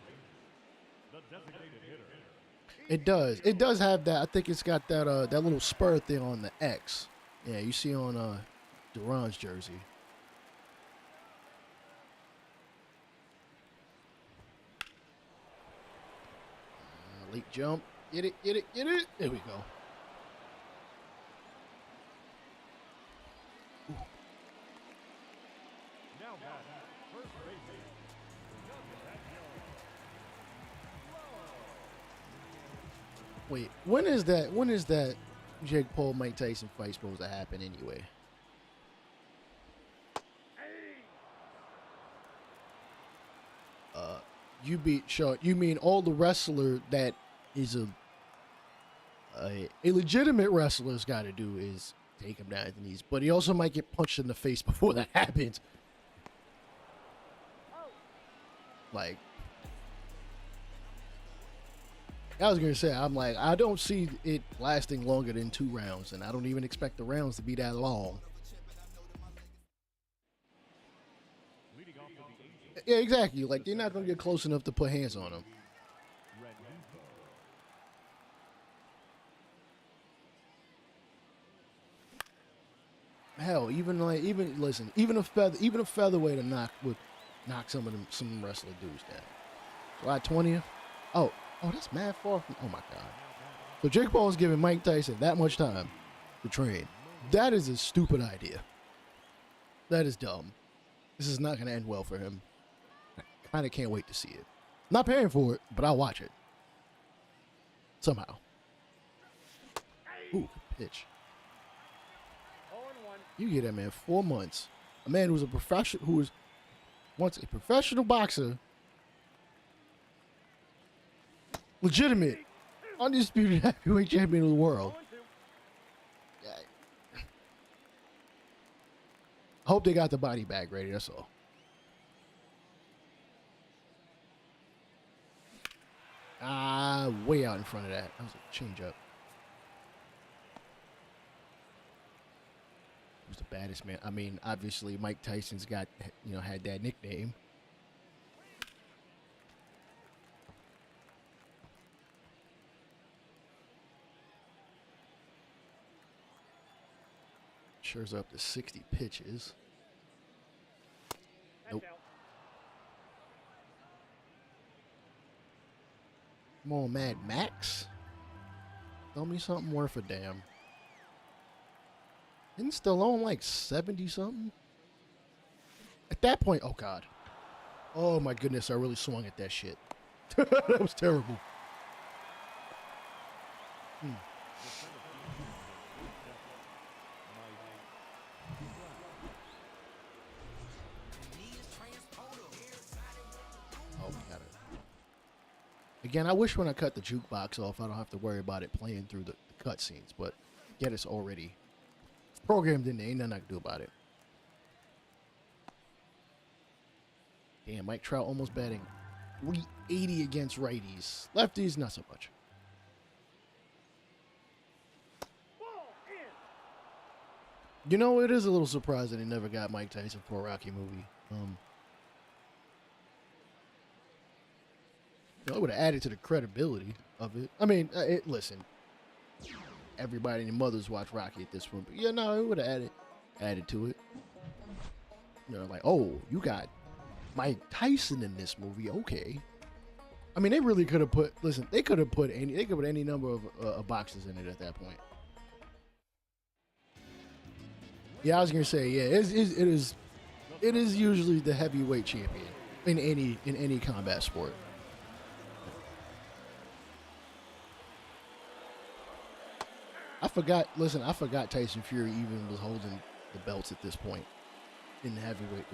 the designated hitter. It does have that. I think it's got that that little spur thing on the X. Yeah, you see on Duran's jersey. Late jump. Get it. There we go. Ooh. Now batting, first baseman. Wait, when is that Jake Paul Mike Tyson fight supposed to happen anyway? You mean all the wrestler that is a legitimate wrestler's got to do is take him down at the knees, but he also might get punched in the face before that happens. Like, I was gonna say, I'm like, I don't see it lasting longer than 2 rounds, and I don't even expect the rounds to be that long. Yeah, exactly. Like, they're not gonna get close enough to put hands on him. Hell, even a featherweight would knock some wrestler dudes down. July 20th. Oh, that's mad far from. Oh my God. So Jake Paul is giving Mike Tyson that much time to train. That is a stupid idea. That is dumb. This is not gonna end well for him. I kind of can't wait to see it. Not paying for it, but I'll watch it somehow. Ooh, pitch. You get that man 4 months. A man who was once a professional boxer, legitimate, undisputed heavyweight champion of the world. I hope they got the body bag ready. That's all. Way out in front of that. That was a change up. Who's the baddest man? I mean, obviously Mike Tyson's got, had that nickname. Sure's up to 60 pitches. Nope. Come on, Mad Max. Tell me something worth a damn. Isn't Stallone like 70-something? At that point, oh God. Oh my goodness, I really swung at that shit. That was terrible. Oh, we got it. Again, I wish when I cut the jukebox off, I don't have to worry about it playing through the cutscenes, but yet it's already programmed in there. Ain't nothing I can do about it. Damn, Mike Trout almost batting 380 against righties. Lefties, not so much. You know, it is a little surprising they never got Mike Tyson for a Rocky movie. It would have added to the credibility of it. I mean, listen, everybody and their mothers watch Rocky at this point, but yeah, no, it would have added to it. Like, oh, you got Mike Tyson in this movie, okay. I mean, they really could have put. Listen, they could put any number of boxes in it at that point. Yeah, I was gonna say, yeah, it is usually the heavyweight champion in any combat sport. I forgot Tyson Fury even was holding the belts at this point in the heavyweight.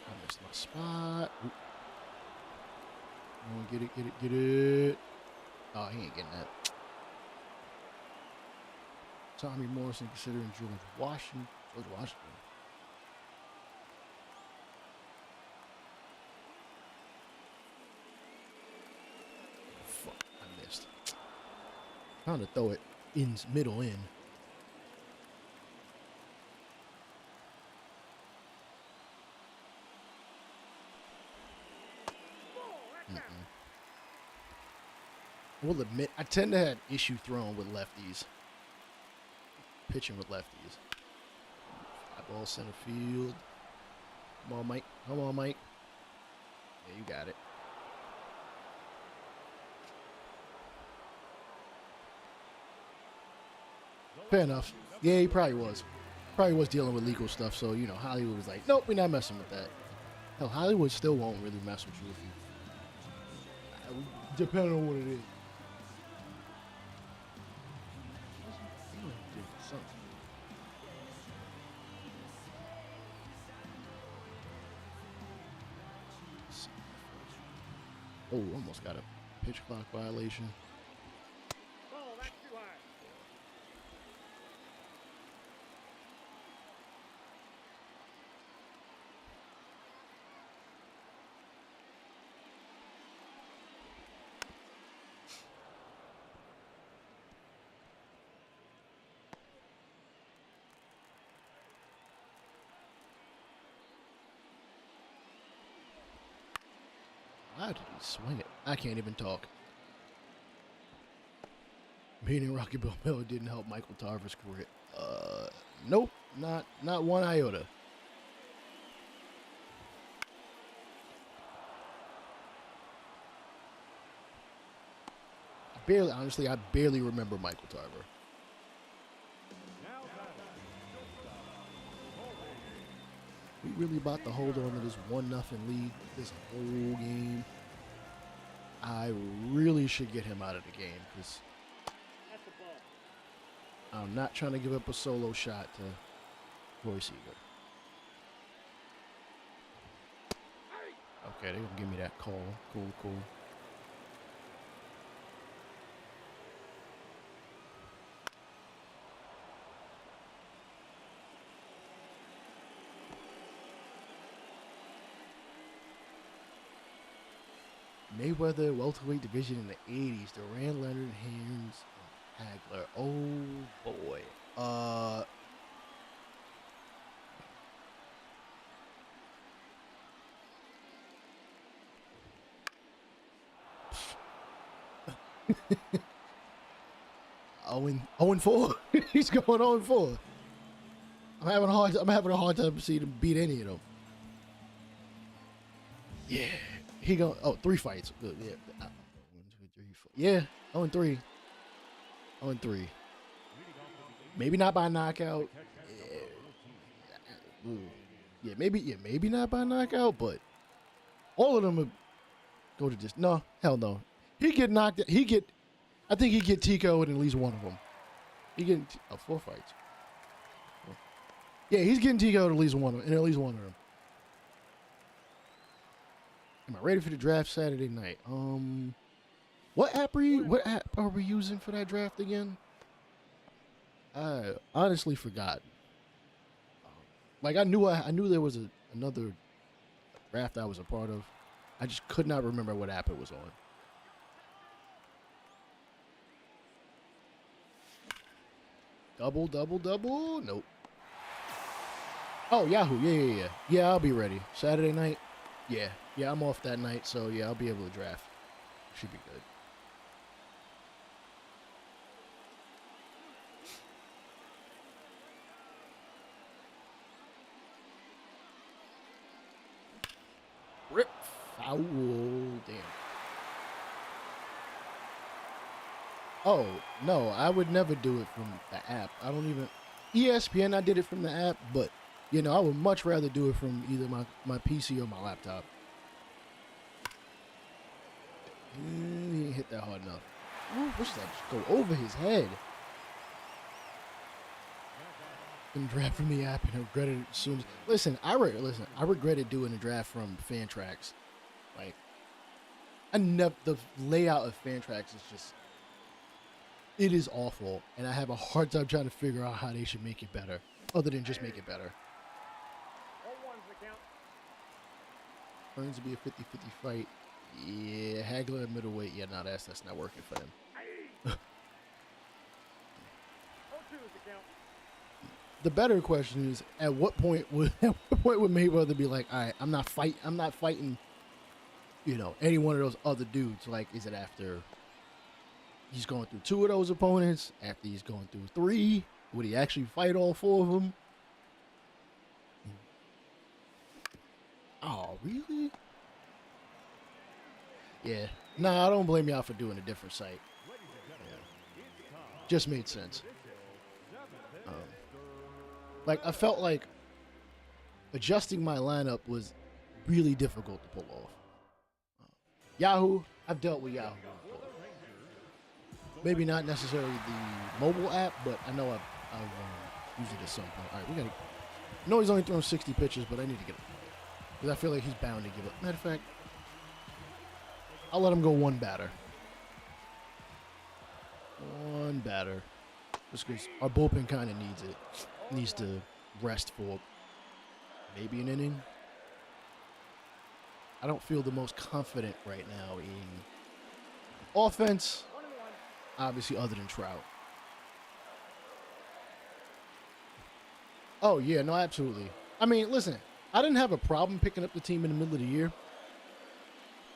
I missed my spot. Oop. Get it. Oh, he ain't getting that. Tommy Morrison considering George Washington. Fuck, I missed. Trying to throw it middle in. I will admit, I tend to have issue throwing with lefties. Pitching with lefties. Fly ball center field. Come on, Mike. Yeah, you got it. Fair enough. Yeah, he probably was. Probably was dealing with legal stuff, so, Hollywood was like, nope, we're not messing with that. Hell, Hollywood still won't really mess with you if you... Depending on what it is. Oh, almost got a pitch clock violation. Ball, that's too high. How did he swing it? I can't even talk. Meaning Rocky Balboa didn't help Michael Tarver's career. Nope, not one iota. I barely remember Michael Tarver. We really about to hold on to this 1-0 lead this whole game. I really should get him out of the game because I'm not trying to give up a solo shot to Roy Seager. Okay, they're going to give me that call. Cool. Mayweather welterweight division in the 80s. Duran, Leonard, Haynes, Hagler. Oh boy. Owen 4. He's going 0-4. I'm having a hard time seeing him beat any of them. Yeah. He go 3 fights. Good. Yeah. 1, 2, 3, 4. Yeah. 0-3. 0-3. Maybe not by knockout. Yeah. Maybe not by knockout, but all of them would go to just no. Hell no. He get knocked. I think he get TKO'd in at least one of them. He getting 4 fights. Yeah, he's getting TKO'd in at least one of them. Am I ready for the draft Saturday night? What app are we using for that draft again? I honestly forgot. Like I knew there was another draft I was a part of. I just could not remember what app it was on. Double. Nope. Oh, Yahoo. Yeah. Yeah, I'll be ready. Saturday night? Yeah. Yeah, I'm off that night, so yeah, I'll be able to draft. Should be good. Rip. Foul. Damn. Oh, no, I would never do it from the app. I don't even... ESPN, I did it from the app, but, you know, I would much rather do it from either my PC or my laptop. He didn't hit that hard enough. Ooh, wish that just go over his head. And draft from the app and regretted it as soon as... Listen, I regretted doing the draft from Fantrax. Like, the layout of Fantrax is just... It is awful, and I have a hard time trying to figure out how they should make it better, other than just make it better. 0-1's the count. Turns to be a 50-50 fight. Yeah, Hagler at middleweight. Yeah, no, that's not working for him. 0-2 is the count. The better question is, at what point would Mayweather be like, all right, I'm not fighting, you know, any one of those other dudes? Like, is it after he's going through 2 of those opponents? After he's going through 3? Would he actually fight all 4 of them? Oh, really? Yeah. Nah, I don't blame y'all for doing a different site. Yeah. Just made sense. Like, I felt like adjusting my lineup was really difficult to pull off. Yahoo, I've dealt with Yahoo before. Maybe not necessarily the mobile app, but I know I've used it at some point. All right, I know he's only thrown 60 pitches, but I need to get him. Because I feel like he's bound to give up. Matter of fact, I'll let him go 1 batter. 1 batter. Just because our bullpen kind of needs it. Needs to rest for maybe an inning. I don't feel the most confident right now in offense, obviously, other than Trout. Oh, yeah, no, absolutely. I mean, listen, I didn't have a problem picking up the team in the middle of the year.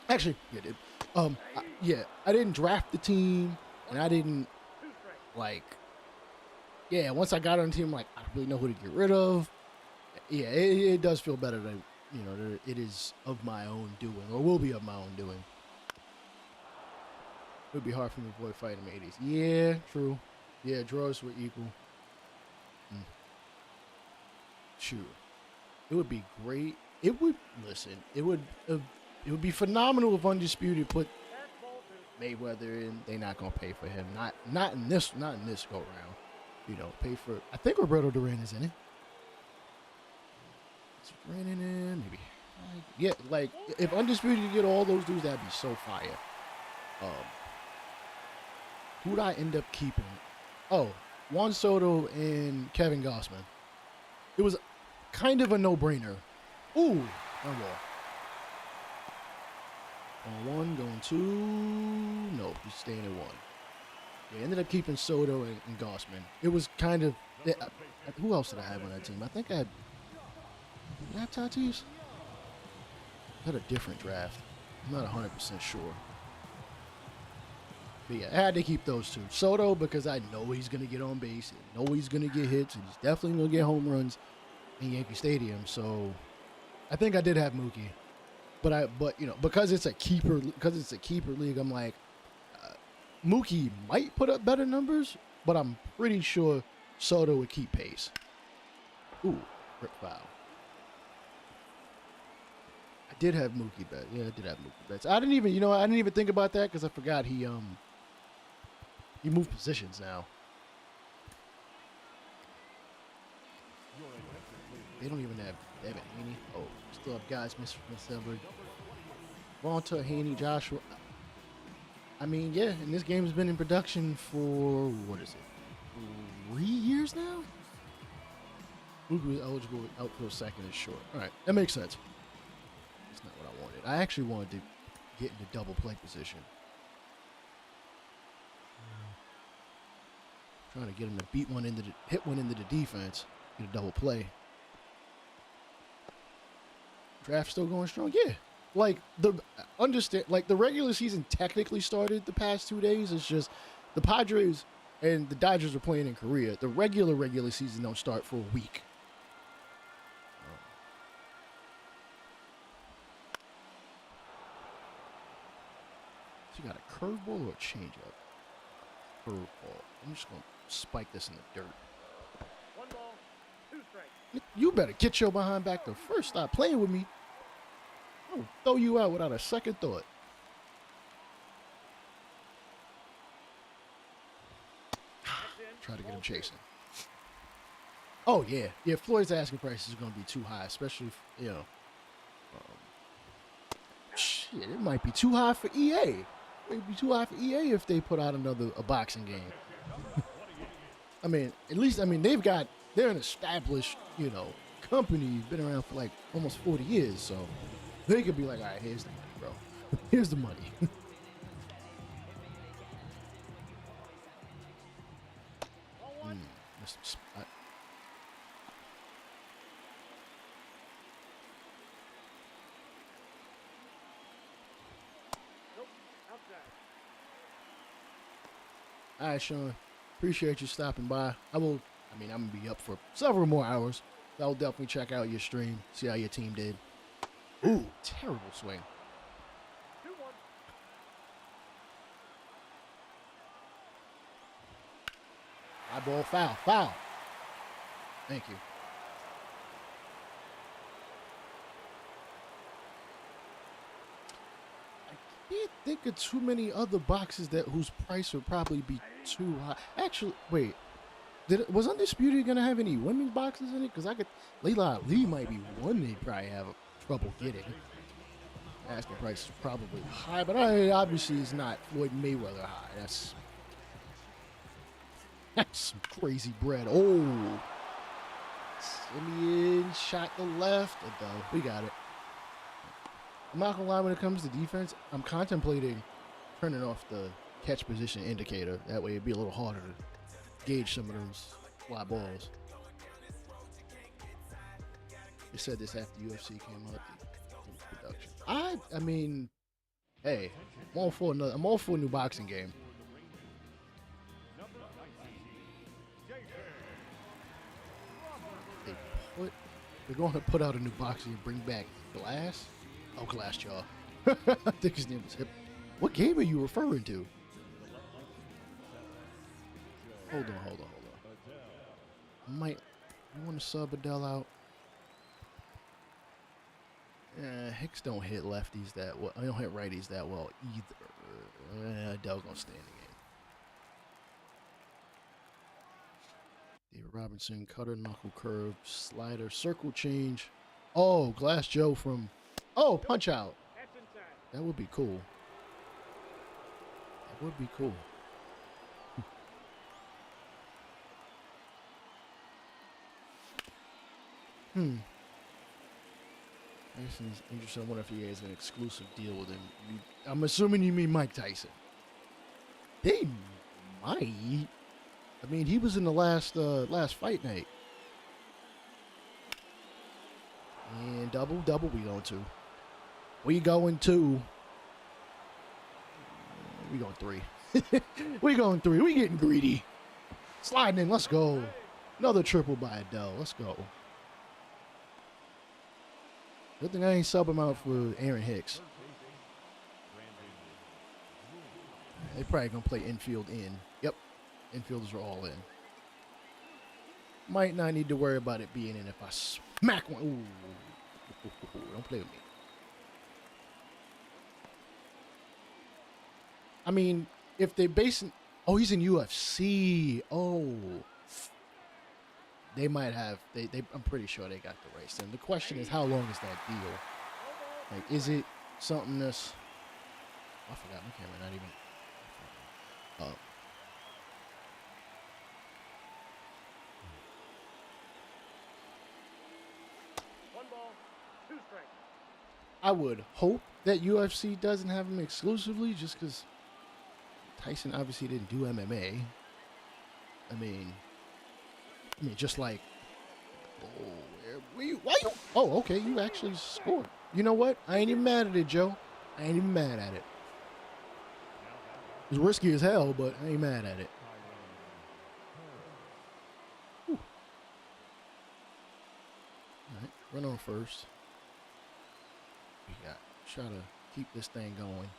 Actually, yeah, I did. I didn't draft the team, and I didn't, like... Yeah, once I got on the team, I'm like, I don't really know who to get rid of. Yeah, it does feel better that, you know, it is of my own doing, or will be of my own doing. It would be hard for me to avoid fighting in the 80s. Yeah, true. Yeah, draws were equal. Sure. It would be great. It would be phenomenal if Undisputed put Mayweather in. They're not gonna pay for him. Not in this go round. You know, pay for. I think Roberto Duran is in it. Is Duran in it? Maybe. Yeah, like if Undisputed could get all those dudes, that'd be so fire. Who'd I end up keeping? Oh, Juan Soto and Kevin Gossman. It was kind of a no-brainer. Ooh, one more. On 1, going 2. No, he's staying at 1. Yeah, ended up keeping Soto and Gossman. It was kind of... who else did I have on that team? I think I had... Did I have Tatis? I had a different draft. I'm not 100% sure. But yeah, I had to keep those 2. Soto, because I know he's going to get on base. I know he's going to get hits. And he's definitely going to get home runs in Yankee Stadium. So I think I did have Mookie. But you know, because it's a keeper league, I'm like, Mookie might put up better numbers, but I'm pretty sure Soto would keep pace. Ooh, rip foul. I did have Mookie bet. Yeah, I did have Mookie bets. I didn't even think about that because I forgot he moved positions now. They don't even have Devin Haney. Oh, still have guys, Mr. Edward, Vonta, Haney, Joshua. I mean, yeah, and this game has been in production for, what is it, 3 years now? Mookie was eligible out for a second is short. All right, that makes sense. That's not what I wanted. I actually wanted to get into double play position. Trying to get him to hit one into the defense, get a double play. Draft still going strong? Yeah. Like the regular season technically started the past 2 days. It's just the Padres and the Dodgers are playing in Korea. The regular season don't start for a week. So you got a curveball or a changeup? Curveball. I'm just gonna spike this in the dirt. 1 ball, 2 strikes. You better get your behind back to first. Stop playing with me. I'll throw you out without a second thought. Try to get him chasing. Oh, yeah. Yeah, Floyd's asking price is going to be too high, especially if, shit, it might be too high for EA. It might be too high for EA if they put out a boxing game. I mean, at least, they're an established, company, been around for like almost 40 years, so they could be like, all right, here's the money, bro. Here's the money. Missed a spot. Nope, outside. All right, Sean. Appreciate you stopping by. I'm going to be up for several more hours. I'll definitely check out your stream, see how your team did. Ooh, terrible swing. 2-1. High ball, foul. Thank you. I can't think of too many other boxes whose price would probably be too high. Actually, wait. Was Undisputed gonna have any women's boxes in it? Because Layla Ali might be one they'd probably have trouble getting. Asking price is probably high, but obviously it's not Floyd Mayweather high. That's some crazy bread. Oh, Simeon shot the left. Though we got it. I'm not gonna lie, when it comes to defense, I'm contemplating turning off the catch position indicator. That way it'd be a little harder to gauge some of those fly balls. You said this after UFC came out. Production. I mean, hey, I'm all for a new boxing game. They're going to put out a new boxing and bring back Glass. Oh, Glassjaw. I think his name was Hip. What game are you referring to? Hold on. You want to sub Adele out? Hicks don't hit lefties that well. I don't hit righties that well either. Adele's gonna stay in the game. David Robinson, cutter, knuckle curve, slider, circle change. Oh, Glass Joe from. Oh, punch out. That's inside. That would be cool. Tyson's interesting. I wonder if he has an exclusive deal with him. I'm assuming you mean Mike Tyson. They might. I mean, he was in the last fight night. And double we going to. We going 3. We going 3. We getting greedy. Sliding in. Let's go. Another triple by Adele. Let's go. Good thing I ain't sub him out for Aaron Hicks. They probably gonna play infield in. Yep, infielders are all in. Might not need to worry about it being in if I smack one. Ooh, don't play with me. I mean, if they basing, oh, he's in UFC. Oh, they might have. I'm pretty sure they got the race. And the question is, how long is that deal? Like, is it something that's? I forgot my camera. Not even. 1 ball, 2 strikes. I would hope that UFC doesn't have him exclusively, just because Tyson obviously didn't do MMA. I mean, just like, oh, why you? Oh, okay, you actually scored. You know what? I ain't even mad at it, Joe. I ain't even mad at it. It's risky as hell, but I ain't mad at it. Whew. All right, run on first. We got try to keep this thing going.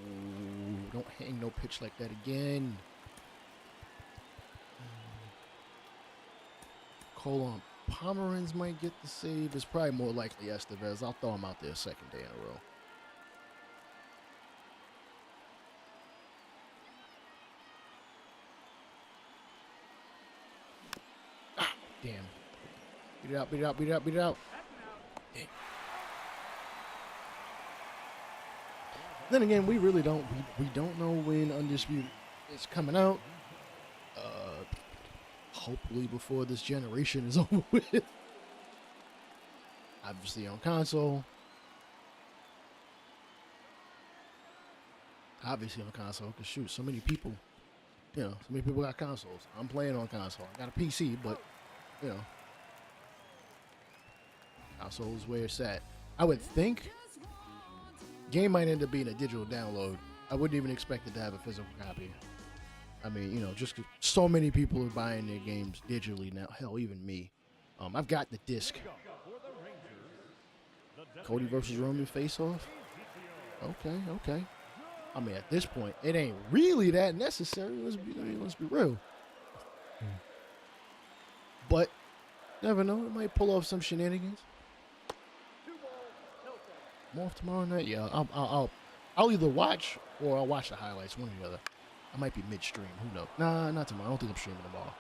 Ooh, don't hang no pitch like that again. Colon Pomeranz might get the save. It's probably more likely Estevez. I'll throw him out there second day in a row. Ah, damn. Beat it out, beat it out, beat it out, beat it out. Dang. Then again, we really don't. We don't know when Undisputed is coming out. Hopefully before this generation is over with. Obviously on console. Obviously on console, because shoot, so many people, you know, so many people got consoles. I'm playing on console. I got a PC, but, you know, console is where it's at. I would think game might end up being a digital download. I wouldn't even expect it to have a physical copy. I mean, you know, just so many people are buying their games digitally now. Hell, even me. I've got the disc. Cody versus Roman face-off? Okay, okay. I mean, at this point, it ain't really that necessary. Let's be real. But, never know. It might pull off some shenanigans. I'm off tomorrow night. Yeah, I'll either watch or I'll watch the highlights, one or the other. I might be midstream. Who knows? Nah, not tomorrow. I don't think I'm streaming the ball.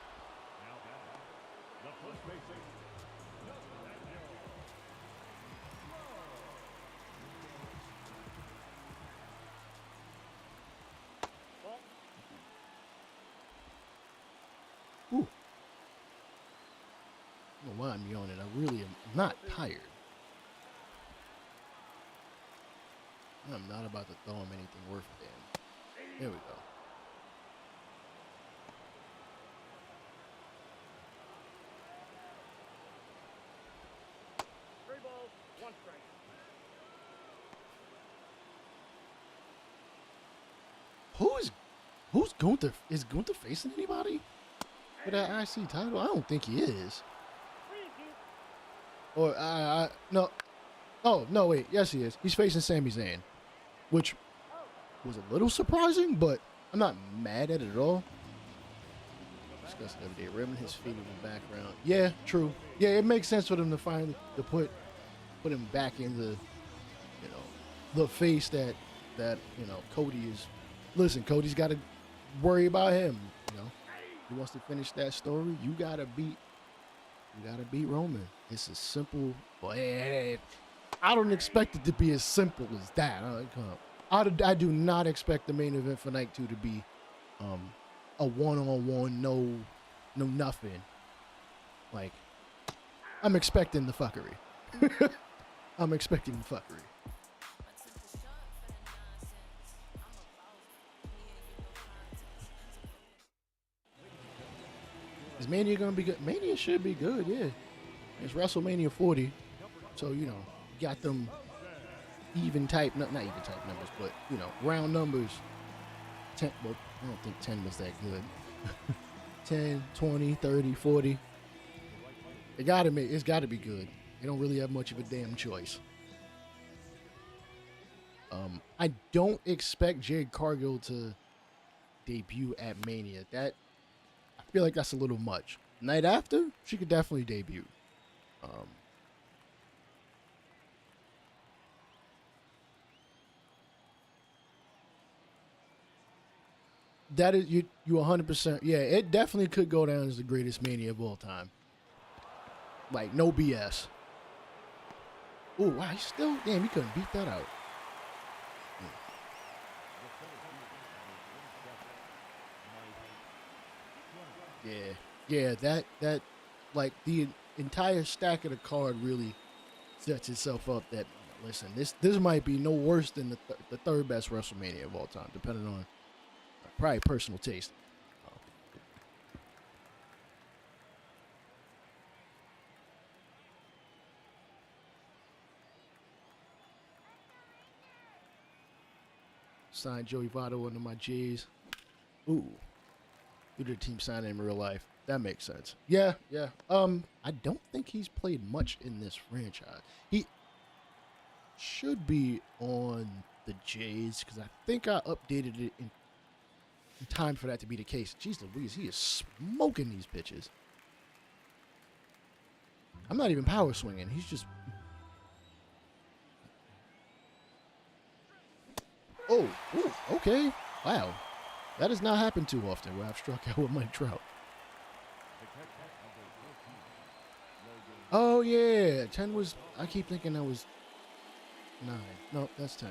Ooh. I don't know why I'm yawning. I really am not tired. I'm not about to throw him anything worth a damn. There we go. Who's Gunther? Is Gunther facing anybody for that IC title? I don't think he is. Or no. Oh no, wait. Yes, he is. He's facing Sami Zayn, which was a little surprising, but I'm not mad at it at all. Discussing everyday ribbon, his feet in the background. Yeah, true. Yeah, it makes sense for them to finally put him back in the, you know, the face that you know Cody is. Listen, Cody's got to worry about him. You know, he wants to finish that story. You gotta beat Roman. It's as simple. Boy, I don't expect it to be as simple as that. I do not expect the main event for night 2 to be a one-on-one, no nothing. Like, I'm expecting the fuckery. I'm expecting the fuckery. Is Mania gonna be good? Mania should be good, yeah. It's WrestleMania 40, so you know, got them even type, not even type numbers, but you know, round numbers. 10, well, I don't think 10 was that good. 10, 20, 30, 40. It's gotta be good. They don't really have much of a damn choice. I don't expect Jade Cargill to debut at Mania. I feel like that's a little much. Night after, she could definitely debut. That is you 100%. Yeah, it definitely could go down as the greatest Mania of all time. Like no BS. Oh wow, he couldn't beat that out. Yeah, that like the entire stack of the card really sets itself up that, listen, this might be no worse than the third best WrestleMania of all time, depending on probably personal taste. sign Joey Votto into my Jays. Ooh. Due to the team signing in real life. That makes sense. Yeah. I don't think he's played much in this franchise. He should be on the Jays because I think I updated it in time for that to be the case. Jeez Louise, he is smoking these pitches. I'm not even power swinging. He's just... Oh, ooh, okay. Wow. That has not happened too often where I've struck out with Mike Trout. Oh, yeah. 10 was... I keep thinking that was 9. No, that's 10.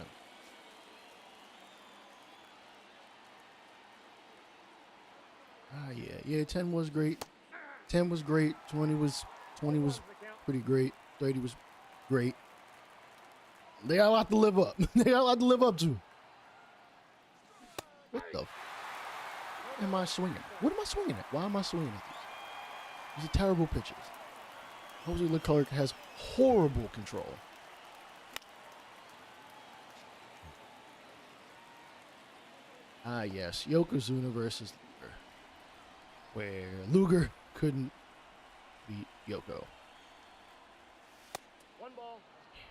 Ah, yeah. Yeah, 10 was great. 10 was great. 20 was pretty great. 30 was great. They got a lot to live up. They got a lot to live up to. What the am I swinging? What am I swinging at? Why am I swinging at these? These are terrible pitches. Jose Leclerc has horrible control. Ah, yes. Yokozuna versus Luger. Where Luger couldn't beat Yoko. 1 ball,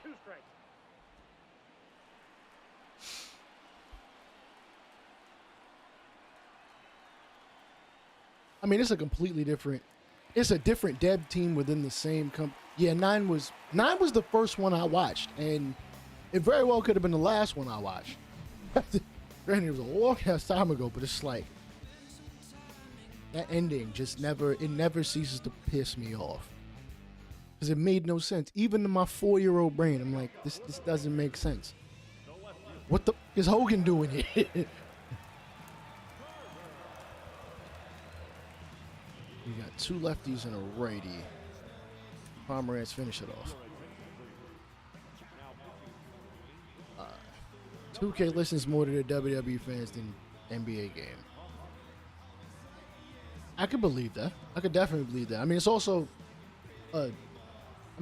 2 strikes. I mean, it's a completely different... It's a different dev team within the same company. Yeah, 9 was the first one I watched, and it very well could have been the last one I watched. Granted, it was a long ass time ago, but it's like that ending just never ceases to piss me off because it made no sense. Even in my 4-year-old brain, I'm like, this doesn't make sense. What the is Hogan doing here? We got 2 lefties and a righty. Pomeranz finish it off. 2K listens more to the WWE fans than NBA game. I could believe that. I could definitely believe that. I mean, it's also,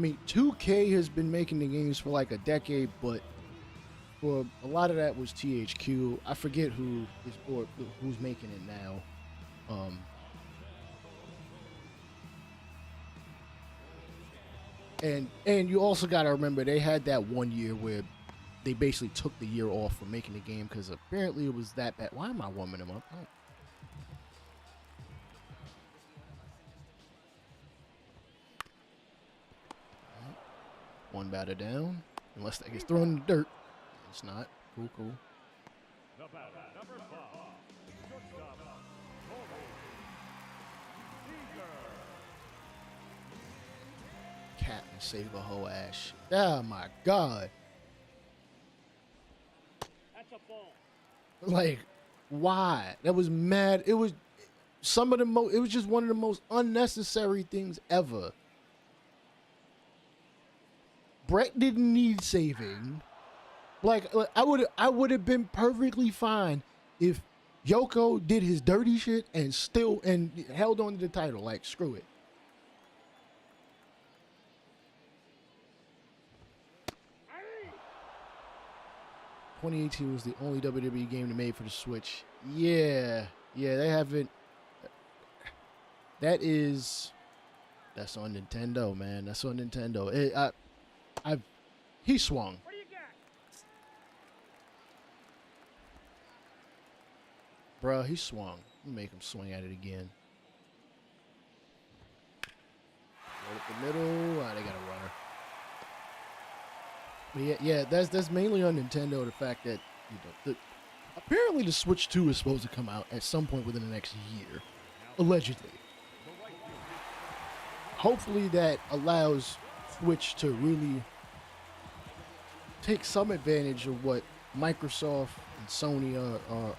2K has been making the games for like a decade, but for a lot of that was THQ. I forget who's making it now. And you also got to remember they had that 1 year where they basically took the year off from making the game because apparently it was that bad. Why am I warming them up? One batter down. Unless that gets thrown in the dirt. It's not. Cool. The batter, number 5, shortstop, Captain Save a Ho Ash. Oh my God. That's a ball. Like, why? That was mad. It was it was just one of the most unnecessary things ever. Brett didn't need saving. Like I would have been perfectly fine if Yoko did his dirty shit and held on to the title. Like, screw it. Hey! 2018 was the only WWE game they made for the Switch. Yeah, they haven't. That's on Nintendo, man. That's on Nintendo. He swung. What do you got? Bruh, he swung. Make him swing at it again. Right up the middle. They got a runner. But yeah, that's mainly on Nintendo. The fact that apparently the Switch 2 is supposed to come out at some point within the next year, allegedly. Hopefully that allows Switch to really take some advantage of what Microsoft and Sony are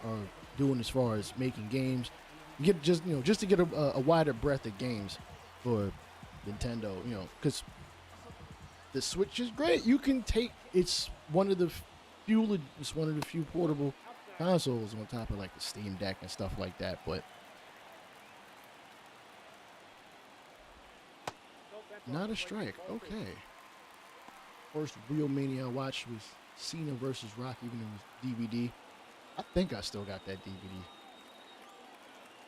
doing as far as making games. Just to get a wider breadth of games for Nintendo. Because the Switch is great. You can it's one of the few portable consoles on top of like the Steam Deck and stuff like that. But not a strike. Okay. First real Mania I watched was Cena versus Rock, even though it was DVD. I think I still got that DVD.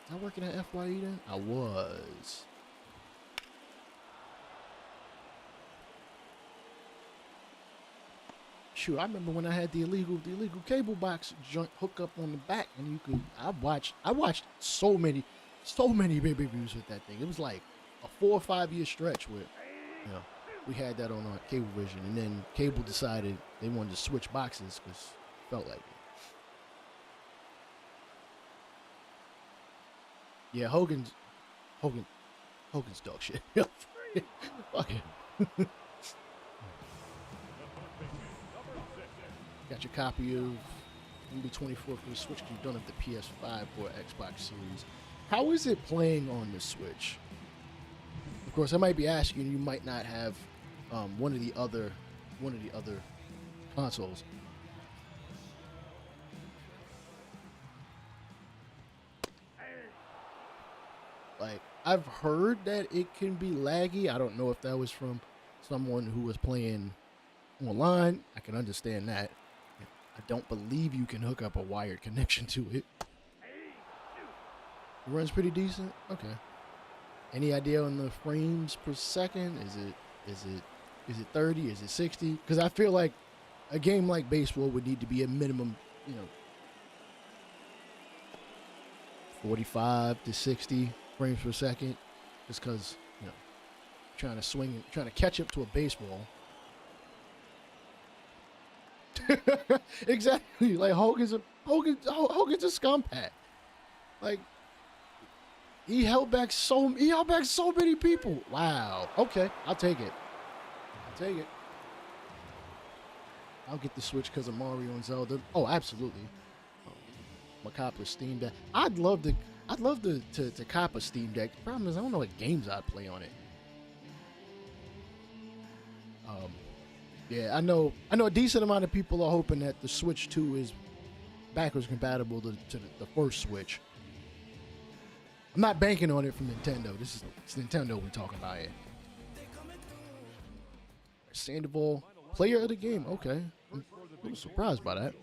Was I working at FYE then? I was. Shoot, I remember when I had the illegal cable box joint hook up on the back, and you could. I watched so many pay-per-views with that thing. It was like a 4 or 5 year stretch where, you know, we had that on our cable vision, and then cable decided they wanted to switch boxes because it felt like it. Yeah, Hogan's dog shit. Fuck it. Got your copy of MLB 24 for the Switch. You don't have the PS5 or Xbox Series. How is it playing on the Switch? Of course, I might be asking. You might not have one of the other consoles. Like, I've heard that it can be laggy. I don't know if that was from someone who was playing online. I can understand that. I don't believe you can hook up a wired connection to it. It runs pretty decent. Okay. Any idea on the frames per second? Is it 30? Is it 60? Because I feel like a game like baseball would need to be a minimum, 45 to 60 frames per second, just because, trying to catch up to a baseball. Exactly. Like Hogan's a scumbag. Like he held back so many people. Wow. Okay, I'll take it. I'll get the Switch because of Mario and Zelda. Oh, absolutely. My cop a Steam Deck. I'd love to cop a Steam Deck. The problem is I don't know what games I'd play on it. Yeah, I know a decent amount of people are hoping that the Switch 2 is backwards compatible to the first Switch. I'm not banking on it from Nintendo. It's Nintendo we're talking about here. Sandoval, player of the game. Okay. I'm a little surprised by that.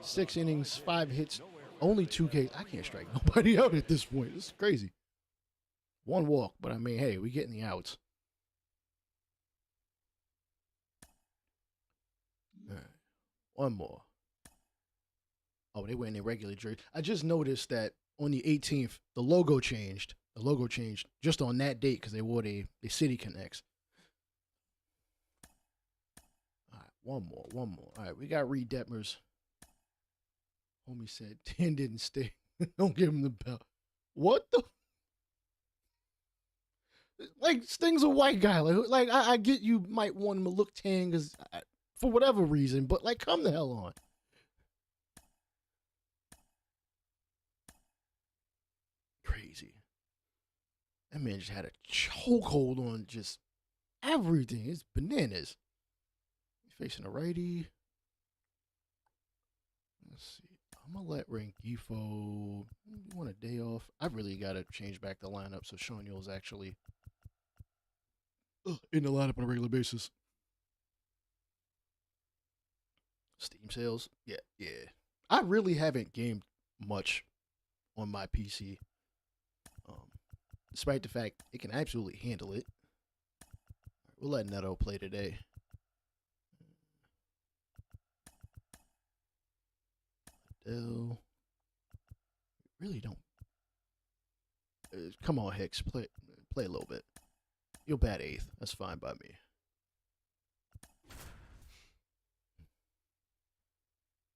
6 innings, 5 hits, only 2 Ks. I can't strike nobody out at this point. This is crazy. 1 walk, but I mean, hey, we getting the outs. All right. 1 more. Oh, they were in their regular jersey. I just noticed that on the 18th, the logo changed. The logo changed just on that date because they wore the City Connects. All right, 1 more. All right, we got Reed Detmers. Homie said 10 didn't stay. Don't give him the belt. What the? Like, Sting's a white guy. Like I get you might want him to look tan because for whatever reason, but like, come the hell on. Crazy. That man just had a chokehold on just everything. It's bananas. He's facing a righty. Let's see. I'm going to let Rengifo. You want a day off? I really got to change back the lineup so Sean Yule's actually in the lineup on a regular basis. Steam sales? Yeah. I really haven't gamed much on my PC. Despite the fact it can absolutely handle it. We'll let Neto play today. Adele. Really don't. Come on, Hicks. Play a little bit. You'll bat 8th. That's fine by me.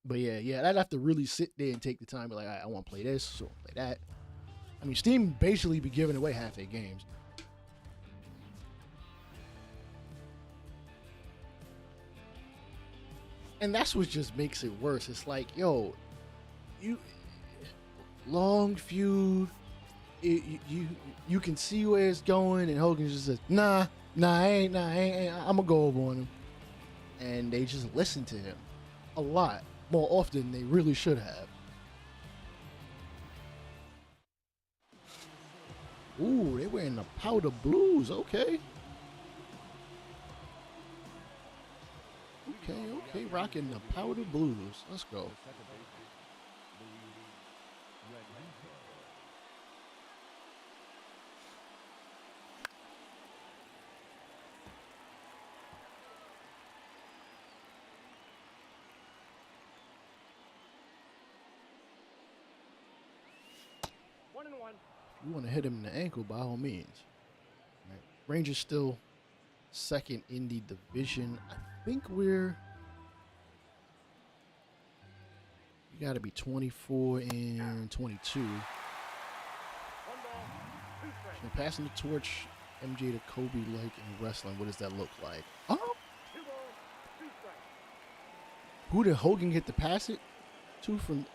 But yeah, I'd have to really sit there and take the time. Be like, I want to play this, so I'll play that. I mean, Steam basically be giving away half their games. And that's what just makes it worse. It's like, yo, long feud. You can see where it's going, and Hogan just says, nah, I ain't. I'm gonna go over on him, and they just listen to him a lot more often than they really should have. Ooh, they wearing the powder blues. Okay, rocking the powder blues. Let's go. 1-1. If you want to hit him in the ankle, by all means. Right. Rangers still second in the division. I think we got to be 24 and 22. 1 ball, 2 strikes. So passing the torch, MJ to Kobe like in wrestling. What does that look like? Oh, 2 balls, 2 strikes. who did Hogan get to pass it to from?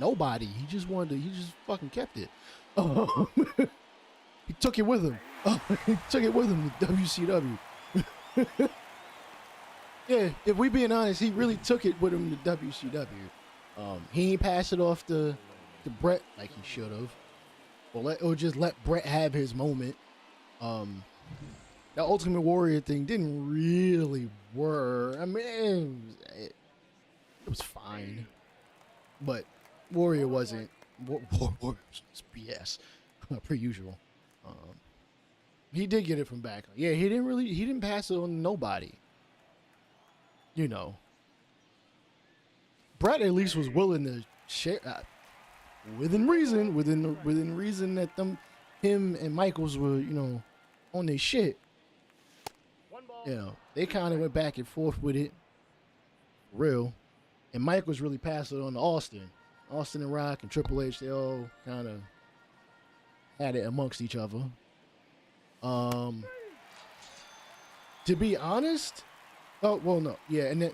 Nobody. He just fucking kept it. He took it with him. He took it with him to WCW. Yeah, if we being honest, he really took it with him to WCW. He ain't pass it off to Brett like he should have. Or just let Brett have his moment. The Ultimate Warrior thing didn't really work. I mean, it was fine. But Warrior wasn't. It's BS, per usual. He did get it from back. Yeah, he didn't pass it on to nobody. You know, Brett at least was willing to share, within reason that him and Michaels were, on their shit. 1 ball. You know, they kind of went back and forth with it, real. And Michaels really passed it on to Austin. Austin and Rock and Triple H, they all kind of had it amongst each other. To be honest, no. Yeah, and then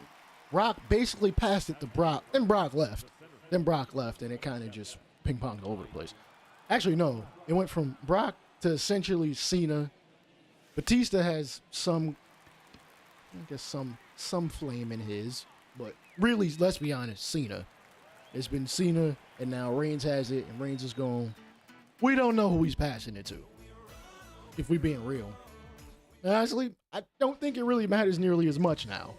Rock basically passed it to Brock. Then Brock left. And it kind of just ping-ponged all over the place. Actually, no. It went from Brock to essentially Cena. Batista has some flame in his. But really, let's be honest, Cena. It's been Cena, and now Reigns has it, and Reigns is gone. We don't know who he's passing it to, if we're being real. And honestly, I don't think it really matters nearly as much now.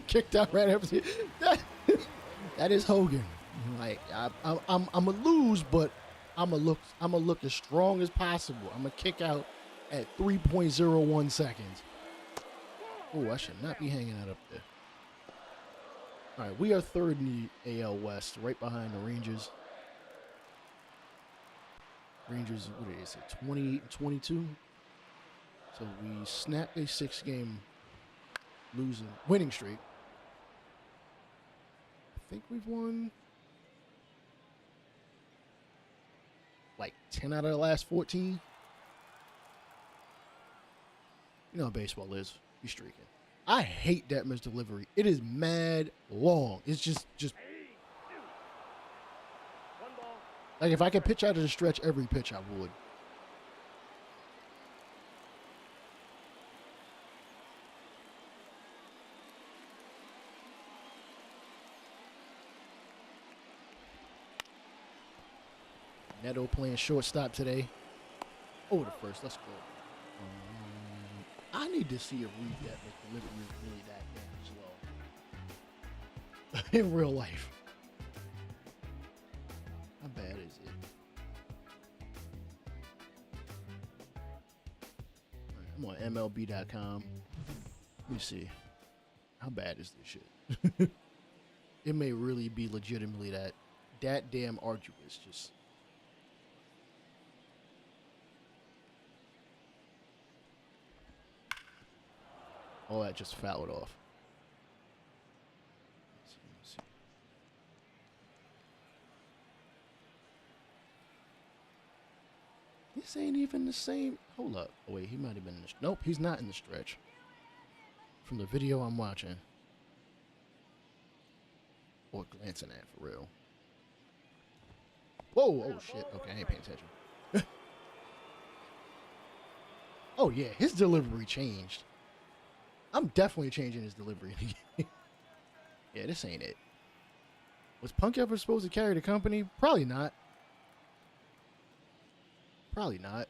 Kicked out right after that is Hogan. Like I'm gonna lose, but I'm gonna look as strong as possible. I'm gonna kick out at 3.01 seconds. Oh, I should not be hanging that up there. All right, we are third in the AL West, right behind the Rangers. Rangers, what did they say, 28-22? So we snapped a 6-game winning streak. I think we've won like 10 out of the last 14. You know how baseball is. You're streaking. I hate that misdelivery. It is mad long. It's just 1 ball. like if I could pitch out of the stretch every pitch, I would. Neto playing shortstop today. Over the first. Let's go. I need to see a read that delivery is really that damn slow. In real life. How bad is it? I'm on MLB.com. Let me see. How bad is this shit? It may really be legitimately that damn arduous. Just. All that just fouled off. Let's see. This ain't even the same. Hold up. Oh, wait, he might have been in the... Nope, he's not in the stretch. From the video I'm watching. Or glancing at, for real. Whoa, oh, shit. Okay, I ain't paying attention. Oh, yeah, his delivery changed. I'm definitely changing his delivery. Yeah, this ain't it. Was Punk ever supposed to carry the company? Probably not. Probably not. I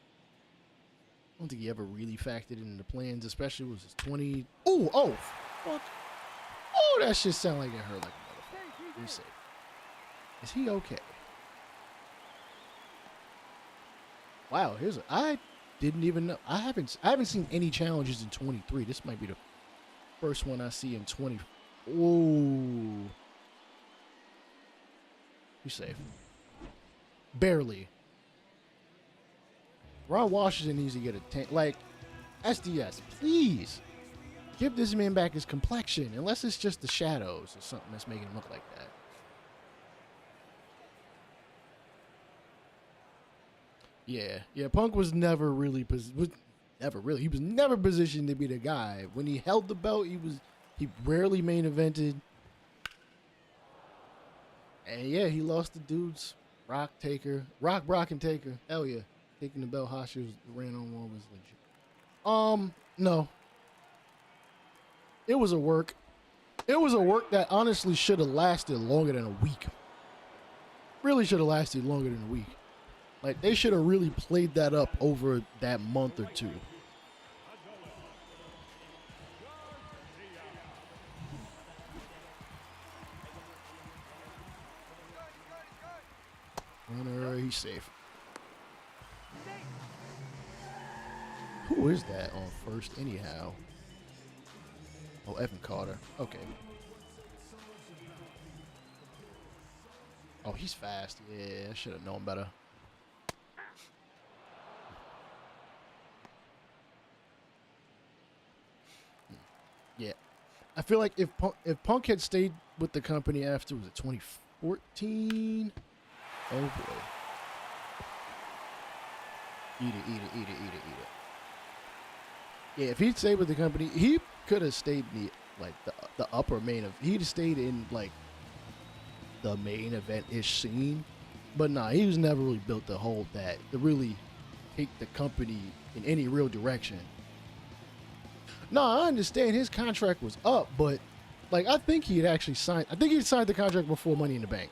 don't think he ever really factored in the plans, especially with his 20. Ooh, oh, fuck. Oh, that shit sound like it hurt like a motherfucker. Let me see. Is he okay? Wow, I didn't even know. I haven't seen any challenges in 23. This might be the first one I see in 24. Ooh. He's safe. Barely. Ron Washington needs to get a 10. Like, SDS, please. Give this man back his complexion. Unless it's just the shadows or something that's making him look like that. Yeah. Punk was never really he was never positioned to be the guy. When he held the belt, he rarely main evented. And yeah, he lost the dudes. Brock, and Taker. Hell yeah. Taking the belt hostage ran on one was legit. No. It was a work. It was a work that honestly should have lasted longer than a week. Really should have lasted longer than a week. Like, they should have really played that up over that month or two. Runner, he's safe. Who is that on first anyhow? Oh, Evan Carter. Okay. Oh, he's fast. Yeah, I should have known better. Yeah. I feel like if Punk had stayed with the company after, was it 2014? Oh, boy. Eat it. Yeah, if he'd stayed with the company, he could have stayed in the upper main of. He'd have stayed in like the main event-ish scene, but nah, he was never really built to hold that, to really take the company in any real direction. No, I understand his contract was up, but like I think he had actually signed. I think he signed the contract before Money in the Bank.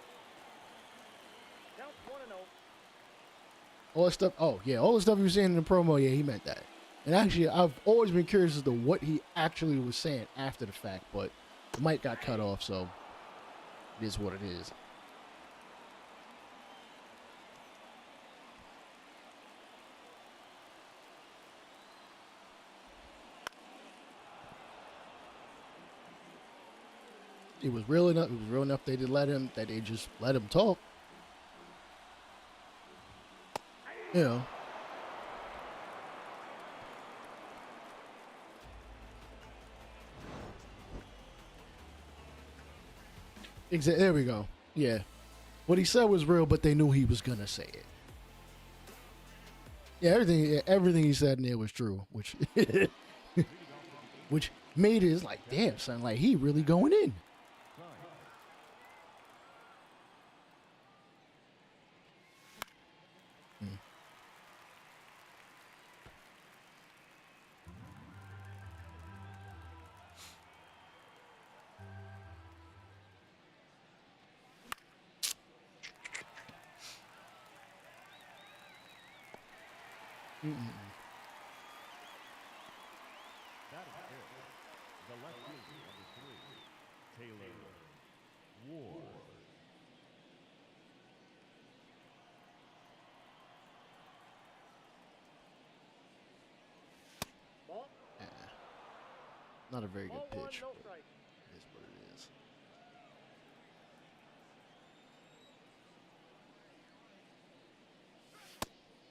All that stuff. Oh yeah, all the stuff he was saying in the promo. Yeah, he meant that. And actually, I've always been curious as to what he actually was saying after the fact, but the mic got cut off, so it is what it is. It was real enough. It was real enough. They just let him talk. You know. Exactly. There we go. Yeah. What he said was real, but they knew he was gonna say it. Yeah, everything he said in there was true, which which made it like, damn, son, like he really going in. That is it. The left fielder, number 3, Taylor Ward. Ball. Not a very good Ball one, pitch. no But strike. it is what it is.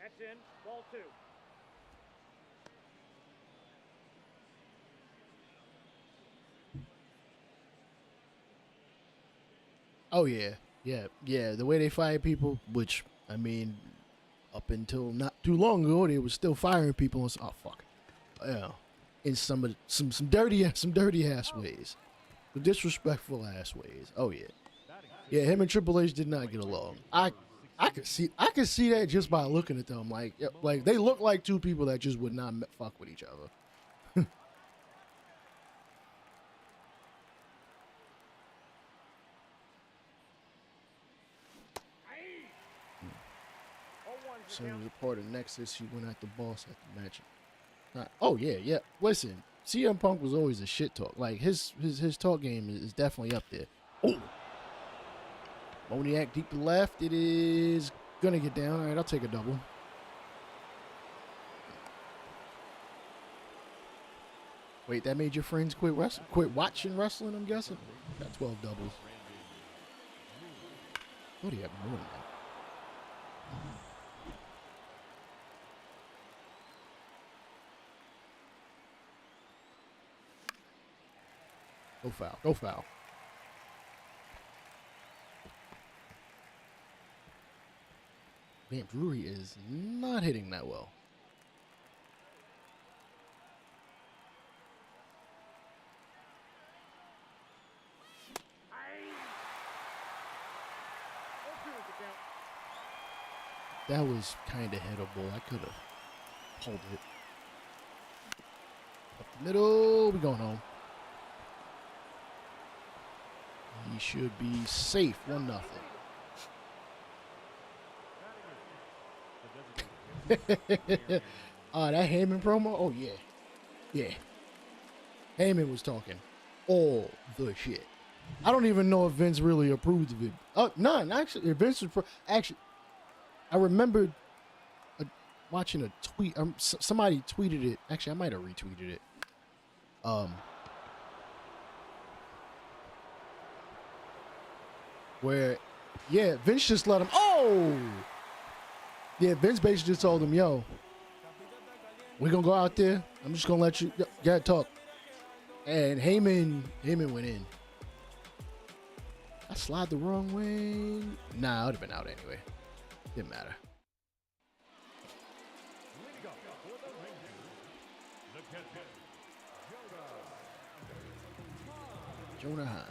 That's in. Ball 2. Oh yeah. The way they fire people, which I mean, up until not too long ago, they were still firing people. And oh fuck, yeah, in some dirty ass ways, the disrespectful ass ways. Oh yeah. Him and Triple H did not get along. I could see that just by looking at them. Like they look like two people that just would not fuck with each other. So he was a part of Nexus. He went at the boss at the match. Oh yeah. Listen, CM Punk was always a shit talk. Like his talk game is definitely up there. Oh, Moniac deep to left. It is gonna get down. All right, I'll take a double. Wait, that made your friends quit watching wrestling, I'm guessing? Got 12 doubles. What do you have more than that? Go foul. Go foul. Damn, Drury is not hitting that well. That was kind of hittable. I could have pulled it. Up the middle. We going home. He should be safe. 1-0. That Heyman promo? Oh, yeah. Yeah. Heyman was talking all the shit. I don't even know if Vince really approved of it. None. Actually, Vince was... Actually, I remembered watching a tweet. Somebody tweeted it. Actually, I might have retweeted it. Where, yeah, Vince just let him. Oh, yeah, Vince basically just told him, "Yo, we're gonna go out there. I'm just gonna let you gotta talk." And Heyman went in. I slide the wrong way. Nah, I would have been out anyway. Didn't matter. Jonah Hahn.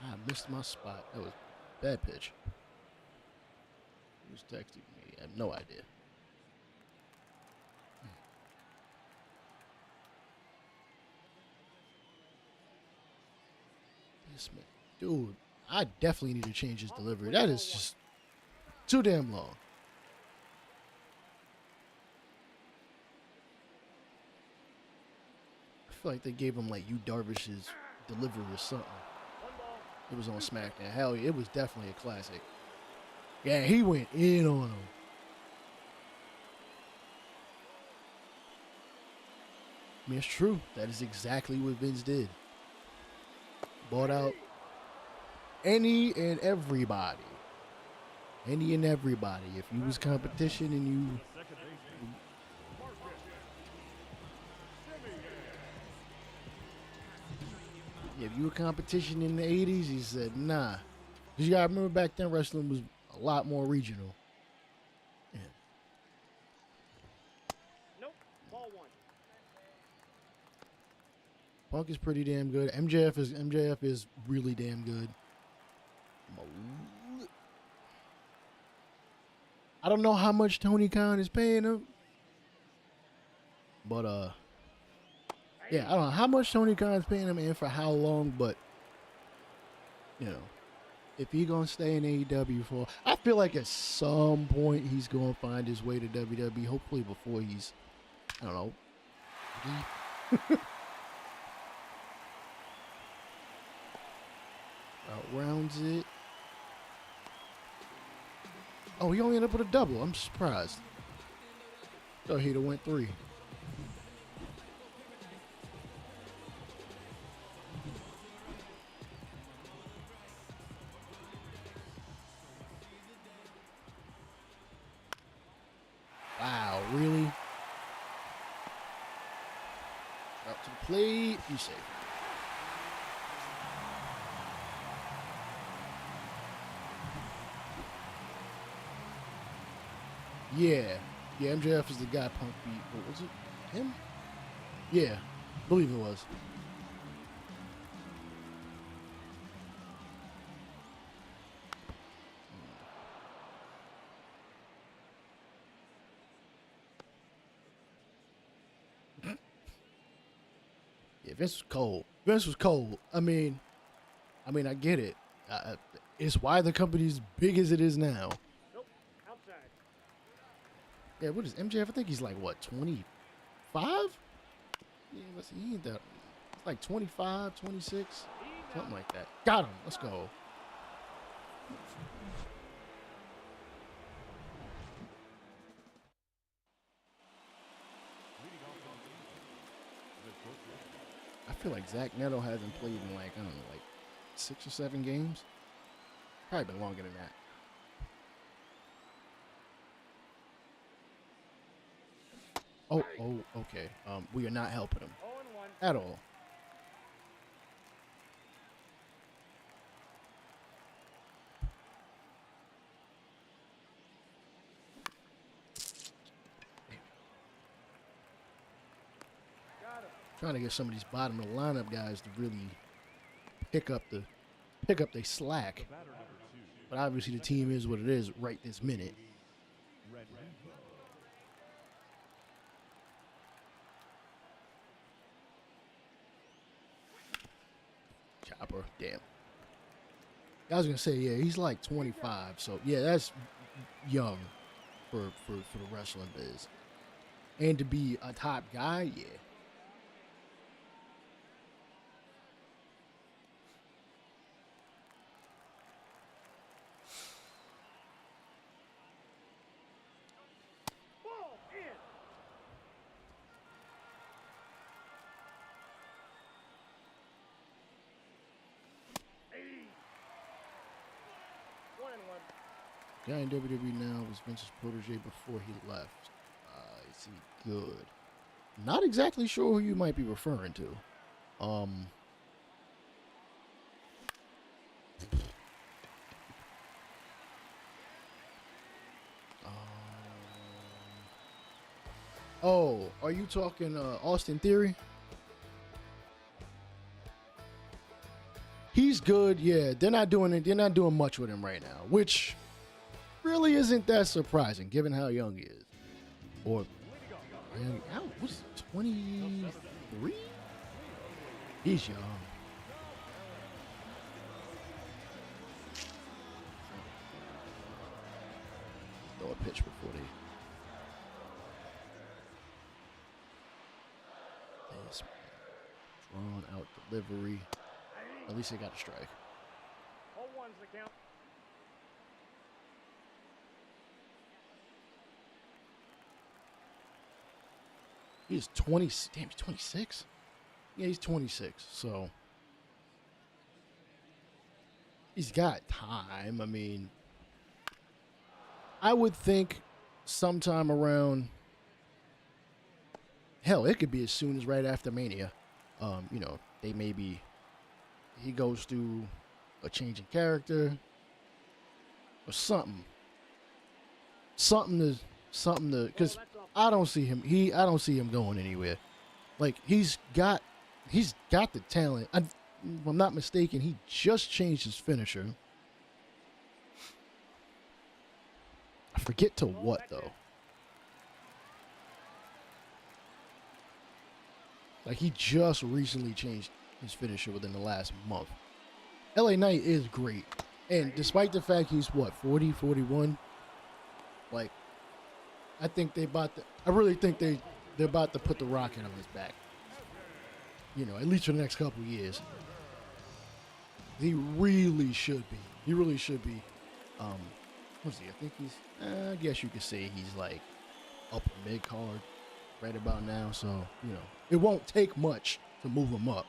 I missed my spot. That was a bad pitch. Who's texting me? I have no idea. This man, dude, I definitely need to change his delivery. That is just too damn long. I feel like they gave him like Darvish's delivery or something. It was on SmackDown. Hell yeah, it was definitely a classic. Yeah, he went in on him. I mean, it's true. That is exactly what Vince did. Bought out any and everybody. Any and everybody. If you was competition and you... If you were competition in the 80s, he said, nah. Because you got to remember back then, wrestling was a lot more regional. Yeah. Nope. Ball 1. Punk is pretty damn good. MJF is really damn good. I don't know how much Tony Khan is paying him. But, yeah, I don't know how much Tony Khan's paying him and for how long, but, you know, if he's going to stay in AEW for, I feel like at some point he's going to find his way to WWE, hopefully before he's, I don't know, rounds it. Oh, he only ended up with a double. I'm surprised. Thought he'd have went 3. Wow, really? Out to the plate. You safe. Yeah. Yeah, MJF is the guy Punk beat. What was it? Him? Yeah. I believe it was. Yeah, Vince was cold. Vince was cold. I mean, I get it. It's why the company's big as it is now. Nope. Outside. Yeah, what is MJF? I think he's like, what, 25? Yeah, he ain't that. It's like 25, 26, something like that. Got him. Let's go. feel like Zach Neto hasn't played in like, I don't know, like 6 or 7 games. Probably been longer than that. Oh, okay. We are not helping him 0-1. at all. Got him. Trying to get some of these bottom of the lineup guys to really pick up their slack. Batter number 2. But obviously the team is what it is right this minute. Red. Chopper, damn. I was gonna say, yeah, he's like 25, so yeah, that's young for the wrestling biz. And to be a top guy, yeah. Ball in. Hey. 1-1. Guy in WWE now was Vince's protege before he left. Is he good? Not exactly sure who you might be referring to. Oh, are you talking Austin Theory? He's good, yeah. They're not doing it. They're not doing much with him right now, which really isn't that surprising given how young he is. Or how what's 23? He's young. Throw a pitch before they. This drawn out delivery. At least they got a strike. 0-1's the count. He's 20. Damn, he's 26. Yeah, he's 26. So he's got time. I mean, I would think sometime around. Hell, it could be as soon as right after Mania. They maybe he goes through a change in character or something. Something to, because I don't see him. I don't see him going anywhere. Like he's got the talent. If I'm not mistaken, he just changed his finisher. I forget to what though. Like he just recently changed his finisher within the last month. LA Knight is great. And despite the fact he's 40, 41, like I really think they're about to put the rocket on his back. At least for the next couple years. He really should be. He really should be. What's he? I think he's I guess you could say he's like upper mid card right about now. So, it won't take much to move him up.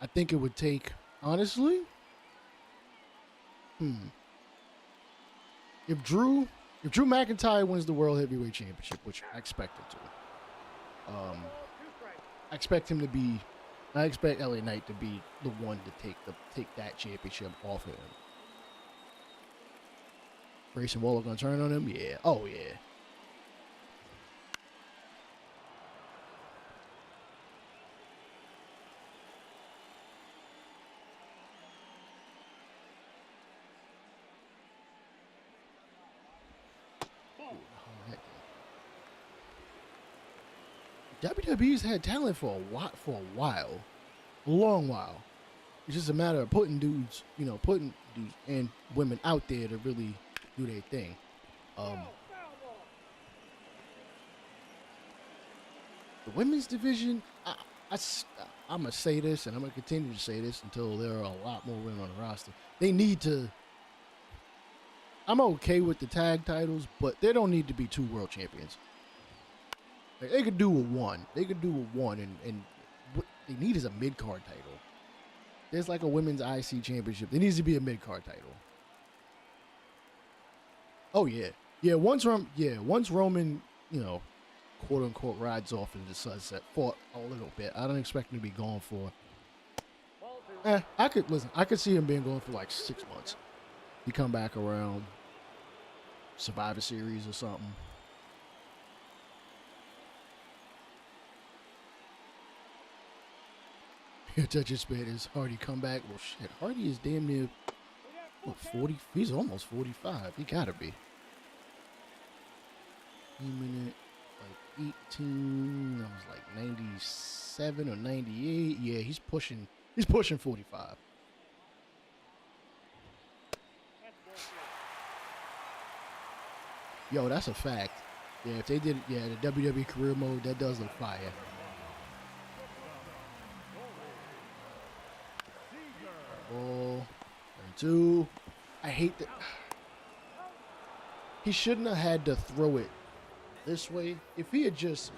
I think it would take, honestly, if Drew McIntyre wins the World Heavyweight Championship, which I expect him to, I expect LA Knight to be the one to take that championship off of him. Grayson Waller gonna turn on him? Yeah. Oh yeah. WWE's had talent for a while, a long while. It's just a matter of putting dudes and women out there to really do their thing. The women's division, I'm gonna say this, and I'm gonna continue to say this until there are a lot more women on the roster. They need to. I'm okay with the tag titles, but there don't need to be 2 world champions. Like, they could do a 1. They could do a 1, and what they need is a mid-card title. There's like a women's IC championship. There needs to be a mid-card title. Oh yeah, yeah. Once Roman, you know, quote unquote, rides off into the sunset for a little bit. I don't expect him to be gone for. I could see him being gone for like 6 months. He come back around Survivor Series or something. Your judge's spit is Hardy come back. Well, shit, Hardy is damn near, what, 40? He's almost 45. He gotta be. 3 minute, like 18. That was like 97 or 98. Yeah, he's pushing 45. Yo, that's a fact. Yeah, if they did, yeah, the WWE career mode, that does look fire. Ball, 2. I hate that. He shouldn't have had to throw it this way. If he had just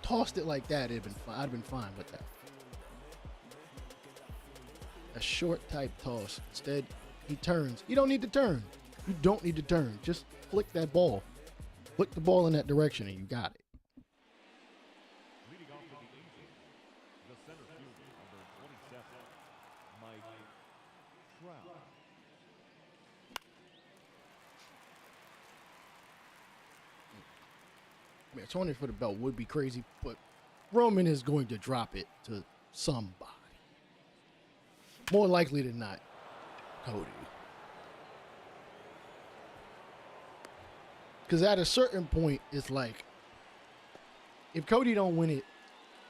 tossed it like that, it'd been fine. I'd have been fine with that. A short type toss. Instead, he turns. You don't need to turn. You don't need to turn. Just flick that ball. Flick the ball in that direction, and you got it. Leading off to the 18th, the center fielder, number 27, Mike Trout. I mean, 20 for the belt would be crazy, but Roman is going to drop it to somebody. More likely than not, Cody. Because at a certain point, it's like, if Cody don't win it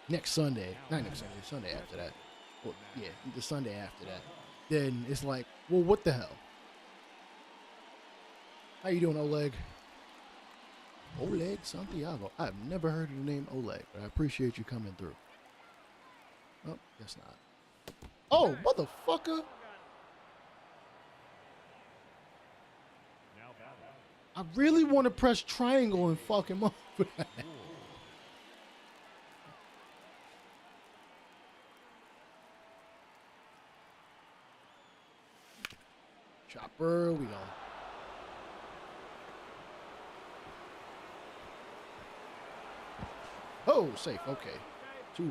next Sunday, not next Sunday, Sunday after that, well, yeah, the Sunday after that, then it's like, well, what the hell? How you doing, Oleg? Oleg Santiago. I've never heard of the name Oleg, but I appreciate you coming through. Oh, guess not. Oh, motherfucker! I really want to press triangle and fuck him up for that. Chopper, we go. Oh, safe. Okay. 2-1.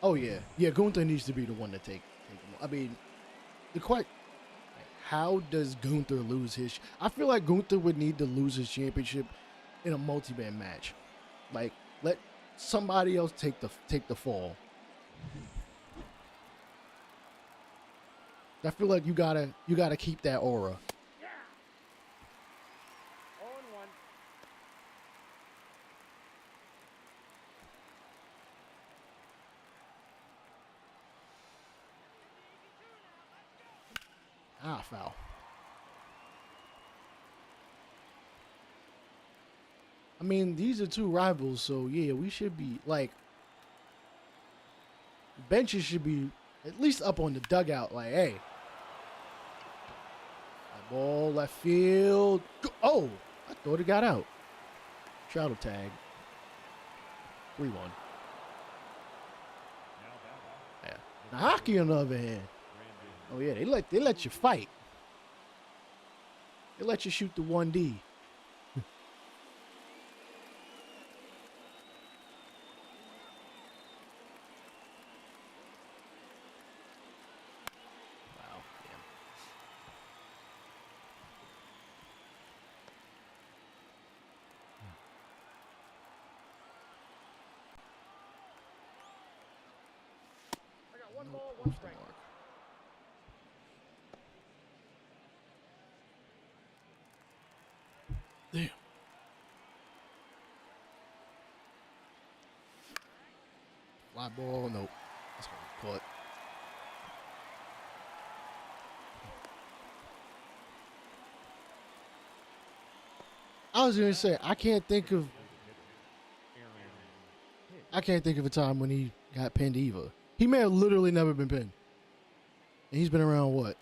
Oh, yeah. Yeah, Gunther needs to be the one to take him. I mean, how does Gunther lose his... I feel like Gunther would need to lose his championship in a multi-man match. Like, let somebody else take the fall. I feel like you gotta keep that aura. Ah, foul. I mean, these are two rivals, so yeah, we should be like, benches should be at least up on the dugout. Like, hey, that ball left field. Oh, I thought it got out. Shadow tag. 3-1. Yeah. Now, hockey on the other hand. Oh yeah, they let you fight. They let you shoot the 1D. Wow, damn. I got 1 ball, 1 strike. Damn. Fly ball, nope. That's gonna be caught. I was gonna say I can't think of a time when he got pinned either. He may have literally never been pinned. And he's been around what?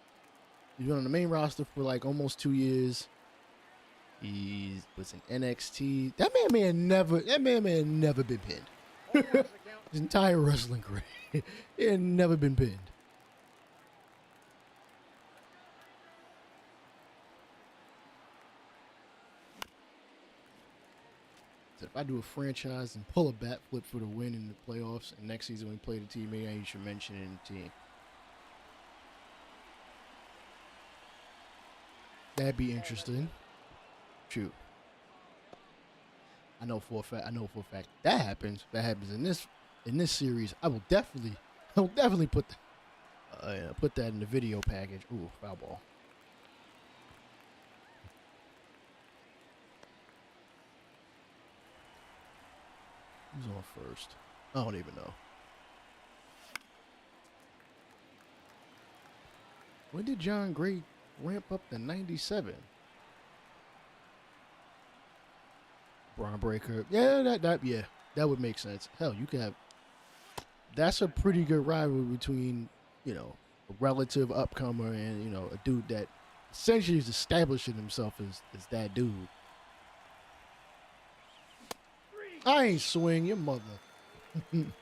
He's been on the main roster for like almost 2 years. He was in NXT. That man may have never been pinned. Hold on to the count. His entire wrestling career. He had never been pinned. So if I do a franchise and pull a bat flip for the win in the playoffs, and next season we play the team, maybe you should mention it in the team. That'd be interesting. Shoot. I know for a fact that happens. That happens in this series. I will definitely put that in the video package. Ooh, foul ball. Who's on first? I don't even know. When did John Gray ramp up to 97? Braun Breaker. Yeah, that would make sense. Hell, you could have. That's a pretty good rivalry between, a relative upcomer and, a dude that essentially is establishing himself as that dude. I ain't swing, your mother. Leading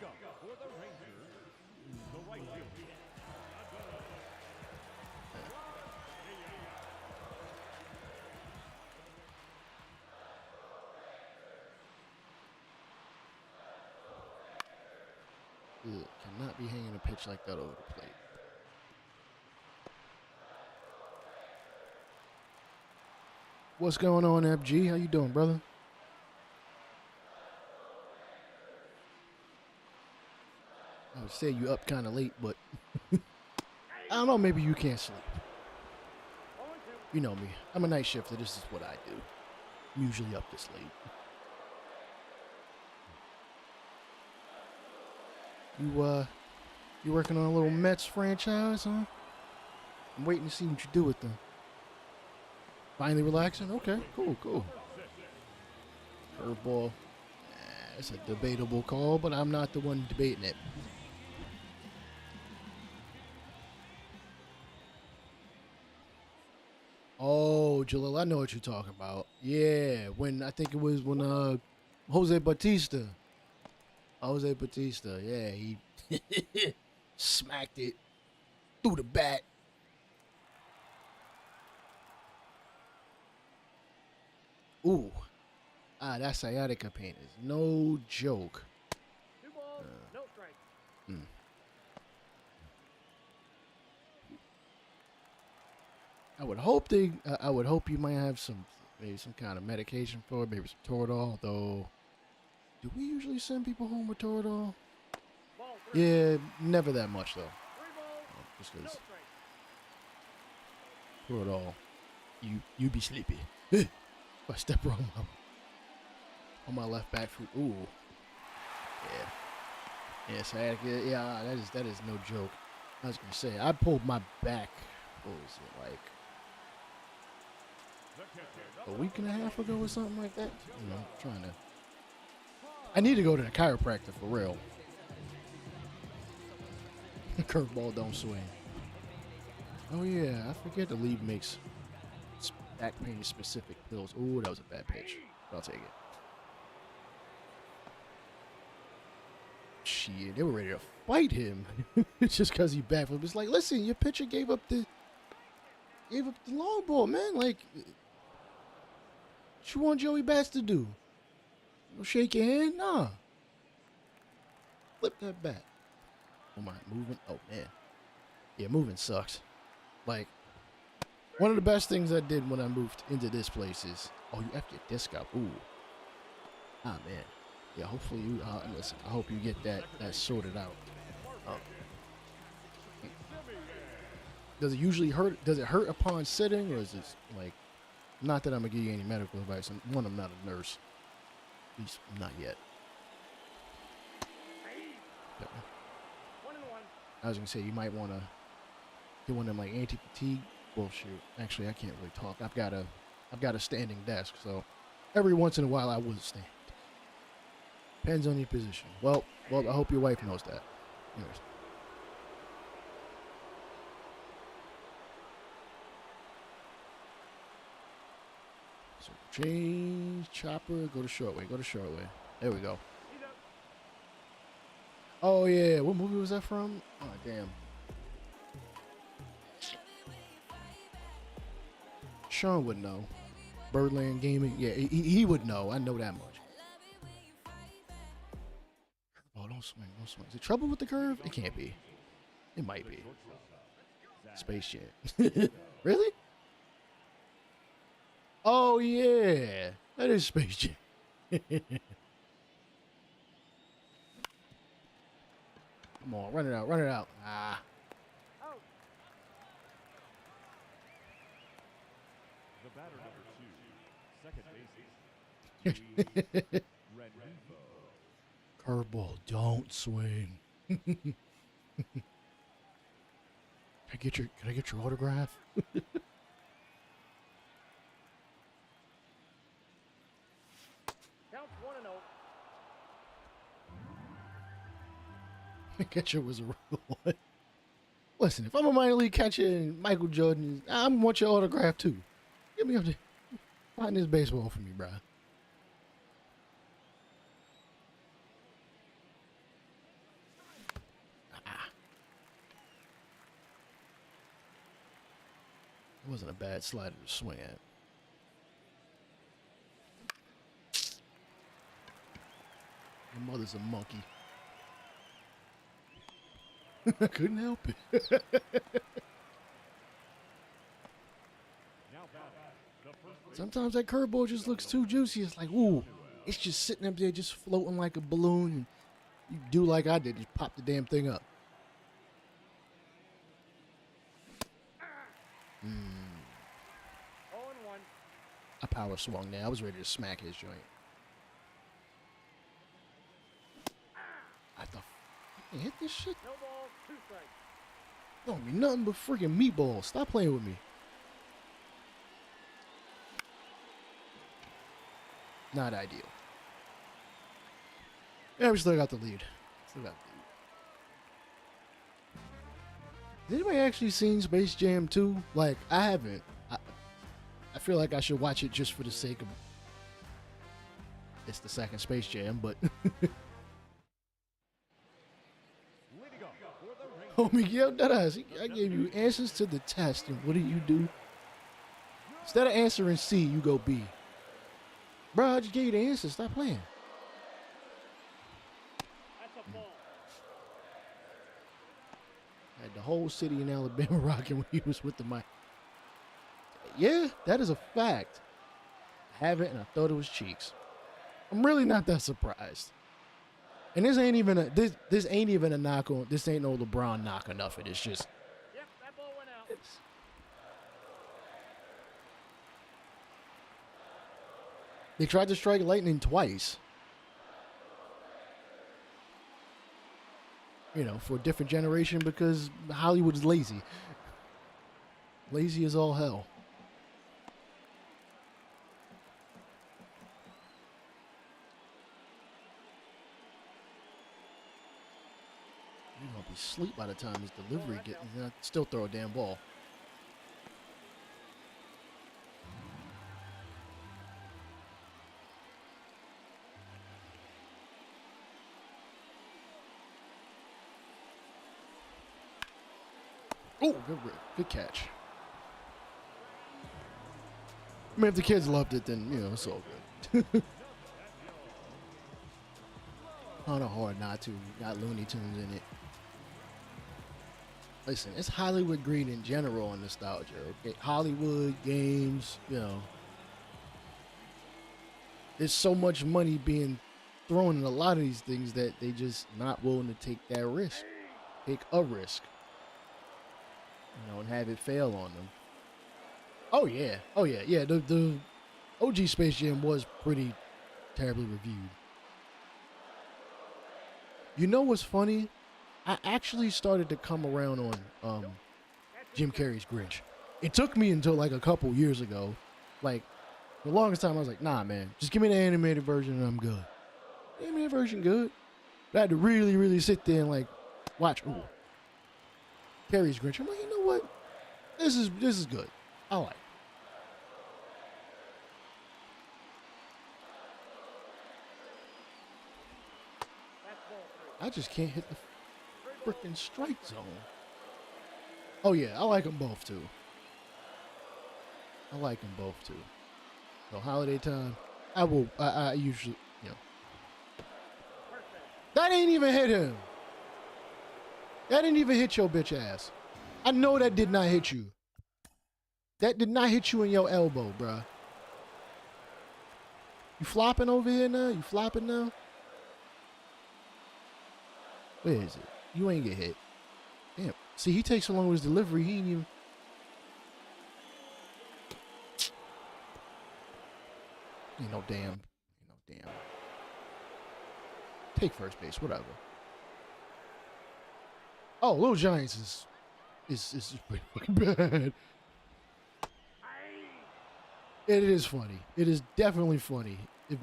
up for the Rangers, the right fielder. Ugh, cannot be hanging a pitch like that over the plate. What's going on, FG? How you doing, brother? I would say you up kind of late, but I don't know. Maybe you can't sleep. You know me. I'm a night shifter. This is what I do. I'm usually up this late. You working on a little Mets franchise, huh? I'm waiting to see what you do with them. Finally relaxing? Okay, cool. Curveball. It's a debatable call, but I'm not the one debating it. Oh, Jalil, I know what you're talking about. Yeah, I think it was when Jose Bautista, yeah, he smacked it through the bat. Ooh. That sciatica pain is no joke. 2 balls, no strikes. I would hope you might have maybe some kind of medication for it, maybe some Toradol, though. Do we usually send people home with Toradol? Ball 3. Yeah, never that much, though. 3 balls, Just no because strikes. Toradol, you be sleepy. If I step wrong on my left back foot, ooh. Yeah, sciatica, yeah, that is no joke. I was going to say, I pulled my back, what was it, like a week and a half ago or something like that. I need to go to the chiropractor for real. Curveball don't swing. Oh yeah, I forget the league makes back pain specific pills. Ooh, that was a bad pitch. I'll take it. Shit, they were ready to fight him. It's just because he backflipped. It's like, listen, your pitcher gave up the long ball, man. Like, what you want Joey Bats to do? No shake your hand? Nah. Flip that bat. Oh my, moving. Oh man. Yeah, moving sucks. Like, one of the best things I did when I moved into this place is, oh, you effed your disc up. Ooh. Ah man. Yeah, hopefully you. Listen, I hope you get that sorted out. Does it usually hurt? Does it hurt upon sitting, or is it like? Not that I'm gonna give you any medical advice. I'm not a nurse. At least not yet. But 1-1. I was gonna say you might want to get one of them like anti-fatigue Well, shoot. Actually, I can't really talk. I've got a standing desk, so every once in a while I will stand. Depends on your position. Well, I hope your wife knows that. Anyways. So change chopper. Go to short way. Go to short way. There we go. Oh yeah, what movie was that from? Oh damn. Sean would know. Birdland Gaming. Yeah, he would know. I know that much. Oh, don't swing. Don't swing. Is it trouble with the curve? It can't be. It might be. Space Jam. Really? Oh, yeah. That is Space Jam. Come on. Run it out. Run it out. Ah. The batter number 2, second baseman, Curveball. Don't swing. Can I get your autograph? Counts 1-0. Catcher was a real one. Listen, if I'm a minor league catcher and Michael Jordan, I want your autograph too. Get me up there. Find this baseball for me, bro. It wasn't a bad slider to swing at. Your mother's a monkey. I couldn't help it. Sometimes that curveball just looks too juicy. It's like, ooh, it's just sitting up there just floating like a balloon. And you do like I did, just pop the damn thing up. Mm. 0-1. I power swung there. I was ready to smack his joint. I thought, I hit this shit. No ball, 2 strikes. Don't be nothing but freaking meatballs. Stop playing with me. Not ideal. Yeah, we still got the lead. Still got the lead. Has anybody actually seen Space Jam 2? Like, I haven't. I feel like I should watch it just for the sake of it's the second Space Jam, but oh, Miguel, that ass. I gave you answers to the test, and what do? Instead of answering C, you go B. Bro, I just gave you the answers. Stop playing. That's a ball. I had the whole city in Alabama rocking when he was with the mic. Yeah, that is a fact. I have it, and I thought it was cheeks. I'm really not that surprised. And this ain't even a knock on. This ain't no LeBron knock or nothing. It's just. Yep, that ball went out. They tried to strike lightning twice. You know, for a different generation because Hollywood is lazy. Lazy as all hell. You're gonna be asleep by the time his delivery gets. And I still throw a damn ball. Oh, good catch. I mean, if the kids loved it, then, you know, it's all good. Kind of hard not to. Got Looney Tunes in it. Listen, it's Hollywood green in general on nostalgia. Okay? Hollywood, games, you know. There's so much money being thrown in a lot of these things that they just not willing to take that risk. Take a risk. You know, and have it fail on them. Oh yeah. The OG Space Jam was pretty terribly reviewed. You know what's funny? I actually started to come around on Jim Carrey's Grinch. It took me until like a couple years ago. Like, the longest time I was like, nah, man, just give me the animated version and I'm good. Animated version good. But I had to really, really sit there and like watch. Ooh, Carrie's Grinch. I'm like, you know what? This is good. I like it. I just can't hit the freaking strike zone. Oh yeah, I like them both too. I like them both too. So holiday time, I usually, you know. That ain't even hit him. That didn't even hit your bitch ass. I know that did not hit you. That did not hit you in your elbow, bruh. You flopping over here now? You flopping now? Where is it? You ain't get hit. Damn. See, he takes so long with his delivery, he ain't even... Ain't no damn. Take first base, whatever. Oh, Little Giants is pretty fucking bad. It is funny. It is definitely funny. If,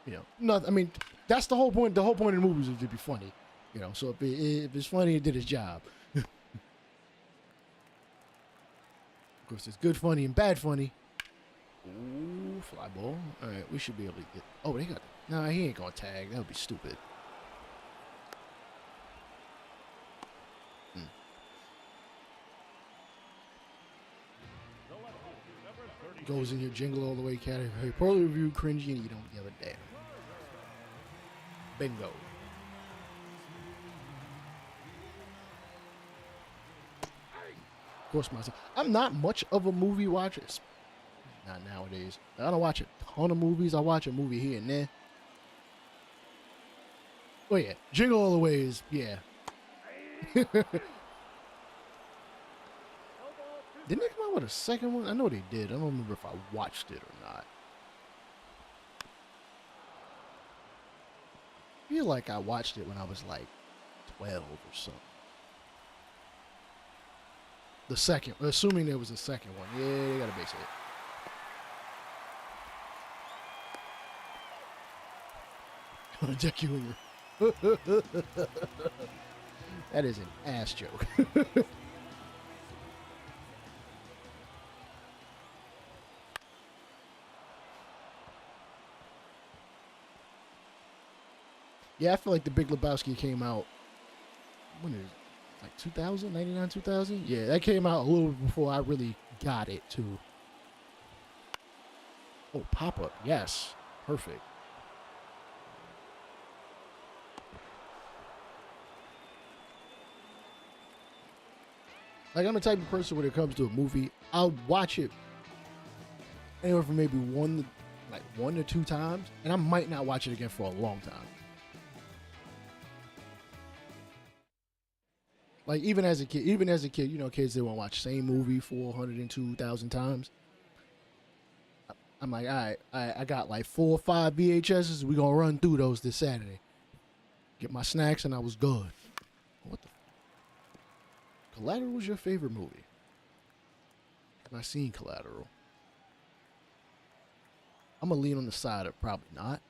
you know, not. I mean, that's the whole point. The whole point of the movies is to be funny. You know, so if it's funny, it did its job. Of course, it's good funny and bad funny. Ooh, fly ball. All right, we should be able to get. Oh, they got. Nah, he ain't gonna tag. That would be stupid. Goes in your jingle all the way category. Poorly reviewed, cringy, and you don't give a damn. Bingo. Of course, myself. I'm not much of a movie watcher. Not nowadays. I don't watch a ton of movies. I watch a movie here and there. Oh yeah, Jingle All the Way is, yeah. Didn't they come out with a second one? I know they did. I don't remember if I watched it or not. I feel like I watched it when I was like 12 or something. The second, assuming there was a second one. Yeah, they got a base hit. Jack Jr. That is an ass joke. Yeah, I feel like The Big Lebowski came out, when is it? Like 2000, 99, 2000? Yeah, that came out a little before I really got it, too. Oh, pop-up. Yes. Perfect. Like, I'm the type of person when it comes to a movie, I'll watch it anywhere from maybe one to two times, and I might not watch it again for a long time. Like, even as a kid, you know, kids, they won't watch the same movie 402,000 times. I'm like, all right, I got like 4 or 5 VHSs. We're going to run through those this Saturday. Get my snacks, and I was good. What the? Collateral was your favorite movie? Have I seen Collateral? I'm going to lean on the side of probably not.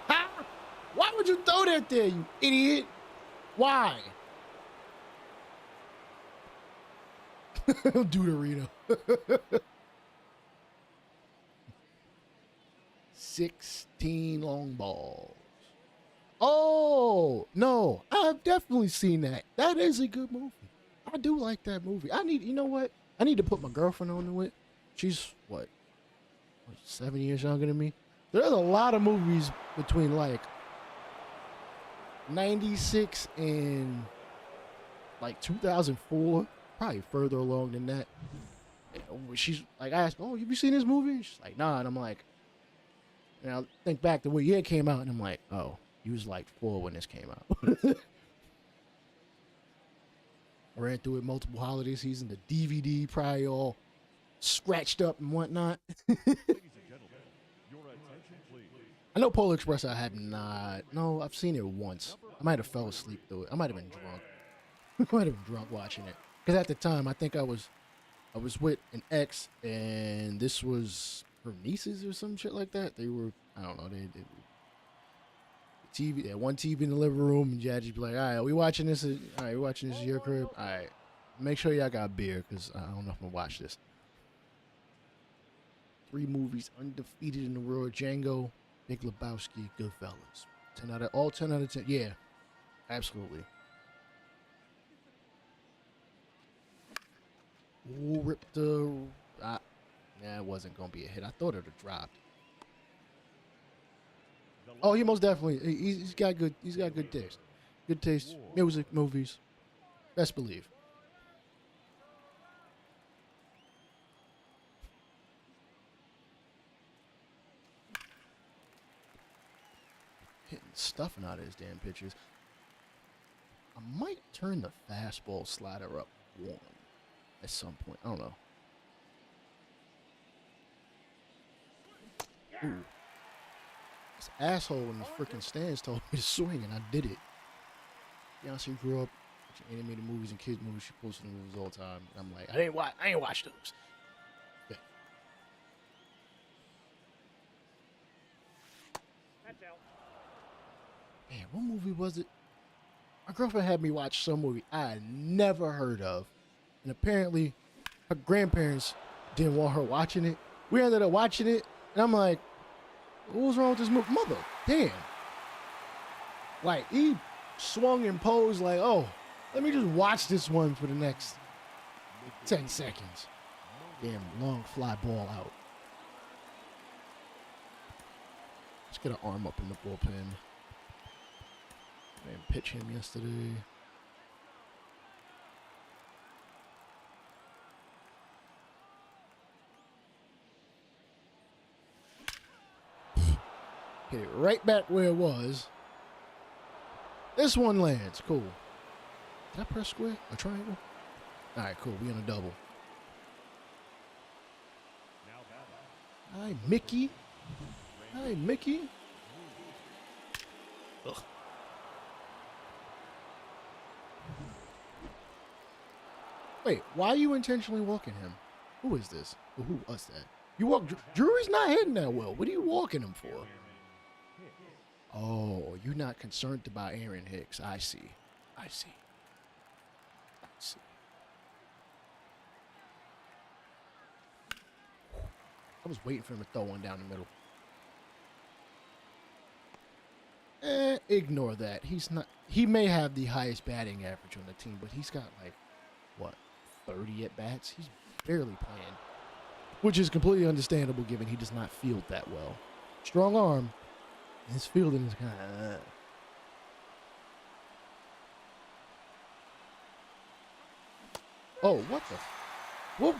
Ah! Why would you throw that there, you idiot? Why? Deuterino. 16 long balls. Oh, no. I've definitely seen that. That is a good movie. I do like that movie. You know what? I need to put my girlfriend on it. She's, what 7 years younger than me? There's a lot of movies between, like, 96 and like 2004, probably further along than that. She's like, I asked, oh, have you seen this movie? She's like, nah. And I'm like, and I think back to what year it came out, and I'm like, oh, you was like 4 when this came out. I ran through it multiple holiday seasons, the DVD probably all scratched up and whatnot. I know Polar Express I have not. No, I've seen it once. I might have fell asleep through it. I might have been drunk. Might have been drunk watching it. Because at the time, I think I was with an ex, and this was her nieces or some shit like that. They were, I don't know, they TV, they had one TV in the living room, and Dad just be like, all right, we watching this? All right, we watching this at your crib? All right, make sure y'all got beer, because I don't know if I'm going to watch this. 3 movies undefeated in the world: Django, Big Lebowski, Goodfellas. 10 out of 10. Yeah, absolutely. Ooh, ripped the. Yeah, it wasn't gonna be a hit. I thought it would have dropped. Oh, he most definitely. He's got good. He's got good taste. Good taste. Music, movies. Best believe. Hitting stuffing out of his damn pitches. I might turn the fastball slider up 1 at some point. I don't know. Ooh. This asshole in the freaking stands told me to swing, and I did it. Beyonce grew up watching animated movies and kids movies. She posted movies all the time. And I'm like, I ain't watch those. Yeah. That's out. Man, what movie was it? My girlfriend had me watch some movie I had never heard of. And apparently, her grandparents didn't want her watching it. We ended up watching it, and I'm like, what was wrong with this movie? Mother, damn. Like, he swung and posed like, oh, let me just watch this one for the next 10 seconds. Damn, long fly ball out. Let's get an arm up in the bullpen. I didn't pitch him yesterday. Hit it right back where it was. This one lands. Cool. Did I press square? A triangle? All right, cool. We on a double. Hi, Mickey. Hi, Mickey. Ugh. Wait, why are you intentionally walking him? Who is this? Or who was that? You walk. Drury's not hitting that well. What are you walking him for? Oh, you're not concerned about Aaron Hicks. I see. I see. I see. I was waiting for him to throw one down the middle. Ignore that. He's not. He may have the highest batting average on the team, but he's got like, what, 30 at bats? He's barely playing, which is completely understandable given he does not field that well. Strong arm. His fielding is kind of. Oh, what the? What?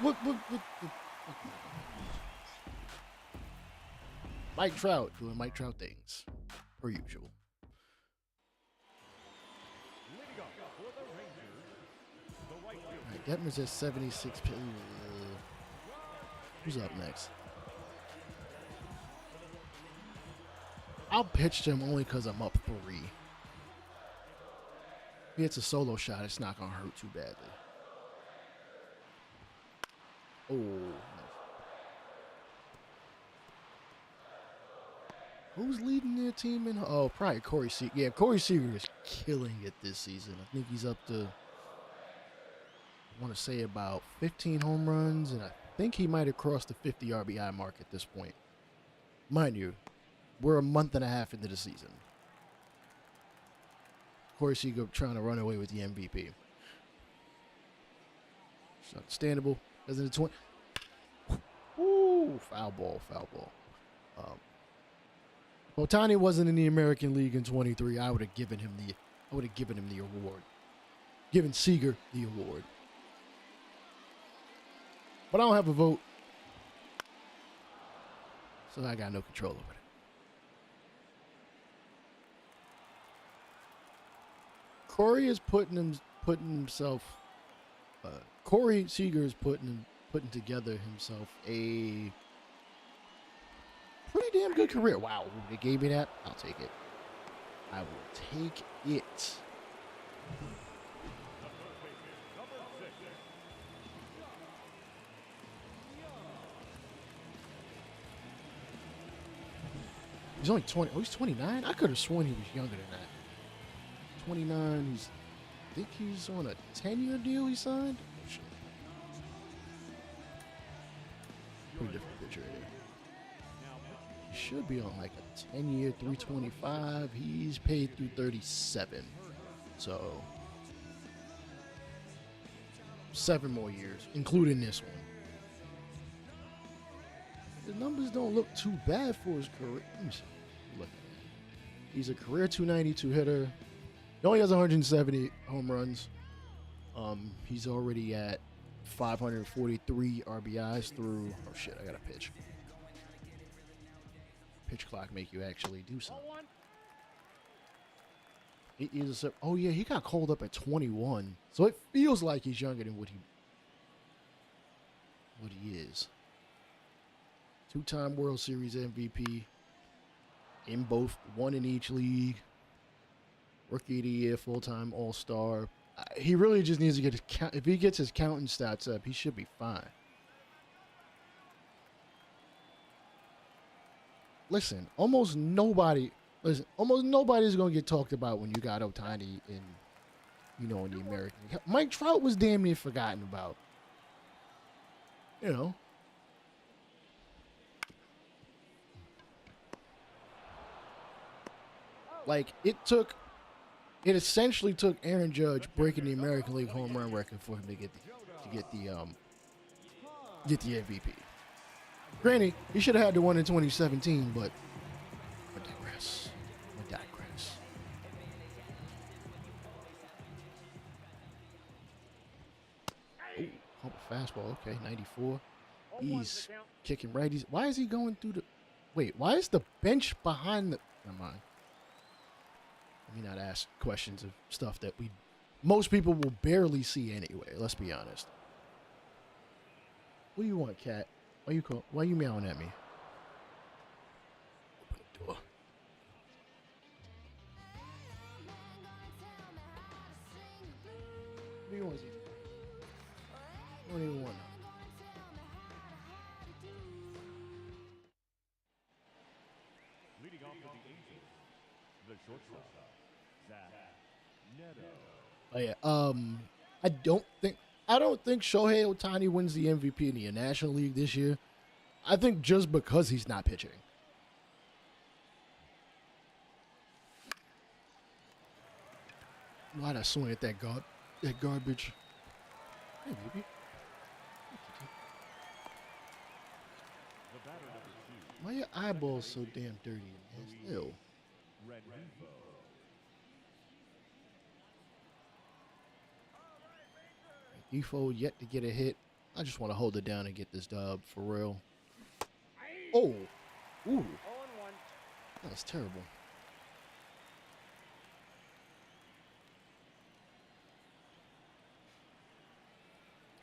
Mike Trout doing Mike Trout things, per usual. All right, Detmer's at 76. Who's up next? I'll pitch to him only because I'm up 3. If he hits a solo shot, it's not going to hurt too badly. Oh, nice. Who's leading their team in? Oh, probably Corey Seager. Yeah, Corey Seager is killing it this season. I think he's up to, I want to say about 15 home runs, and I think he might have crossed the 50 RBI mark at this point. Mind you, we're a month and a half into the season. Corey Seager trying to run away with the MVP. It's understandable. Doesn't it? 20. Ooh, foul ball. Ohtani wasn't in the American League in 23. I would have given him the award. Given Seager the award. But I don't have a vote, so I got no control over it. Corey is putting himself. Corey Seager is putting together himself a pretty damn good career. Wow, they gave me that. I'll take it. I will take it. He's only 20. Oh, he's 29? I could have sworn he was younger than that. 29. I think he's on a 10-year deal he signed. Oh, shit. Pretty different picture here. He should be on like a 10-year, 325. He's paid through 37. So 7 more years, including this one. The numbers don't look too bad for his career. Let me see. Look. He's a career 292 hitter. He only has 170 home runs. He's already at 543 RBIs through. Oh shit! I got a pitch. Pitch clock make you actually do something. 8 years of oh yeah, he got called up at 21, so it feels like he's younger than what he is. 2-time World Series MVP in both, one in each league. Rookie of the Year, full-time All-Star. He really just needs to get his count. If he gets his counting stats up, he should be fine. Listen, almost nobody's gonna get talked about when you got Ohtani in, in the American. Mike Trout was damn near forgotten about. Like it essentially took Aaron Judge breaking the American League home run record for him to get the MVP. Granted, he should have had the one in 2017, but I digress. Ooh, hump a fastball. Okay, 94. He's kicking righties. Why is he going through the? Wait, why is the bench behind the? Never mind. Let me not ask questions of stuff that most people will barely see anyway. Let's be honest. What do you want, cat? Why are you meowing at me? Open the door. What do you want to see? I don't even want to. Leading off with the Angels, the shortstop, Zach Neto. Oh yeah. I don't think Shohei Ohtani wins the MVP in the National League this year. I think just because he's not pitching. Why'd I swing at that garbage? Hey, baby. Why are your eyeballs so damn dirty, man? Still. Defo yet to get a hit. I just want to hold it down and get this dub for real. Oh. Ooh. That was terrible.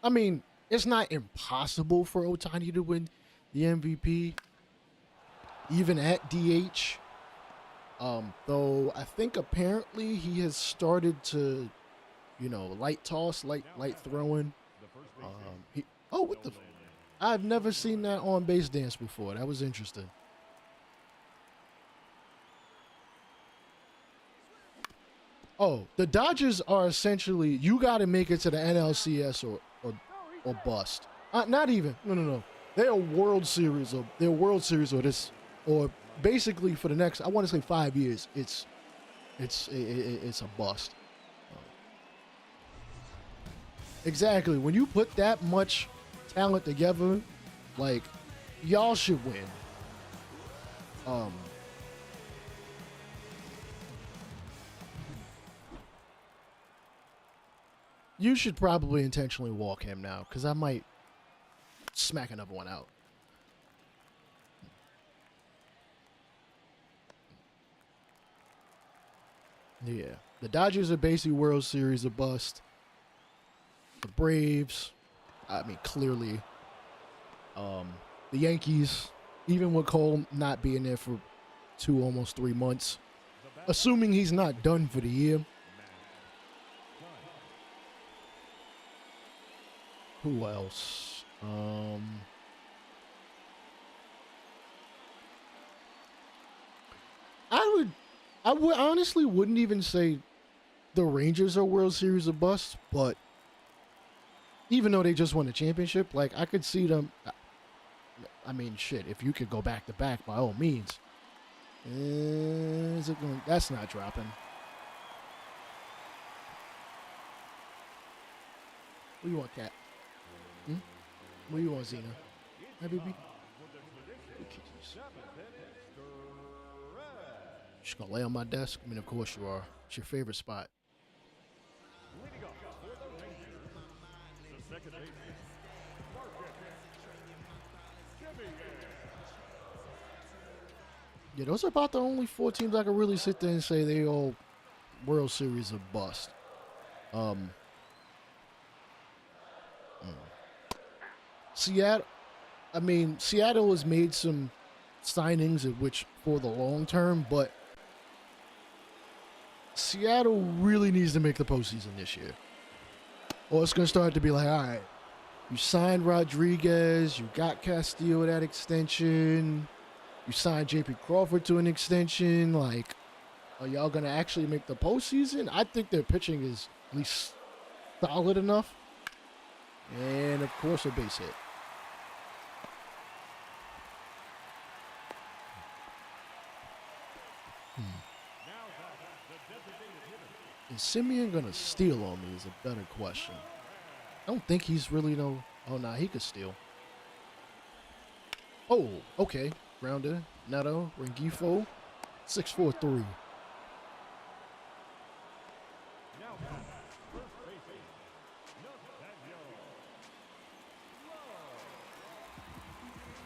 I mean, it's not impossible for Ohtani to win the MVP, even at DH. Though I think apparently he has started to, light toss, light throwing. What the? I've never seen that on base dance before. That was interesting. Oh, the Dodgers are essentially, you got to make it to the NLCS or bust. Not even. No. They're World Series or basically for the next, I want to say 5 years. It's a bust. Exactly. When you put that much talent together, like, y'all should win. You should probably intentionally walk him now, because I might smack another one out. Yeah. The Dodgers are basically World Series a bust. The Braves, I mean, clearly. The Yankees, even with Cole not being there for almost 3 months, assuming he's not done for the year. Who else? I would honestly wouldn't even say the Rangers are World Series of bust, but even though they just won the championship, like I could see them. I mean, shit. If you could go back to back, by all means. Is it going? That's not dropping. What do you want, Cat? What do you want, Xena? Hi, baby. Just gonna lay on my desk. I mean, of course you are. It's your favorite spot. Leading off for the Rangers, the second baseman, Jimmy. Yeah, those are about the only 4 teams I can really sit there and say they all World Series of bust. Seattle. I mean, Seattle has made some signings of which for the long term, but Seattle really needs to make the postseason this year. Or it's going to start to be like, all right, you signed Rodriguez, you got Castillo that extension, you signed JP Crawford to an extension. Like, are y'all going to actually make the postseason? I think their pitching is at least solid enough. And, of course, a base hit. Is Simeon going to steal on me is a better question. I don't think he's really no... Oh, nah, he could steal. Oh, okay. Grounder, Neto, Rengifo, 6-4-3.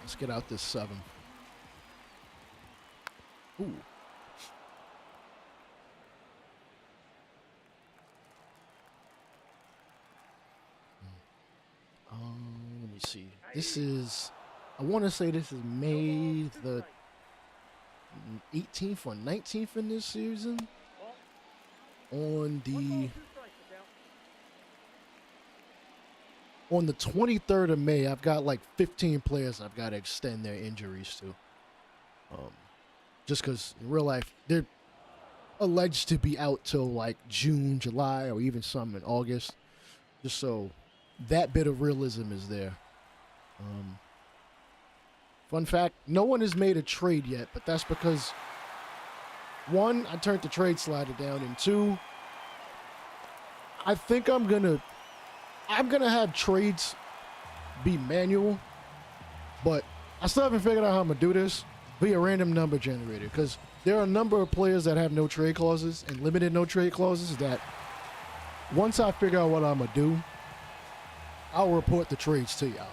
Let's get out this 7th. Ooh. Let me see. This is, I want to say this is May the 18th or 19th in this season. On the 23rd of May, I've got like 15 players I've got to extend their injuries to. Just because in real life, they're alleged to be out till like June, July, or even some in August. Just so that bit of realism is there. Fun fact, no one has made a trade yet, but that's because, 1, I turned the trade slider down, and 2, I think I'm gonna have trades be manual, but I still haven't figured out how I'm gonna do this via random number generator, because there are a number of players that have no trade clauses and limited no trade clauses that once I figure out what I'm gonna do, I'll report the trades to y'all.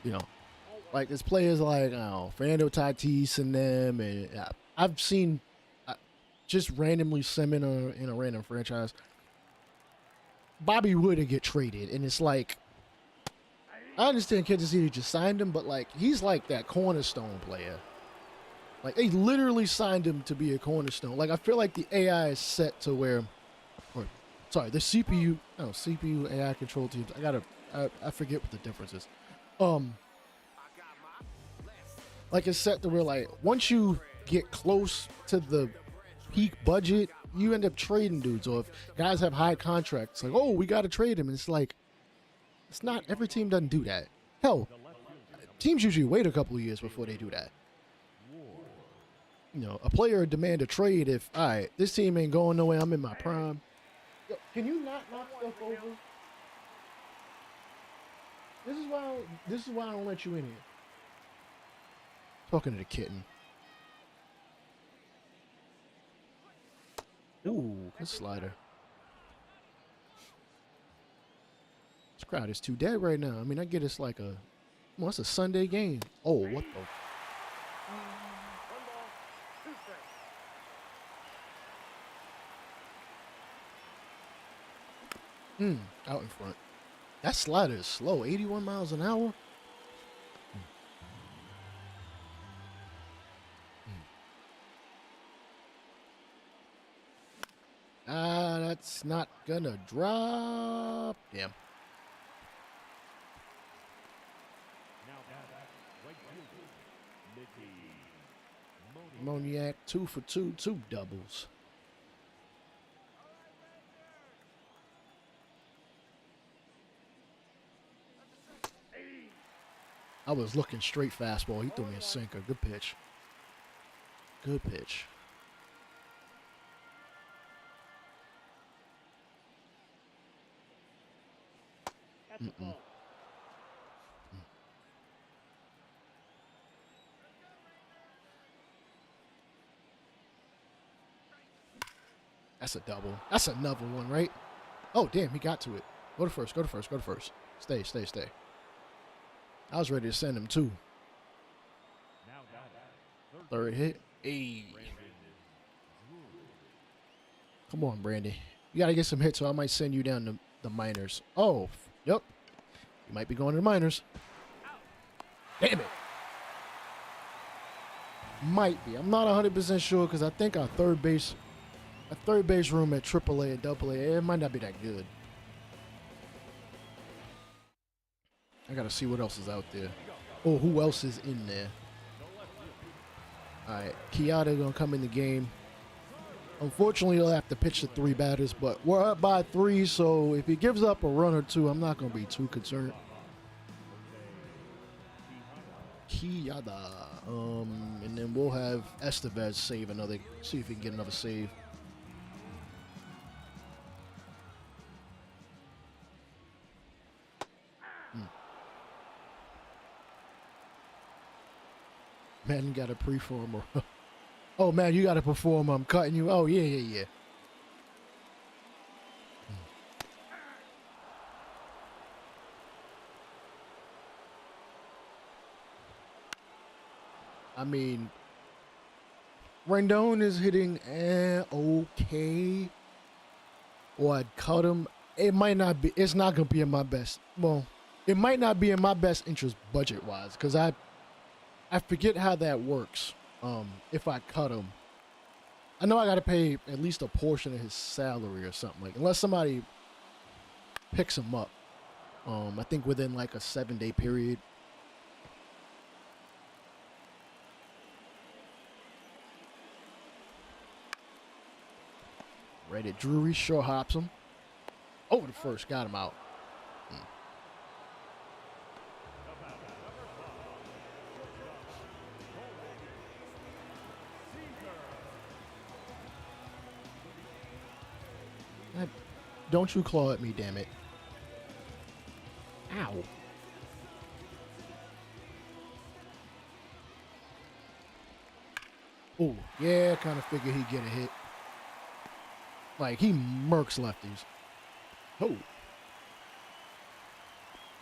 You know, like there's players like Fernando Tatis and them, and I've seen just randomly in a random franchise. Bobby Wood get traded, and it's like, I understand Kansas City just signed him, but like he's like that cornerstone player. Like they literally signed him to be a cornerstone. Like I feel like the AI is set to where, the CPU AI control teams. I forget what the difference is. Like it's set to where like once you get close to the peak budget, you end up trading dudes. Or if guys have high contracts, like, oh, we got to trade him. And it's like, it's not, every team doesn't do that. Hell, teams usually wait a couple of years before they do that. You know, a player would demand a trade if, all right, this team ain't going nowhere, I'm in my prime. Yo, can you not knock stuff over? This is why I don't let you in here. Talking to the kitten. Ooh, good slider. This crowd is too dead right now. I mean, I get it's like it's a Sunday game. Oh, what the? Out in front. That slider is slow. 81 miles an hour. That's not gonna drop. Damn. Moniak, 2 for 2, 2 doubles. I was looking straight fastball. He threw me a sinker. Good pitch. Good pitch. Mm-mm. That's a double. That's another one, right? Oh, damn, he got to it. Go to first, go to first, go to first. Stay, stay, stay. I was ready to send him two. Third hit. Hey. Come on, Brandy. You got to get some hits, so I might send you down to the minors. Oh, yep. You might be going to the minors. Damn it. Might be. I'm not 100% sure because I think our third base room at AAA and AA, it might not be that good. I got to see what else is out there. Oh, who else is in there? All right, Kiata going to come in the game. Unfortunately, he'll have to pitch the 3 batters, but we're up by 3, so if he gives up a run or 2, I'm not going to be too concerned. Kiata. And then we'll have Estevez save another, see if he can get another save. Man, you got to preform. Oh, man, you got to perform. I'm cutting you. Oh, yeah, yeah, yeah. I mean, Rendon is hitting okay. Or I'd cut him. It might not be. It's not going to be in my best. Well, it might not be in my best interest budget-wise because I forget how that works. If I cut him, I know I got to pay at least a portion of his salary or something like. Unless somebody picks him up. I think within like a 7-day period. Ready, Drury short hops him. Over the first, got him out. Don't you claw at me, damn it. Ow. Oh, yeah, kind of figured he'd get a hit. Like, he murks lefties. Oh.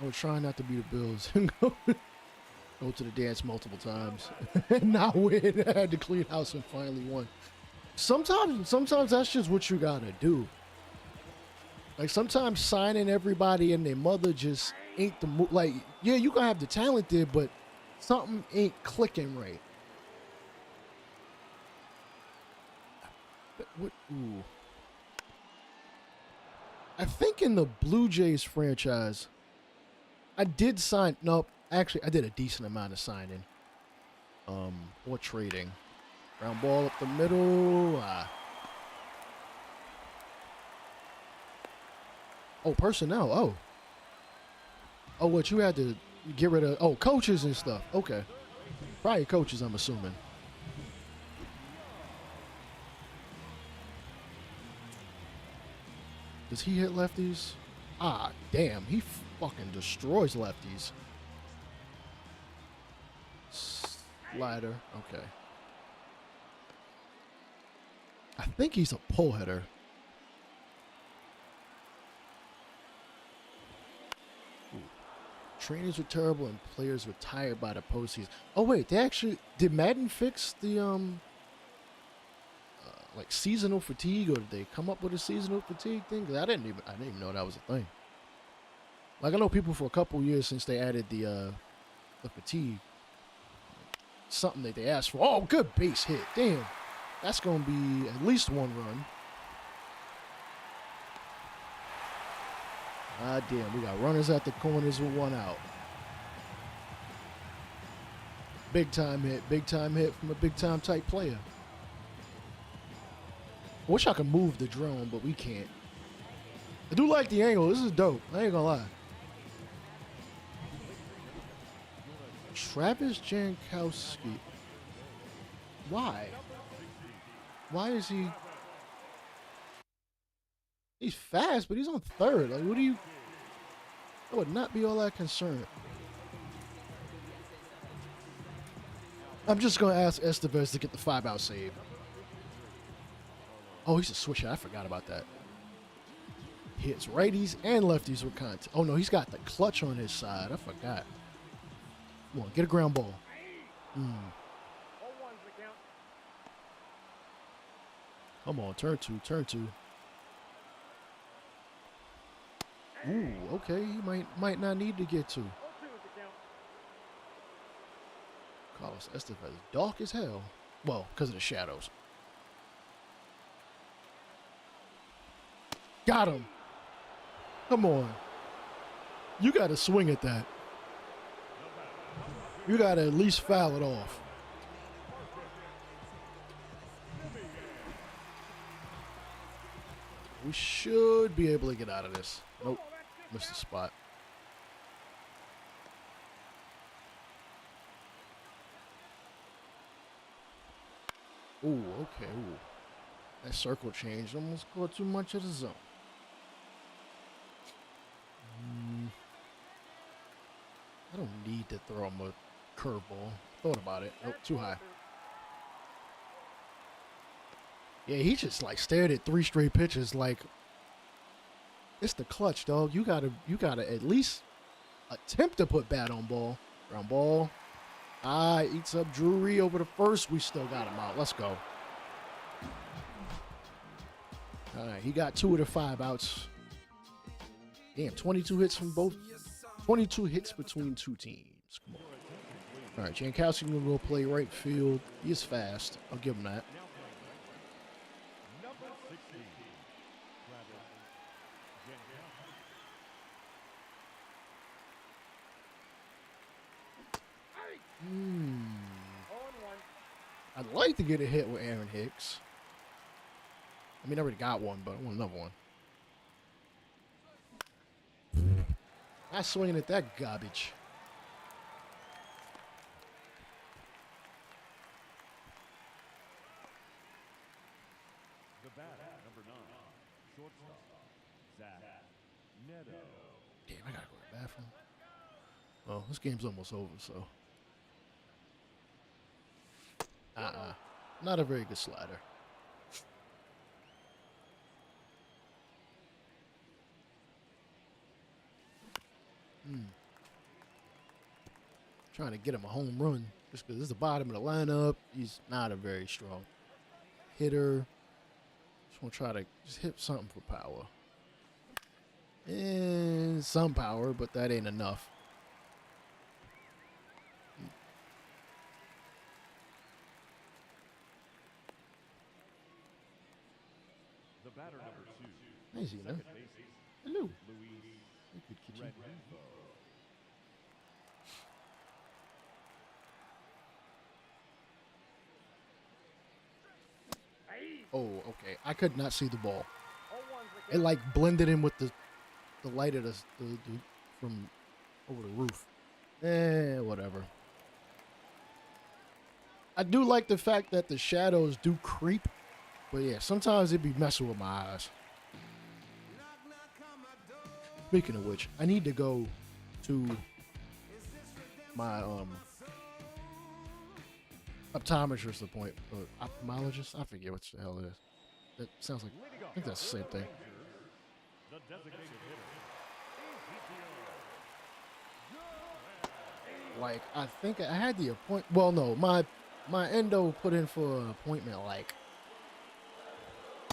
I was trying not to be the Bills. Go to the dance multiple times. And not win. I had to clean house and finally won. Sometimes that's just what you gotta do. Like, sometimes signing everybody and their mother just ain't the move. Like, yeah, you gonna have the talent there, but something ain't clicking right. What? Ooh. I think in the Blue Jays franchise, I did sign. Nope, actually, I did a decent amount of signing. Or trading. Ground ball up the middle. Oh, personnel. Oh. Oh, what you had to get rid of? Oh, coaches and stuff. Okay. Probably coaches, I'm assuming. Does he hit lefties? Ah, damn. He fucking destroys lefties. Slider. Okay. I think he's a pull hitter. Ooh. Trainers were terrible and players retired by the postseason. Oh, wait. They actually... Did Madden fix the, like seasonal fatigue, or did they come up with a seasonal fatigue thing? 'Cause I didn't even know that was a thing. Like, I know people for a couple years since they added the fatigue. Something that they asked for. Oh, good base hit. Damn. That's going to be at least 1 run. Ah, damn. We got runners at the corners with 1 out. Big time hit from a big time type player. Wish I could move the drone, but we can't. I do like the angle. This is dope. I ain't gonna lie. Travis Jankowski. Why? Why is he? He's fast, but he's on third. Like, what do you? I would not be all that concerned. I'm just going to ask Estevez to get the 5-out save. Oh, he's a switcher. I forgot about that. Hits righties and lefties with contact. Oh, no, he's got the clutch on his side. I forgot. Come on, get a ground ball. Come on, turn two. Ooh, okay, he might not need to get two. Carlos Estevez, dark as hell. Well, because of the shadows. Got him. Come on. You got to swing at that. You got to at least foul it off. We should be able to get out of this. Nope. Missed the spot. Ooh, okay. Ooh. That circle changed. Almost got too much of the zone. I don't need to throw him a curveball. Thought about it. Nope, too high. Yeah, he just like stared at 3 straight pitches like it's the clutch, dog. You gotta at least attempt to put bat on ball. Ground ball. Eats up Drury over the first. We still got him out. Let's go. All right, he got 2 of the 5 outs. Damn, 22 hits from both. 22 hits between 2 teams. Come on. All right, Jankowski gonna go play right field. He is fast. I'll give him that. I'd like to get a hit with Aaron Hicks. I mean, I already got one, but I want another one. Not swinging at that garbage. The batter, number 9, shortstop, Zach Neto. Damn, I gotta go to the bathroom. Oh, this game's almost over, so. Not a very good slider. Trying to get him a home run just because this is the bottom of the lineup. He's not a very strong hitter. Just want to try to just hit something for power. And some power, but that ain't enough. The batter, number 2. Nice, you know. Hello. Good kitchen. Oh, okay. I could not see the ball. It like blended in with the light of the from over the roof. Whatever. I do like the fact that the shadows do creep, but yeah, sometimes it be messing with my eyes. Speaking of which, I need to go to my optometrist appointment, ophthalmologist. I forget what the hell it is. That sounds like, I think that's the same thing. The designated hitter. Like, I think I had the appointment. Well, no, my endo put in for an appointment like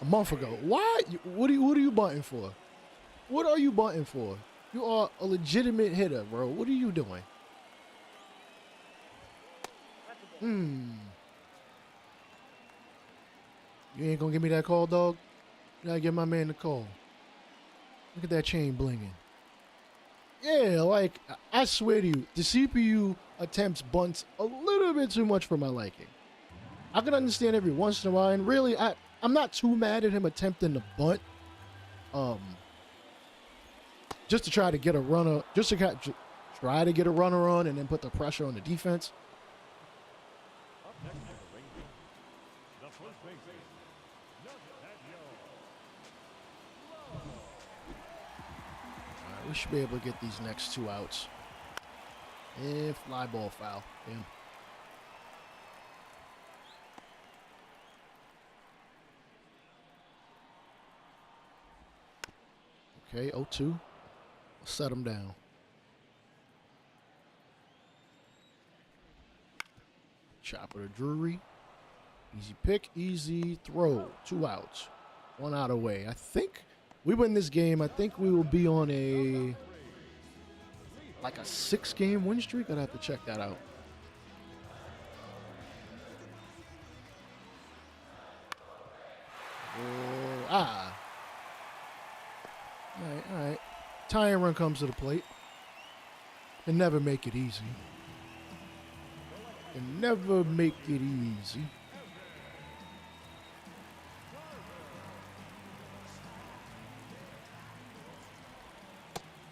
a month ago. Why? What are you bunting for? What are you bunting for? You are a legitimate hitter, bro. What are you doing? You ain't gonna give me that call, dog? You gotta give my man the call. Look at that chain blinging. Yeah, like, I swear to you, the CPU attempts bunts a little little bit too much for my liking. I can understand every once in a while, and really, I'm not too mad at him attempting to bunt, just to try to get a runner, try to get a runner on, and then put the pressure on the defense. Up next for the Rangers, the first baseman, All right, we should be able to get these next 2 outs. And fly ball foul. Damn. Okay, 0-2. Set him down. Chopper to Drury. Easy pick, easy throw. 2 outs. 1 out away. I think we win this game. I think we will be on a 6-game win streak. I'd have to check that out. All right. Tying run comes to the plate. Can never make it easy. Can never make it easy.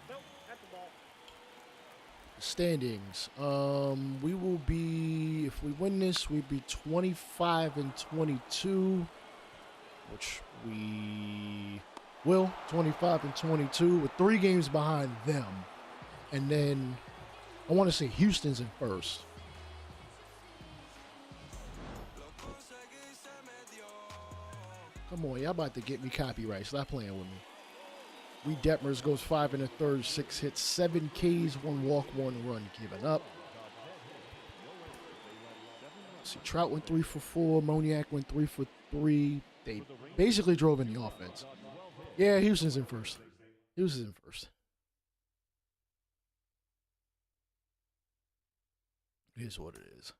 Nope, that's the ball. Standings. We will be, if we win this, we'd be 25-22, which we will. 25-22 with 3 games behind them. And then I want to say Houston's in first. Come on, y'all about to get me copyright. Stop playing with me. Reed Detmers goes 5 1/3, 6 hits, 7 Ks, 1 walk, 1 run given up. See, Trout went 3 for 4. Moniak went 3 for 3. They basically drove in the offense. Yeah, Houston's in first. Houston's in first. It is what it is.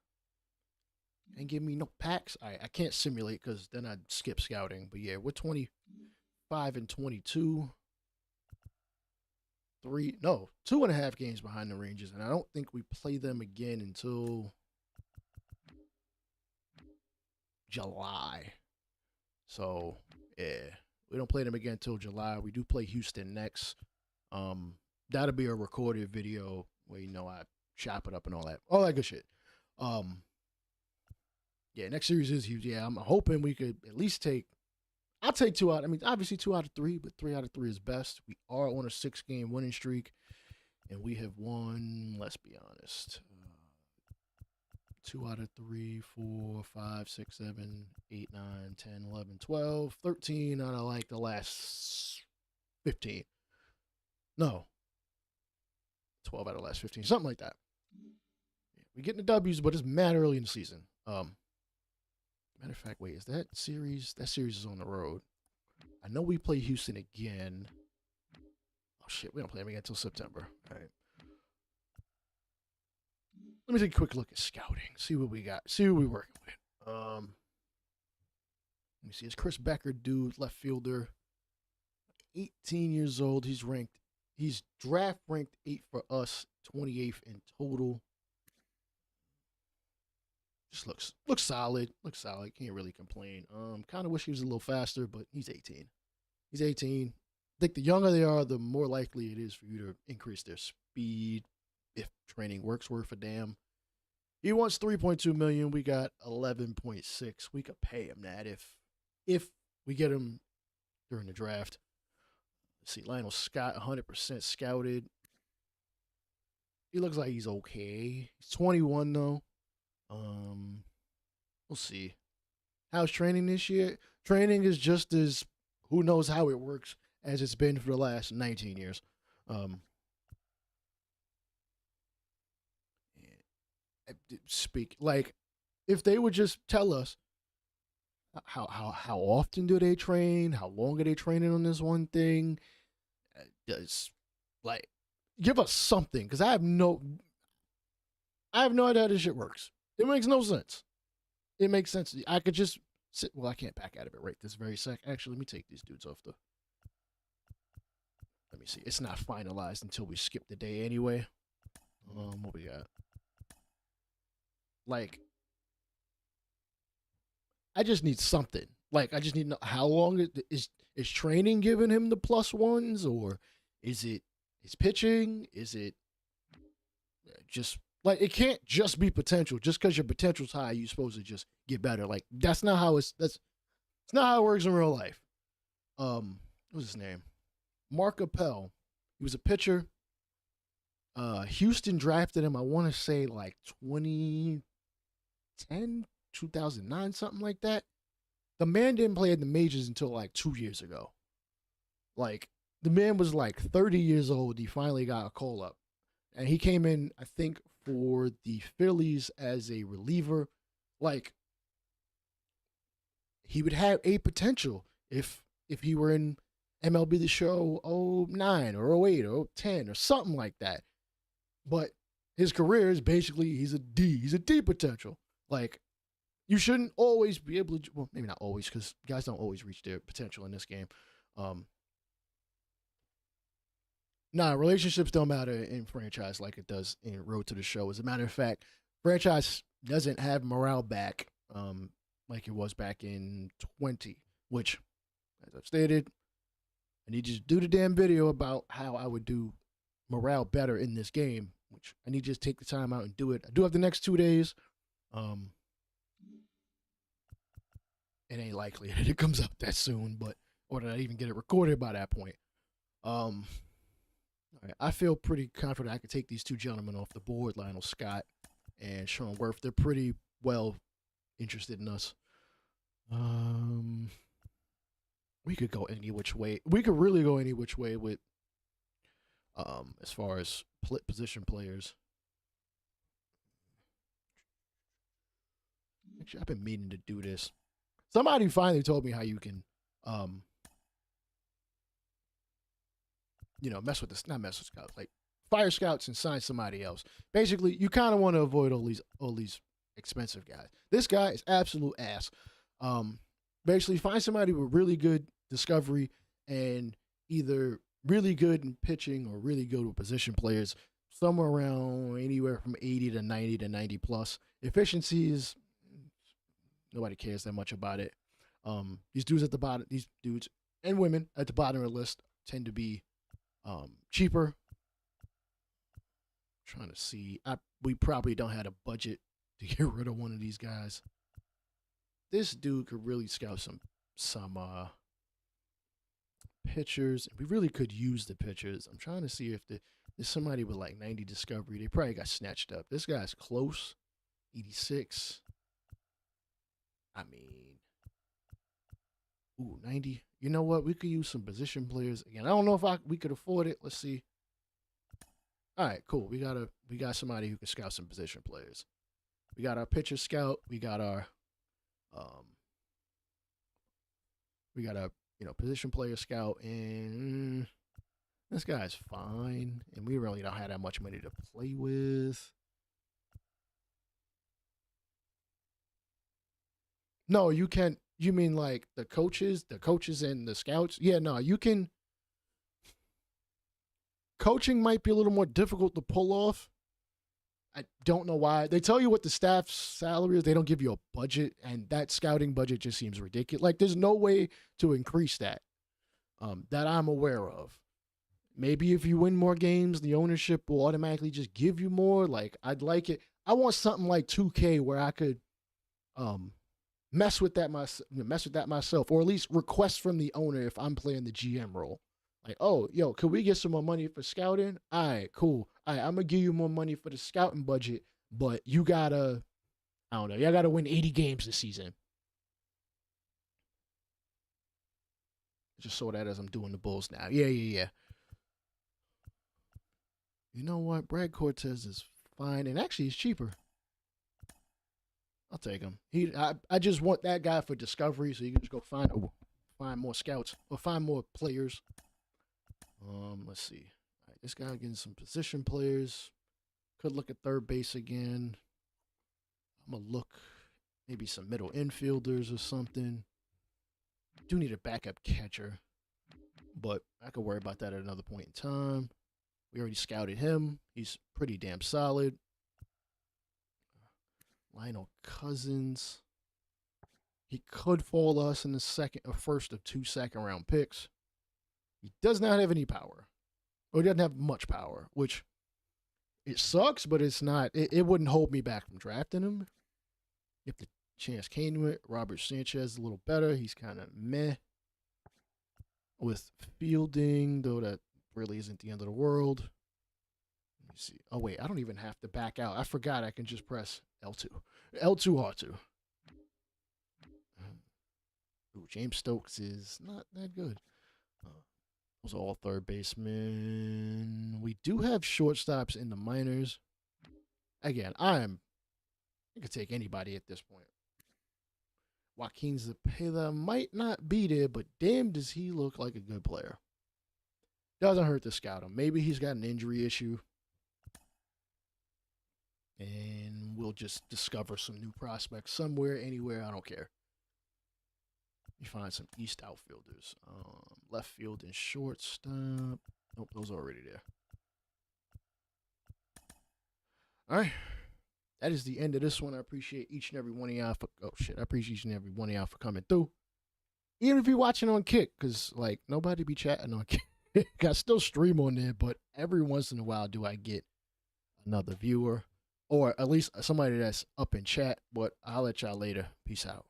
And give me no packs. I can't simulate because then I'd skip scouting. But yeah, we're 25-22. 2.5 games behind the Rangers. And I don't think we play them again until July. So, yeah, we don't play them again until July. We do play Houston next. That'll be a recorded video where, I chop it up and all that good shit. Yeah, next series is huge. Yeah, I'm hoping we could at least I'll take 2 out. I mean, obviously 2 out of 3, but 3 out of 3 is best. We are on a 6-game winning streak, and we have won, let's be honest, 2 out of 3, 4, 5, 6, 7, 8, 9, 10, 11, 12, 13 out of the last 15. No. 12 out of the last 15, something like that. Yeah, we're getting the W's, but it's mad early in the season. Matter of fact, wait, is that series? That series is on the road. I know we play Houston again. Oh, shit, we don't play them again until September. All right. Let me take a quick look at scouting. See what we got. See who we're working with. Let me see. It's Chris Becker, dude, left fielder. 18 years old. He's draft ranked 8 for us, 28th in total. Just looks solid. Looks solid. Can't really complain. Kind of wish he was a little faster, but he's 18. He's 18. I think the younger they are, the more likely it is for you to increase their speed if training works worth a damn. He wants $3.2 million. We got 11.6. We could pay him that if we get him during the draft. Let's see, Lionel Scott, 100% scouted. He looks like he's okay. He's 21 though. We'll see. How's training this year? Training is just as who knows how it works as it's been for the last 19 years. If they would just tell us how often do they train? How long are they training on this one thing? Give us something, because I have no idea how this shit works. It makes no sense. It makes sense. I could just sit. Well, I can't back out of it right this very sec. Actually, let me take these dudes off the. Let me see. It's not finalized until we skip the day anyway. What we got? Like, I just need something. Like, I just need to know how long is training giving him the plus ones, or is it his pitching? Is it just like it can't just be potential. Just because your potential's high, you're supposed to just get better. Like that's not how it's not how it works in real life. What's his name? Mark Appel. He was a pitcher. Houston drafted him, I want to say like 2010, 2009, something like that. The man didn't play in the majors until like 2 years ago. Like, the man was like 30 years old. He finally got a call up. And he came in, I think, for the Phillies as a reliever. Like, he would have a potential if he were in MLB the Show 09 or 08 or 10 or something like that. But his career is basically he's a D. He's a D potential. Like, you shouldn't always be able to, well, maybe not always, because guys don't always reach their potential in this game. Relationships don't matter in franchise like it does in Road to the Show. As a matter of fact, franchise doesn't have morale back like it was back in 20, which, as I've stated, I need you to do the damn video about how I would do morale better in this game, which I need you to take the time out and do it. I do have the next 2 days. It ain't likely that it comes out that soon, or that I even get it recorded by that point. All right, I feel pretty confident I could take these two gentlemen off the board, Lionel Scott and Sean Worth. They're pretty well interested in us. We could go any which way. We could really go any which way with, as far as position players. Actually, I've been meaning to do this. Somebody finally told me how you can, mess with this, not mess with scouts, like fire scouts and sign somebody else. Basically, you kind of want to avoid all these expensive guys. This guy is absolute ass. Basically, find somebody with really good discovery and either really good in pitching or really good with position players, somewhere around anywhere from 80 to 90 to 90 plus. Efficiency is, nobody cares that much about it. These dudes at the bottom, these dudes and women at the bottom of the list tend to be cheaper. I'm trying to see. We probably don't have a budget to get rid of one of these guys. This dude could really scout some pitchers. We really could use the pitchers. I'm trying to see if there's somebody with like 90 discovery. They probably got snatched up. This guy's close, 86. I mean, 90. You know what? We could use some position players again. I don't know if we could afford it. Let's see. All right, cool. We got somebody who can scout some position players. We got our pitcher scout. We got our position player scout, and this guy's fine. And we really don't have that much money to play with. No, you can't. You mean like the coaches and the scouts? Yeah, no, you can. Coaching might be a little more difficult to pull off. I don't know why. They tell you what the staff's salary is. They don't give you a budget, and that scouting budget just seems ridiculous. Like, there's no way to increase that that I'm aware of. Maybe if you win more games, the ownership will automatically just give you more. Like, I'd like it. I want something like 2K where I could mess with that myself, or at least request from the owner if I'm playing the GM role. Like, oh, yo, could we get some more money for scouting? All right, cool. All right, I'm going to give you more money for the scouting budget, but you got to, I don't know, y'all got to win 80 games this season. Just saw that as I'm doing the Bulls now. Yeah. You know what? Brad Cortez is fine, and actually he's cheaper. I'll take him. I just want that guy for discovery, so you can just go find more scouts or find more players. Let's see. All right, this guy getting some position players. Could look at third base again. I'm gonna look maybe some middle infielders or something. Do need a backup catcher, but I could worry about that at another point in time. We already scouted him. He's pretty damn solid. Lionel Cousins. He could fall us in the first of 2 second-round picks. He does not have any power. Or he doesn't have much power, which it sucks, but it's not. It wouldn't hold me back from drafting him. If the chance came to it, Robert Sanchez is a little better. He's kind of meh. With fielding, though that really isn't the end of the world. Let me see. Oh, wait, I don't even have to back out. I forgot I can just press L2. L2, R2. Ooh, James Stokes is not that good. Those are all third basemen. We do have shortstops in the minors. Again, I could take anybody at this point. Joaquin Zepeda might not be there, but damn, does he look like a good player. Doesn't hurt to scout him. Maybe he's got an injury issue. And we'll just discover some new prospects somewhere, anywhere. I don't care. You find some East outfielders. Left field and shortstop. Nope, those are already there. All right. That is the end of this one. I appreciate each and every one of y'all I appreciate each and every one of y'all for coming through. Even if you're watching on Kick, because, like, nobody be chatting on Kick. I still stream on there, but every once in a while do I get another viewer. Or at least somebody that's up in chat. But I'll let y'all later. Peace out.